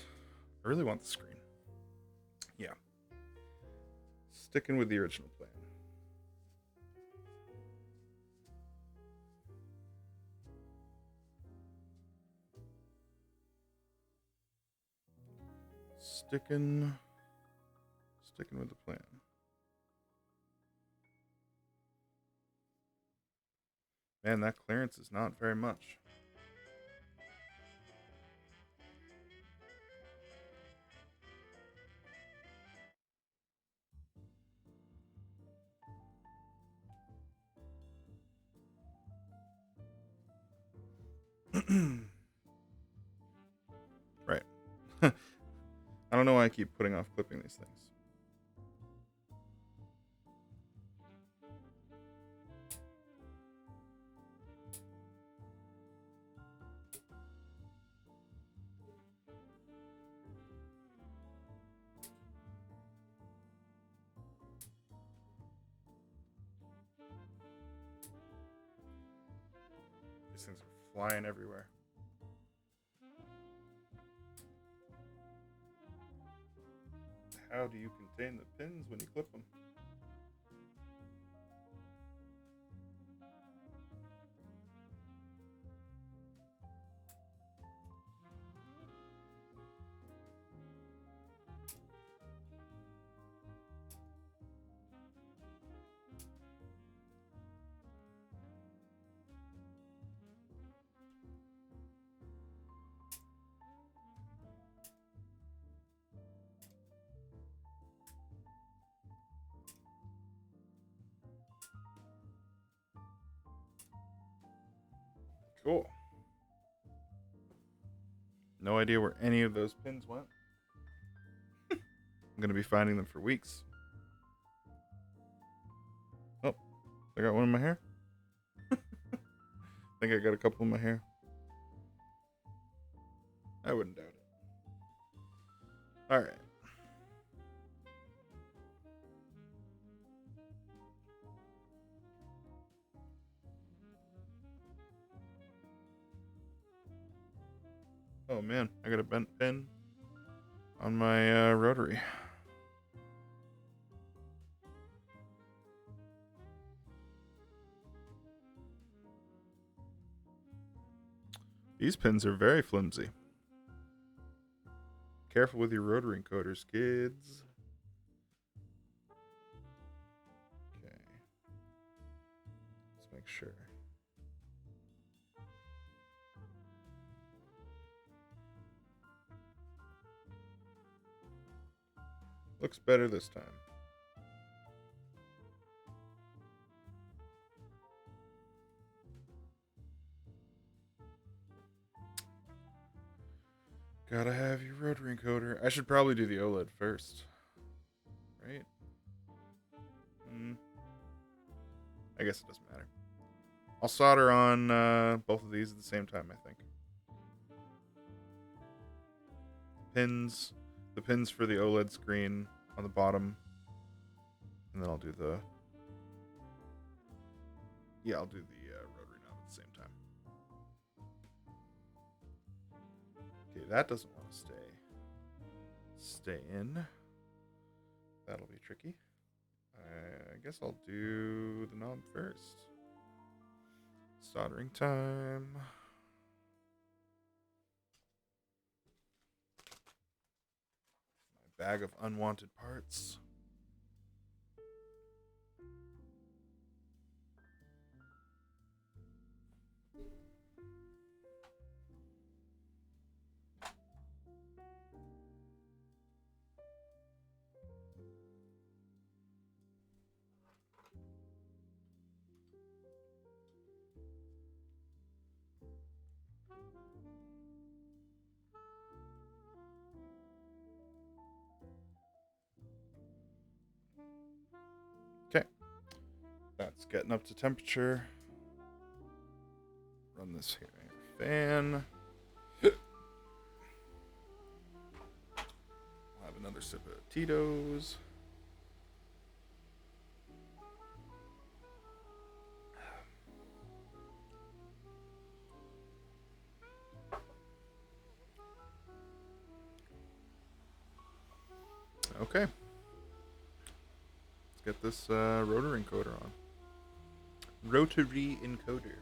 I really want the screen. Yeah. Sticking with the original plan. Sticking with the plan. Man, that clearance is not very much. Right. I don't know why I keep putting off clipping these things. These things are flying everywhere. How do you contain the pins when you clip them? Cool. No idea where any of those pins went. I'm going to be finding them for weeks. Oh, I got one in my hair. I think I got a couple in my hair. I wouldn't doubt it. All right. Oh man, I got a bent pin on my rotary. These pins are very flimsy. Careful with your rotary encoders, kids. Okay. Let's make sure. Looks better this time. Gotta have your rotary encoder. I should probably do the OLED first. Right? I guess it doesn't matter. I'll solder on both of these at the same time, I think. The pins for the OLED screen on the bottom. And then I'll do the... Yeah, I'll do the rotary knob at the same time. Okay, that doesn't want to stay in. That'll be tricky. I guess I'll do the knob first. Soldering time. My bag of unwanted parts. Okay. That's getting up to temperature. Run this here fan. Another sip of Tito's. Okay. Let's get this rotary encoder on. Rotary encoder.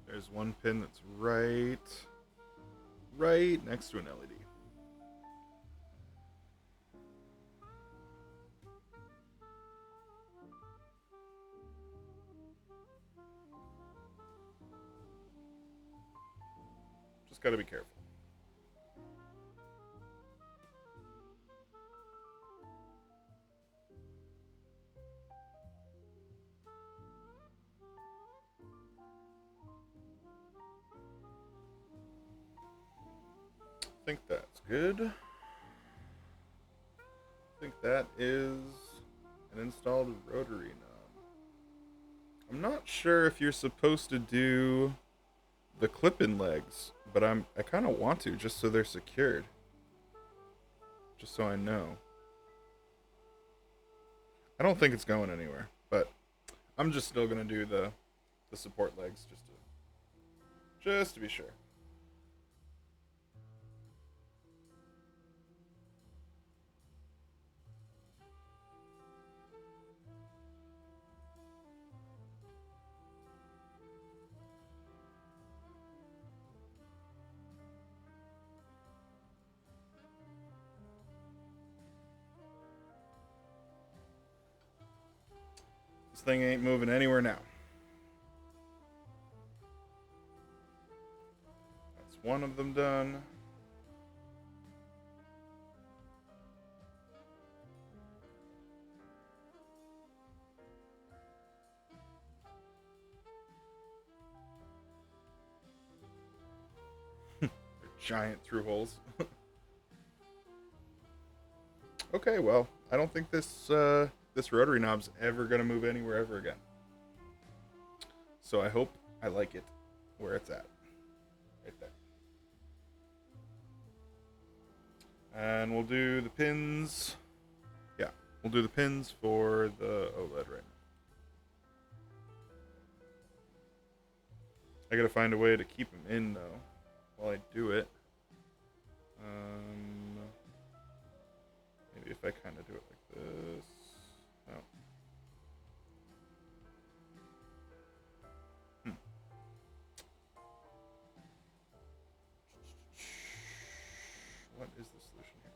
There's one pin that's right next to an LED. Just gotta be careful. I think that's good. I think that is an installed rotary knob. I'm not sure if you're supposed to do the clip-in legs, but I kind of want to, just so they're secured. Just so I know. I don't think it's going anywhere, but I'm just still gonna do the support legs just to be sure. This thing ain't moving anywhere now. That's one of them done. Giant through holes. Okay, well, I don't think this rotary knob's ever gonna move anywhere ever again. So I hope I like it where it's at. Right there. And we'll do the pins. Yeah, we'll do the pins for the OLED right now. I gotta find a way to keep them in though while I do it. Maybe if I kind of do it like this. Oh. What is the solution here?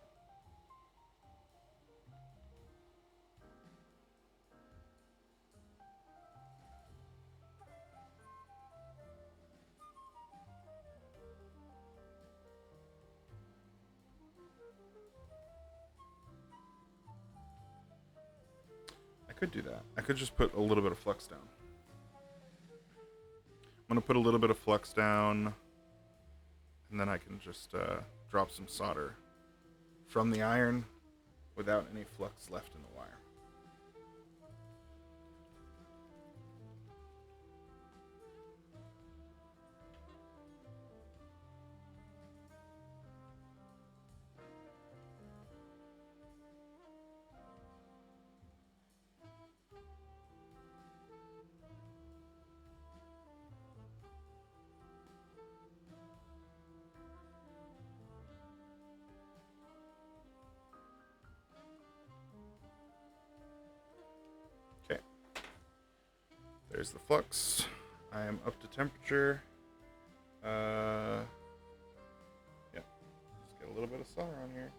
I could do that. I could just put a little bit of flux down. I'm going to put a little bit of flux down, and then I can just drop some solder from the iron without any flux left in the wire. there's the flux. I am up to temperature. Yeah. Just get a little bit of solder on here.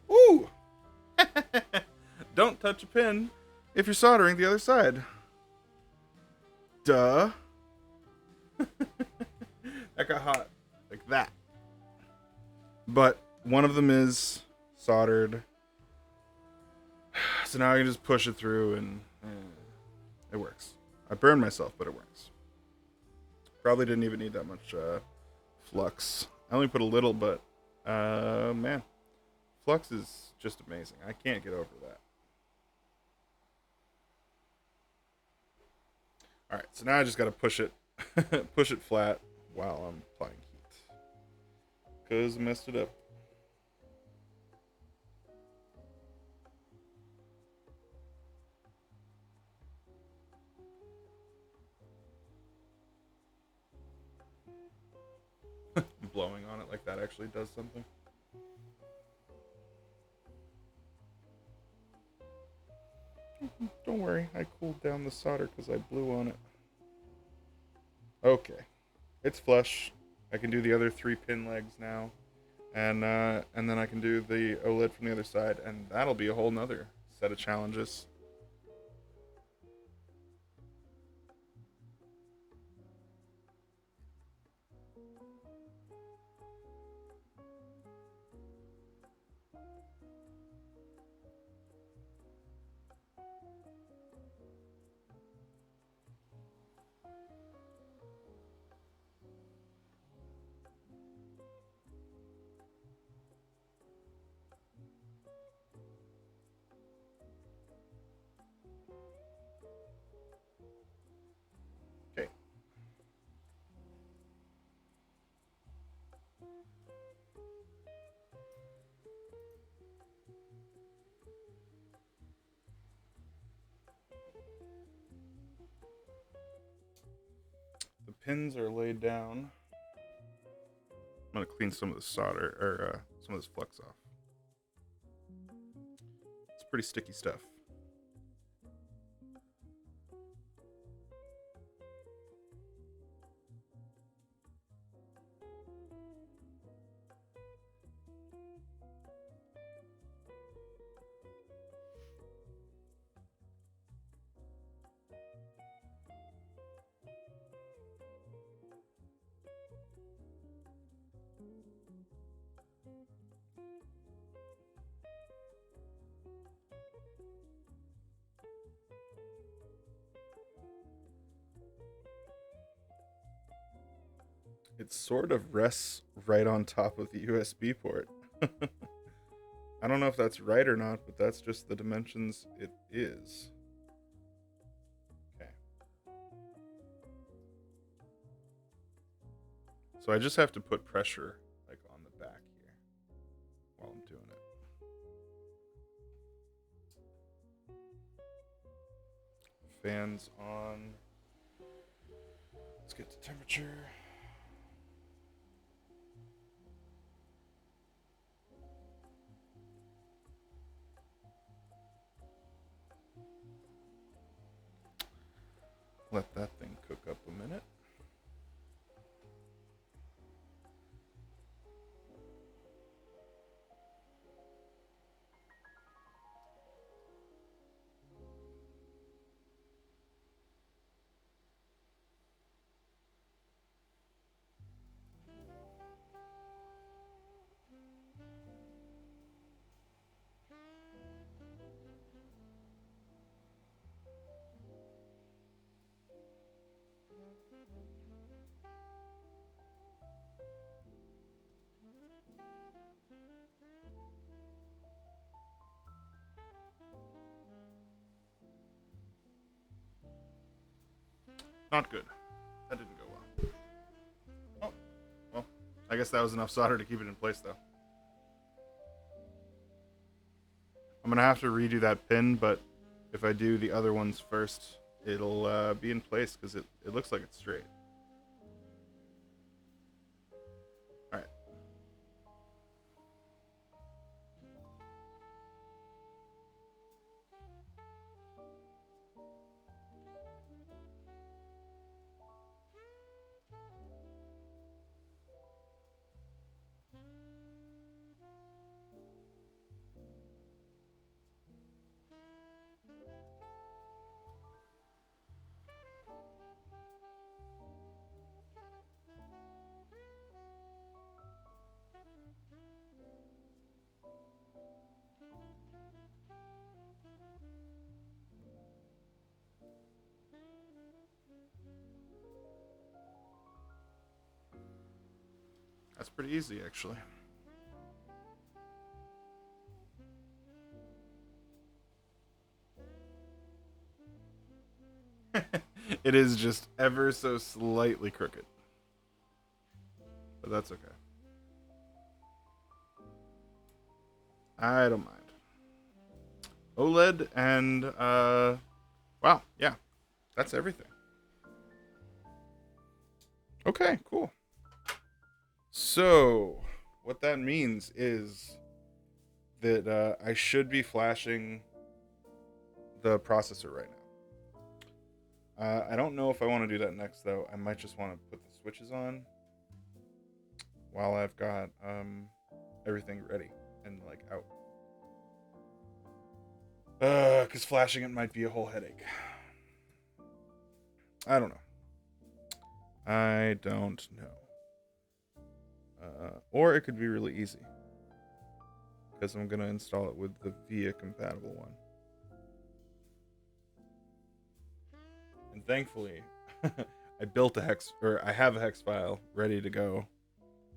Ooh! Don't touch a pin if you're soldering the other side. Duh. That got hot. Like that. But one of them is soldered. So now I can just push it through and it works. I burned myself, but it works. Probably didn't even need that much flux. I only put a little, but man, flux is just amazing. I can't get over that. All right, so now I just got to push it, push it flat while I'm applying heat, cause I messed it up. Blowing on it like that actually does something. Don't worry, I cooled down the solder because I blew on it. Okay, it's flush. I can do the other 3 pin legs now, and then I can do the OLED from the other side, and that'll be a whole nother set of challenges. Okay. The pins are laid down. I'm gonna clean some of the solder, or some of this flux off. It's pretty sticky stuff. It sort of rests right on top of the USB port. I don't know if that's right or not, but that's just the dimensions it is. Okay. So I just have to put pressure like on the back here while I'm doing it. Fans on. Let's get the temperature. Let that thing cook up a minute. Not good. That didn't go well. Oh, well, I guess that was enough solder to keep it in place, though. I'm going to have to redo that pin, but if I do the other ones first, it'll be in place because it looks like it's straight. Alright, That's pretty easy, actually. It is just ever so slightly crooked. But that's okay. I don't mind. OLED and, wow, yeah. That's everything. Okay, cool. So, what that means is that I should be flashing the processor right now. I don't know if I want to do that next, though. I might just want to put the switches on while I've got everything ready and, like, out. Because flashing it might be a whole headache. I don't know. Or it could be really easy. Because I'm going to install it with the VIA compatible one. And thankfully, I built I have a hex file ready to go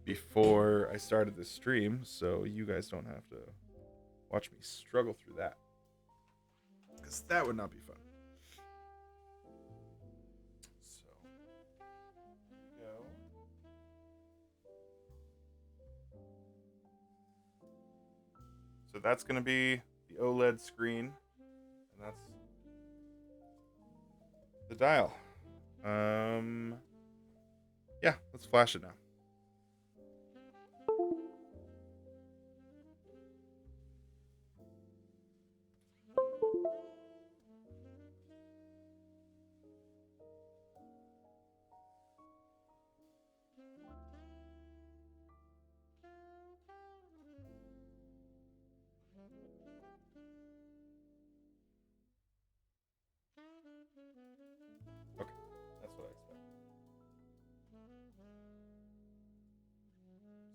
before I started this stream, so you guys don't have to watch me struggle through that. Because that would not be fun. So, here we go. So that's going to be the OLED screen, and that's the dial. Yeah, let's flash it now. Okay, that's what I expected.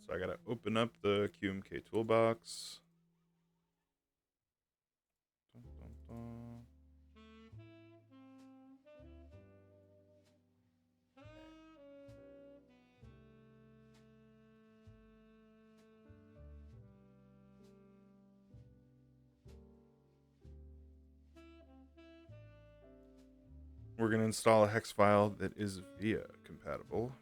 So I gotta open up the QMK toolbox. Dun, dun, dun. We're gonna install a hex file that is VIA compatible.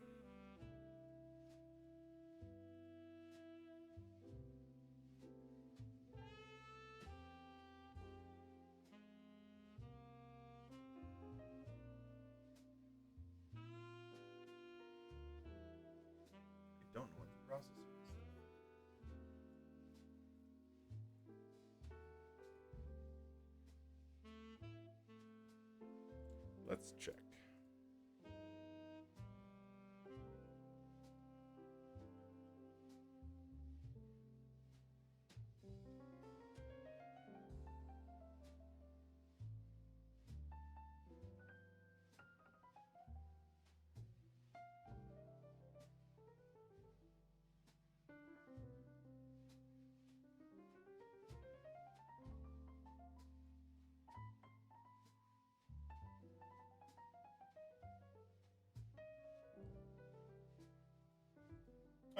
I don't know what the processor is though. Let's check.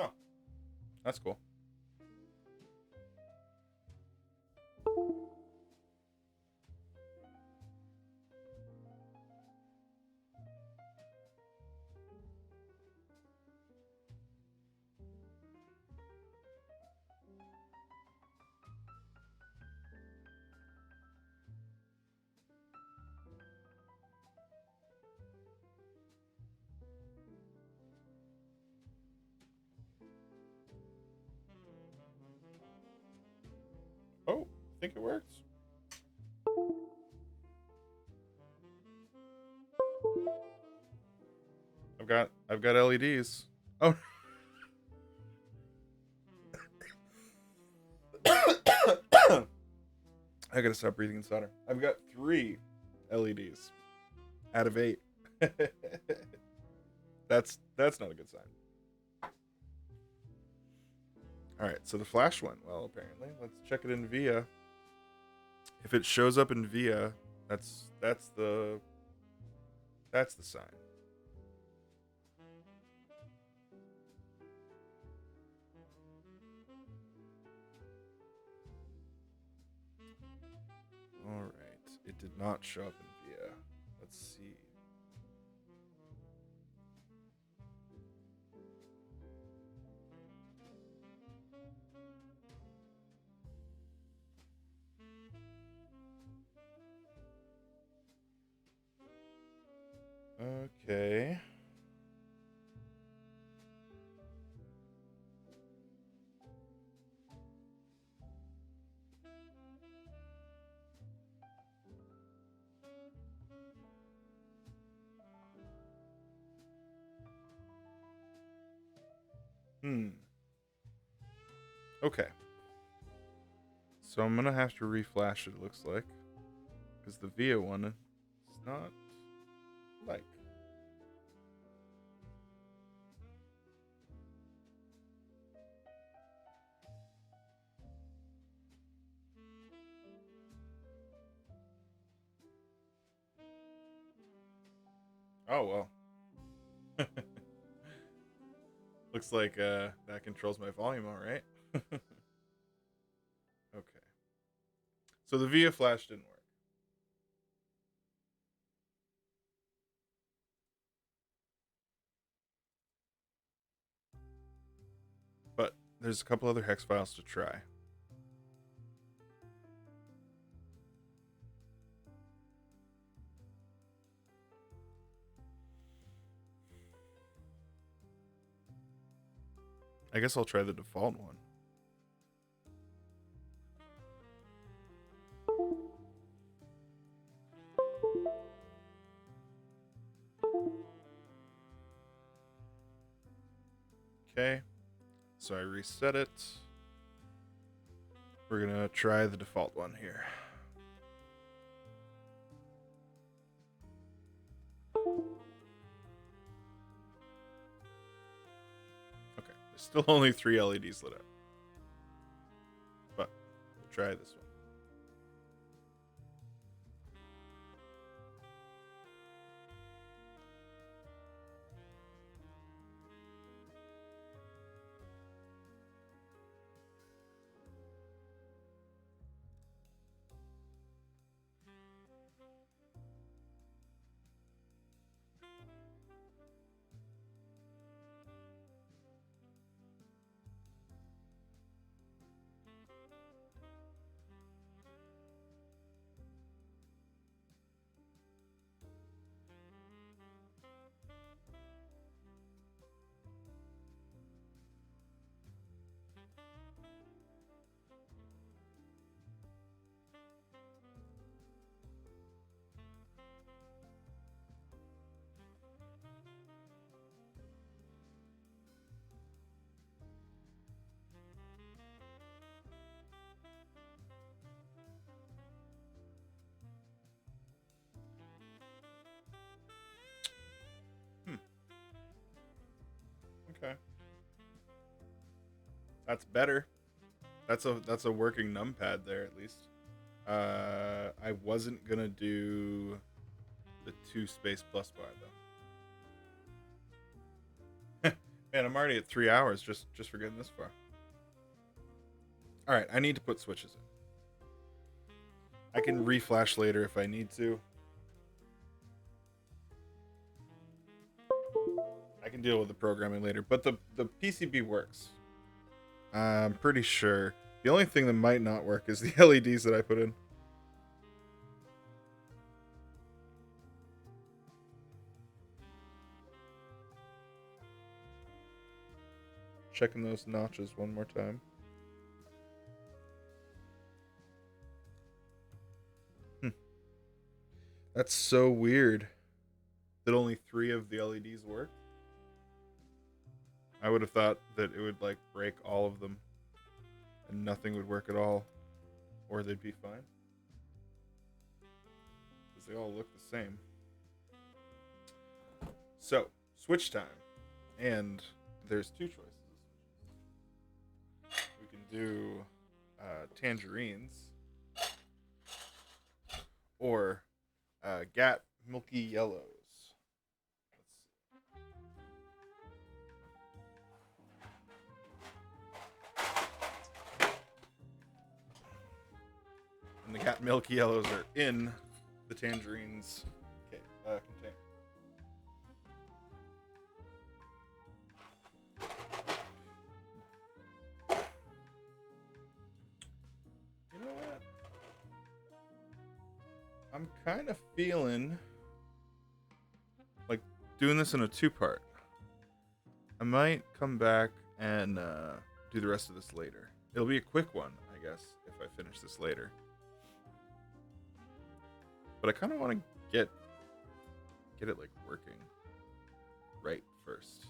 Oh, that's cool. Oh, I think it works. I've got LEDs. Oh. I gotta stop breathing in solder. I've got 3 LEDs out of 8. That's not a good sign. All right, so the flash one. Well, apparently, let's check it in VIA. If it shows up in VIA, that's the sign. it did not show up in VIA. Let's see. Okay. Okay. So I'm gonna have to reflash it, looks like. Because the VIA one is not like. Oh well. Looks like that controls my volume, all right. Okay. So the VIA flash didn't work. But there's a couple other hex files to try. I guess I'll try the default one. Okay. So I reset it. We're gonna try the default one here. Okay, there's still only 3 LEDs lit up. But we'll try this one. Okay. That's better. That's a working numpad there at least. I wasn't gonna do the 2 space plus bar though. Man, I'm already at 3 hours just for getting this far. All right, I need to put switches in. I can reflash later if I need to. I can deal with the programming later, but the PCB works. I'm pretty sure. The only thing that might not work is the LEDs that I put in. Checking those notches one more time. That's so weird that only 3 of the LEDs work. I would have thought that it would like break all of them and nothing would work at all, or they'd be fine. Because they all look the same. So, switch time. And there's 2 choices. We can do tangerines or GAT milky yellows. And the GAT milky yellows are in the tangerines. Okay, container. You know what? I'm kind of feeling like doing this in a two-part. I might come back and do the rest of this later. It'll be a quick one, I guess, if I finish this later. But I kind of want to get it like working right first.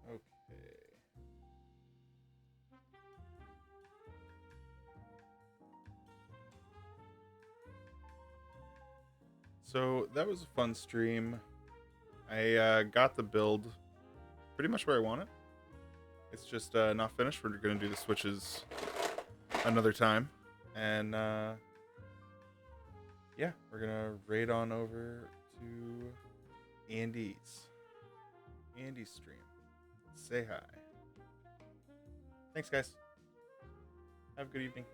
Okay. So that was a fun stream. I got the build pretty much where I want it. It's just not finished. We're going to do the switches another time. And yeah, we're going to raid on over to Andy's stream. Say hi. Thanks, guys. Have a good evening.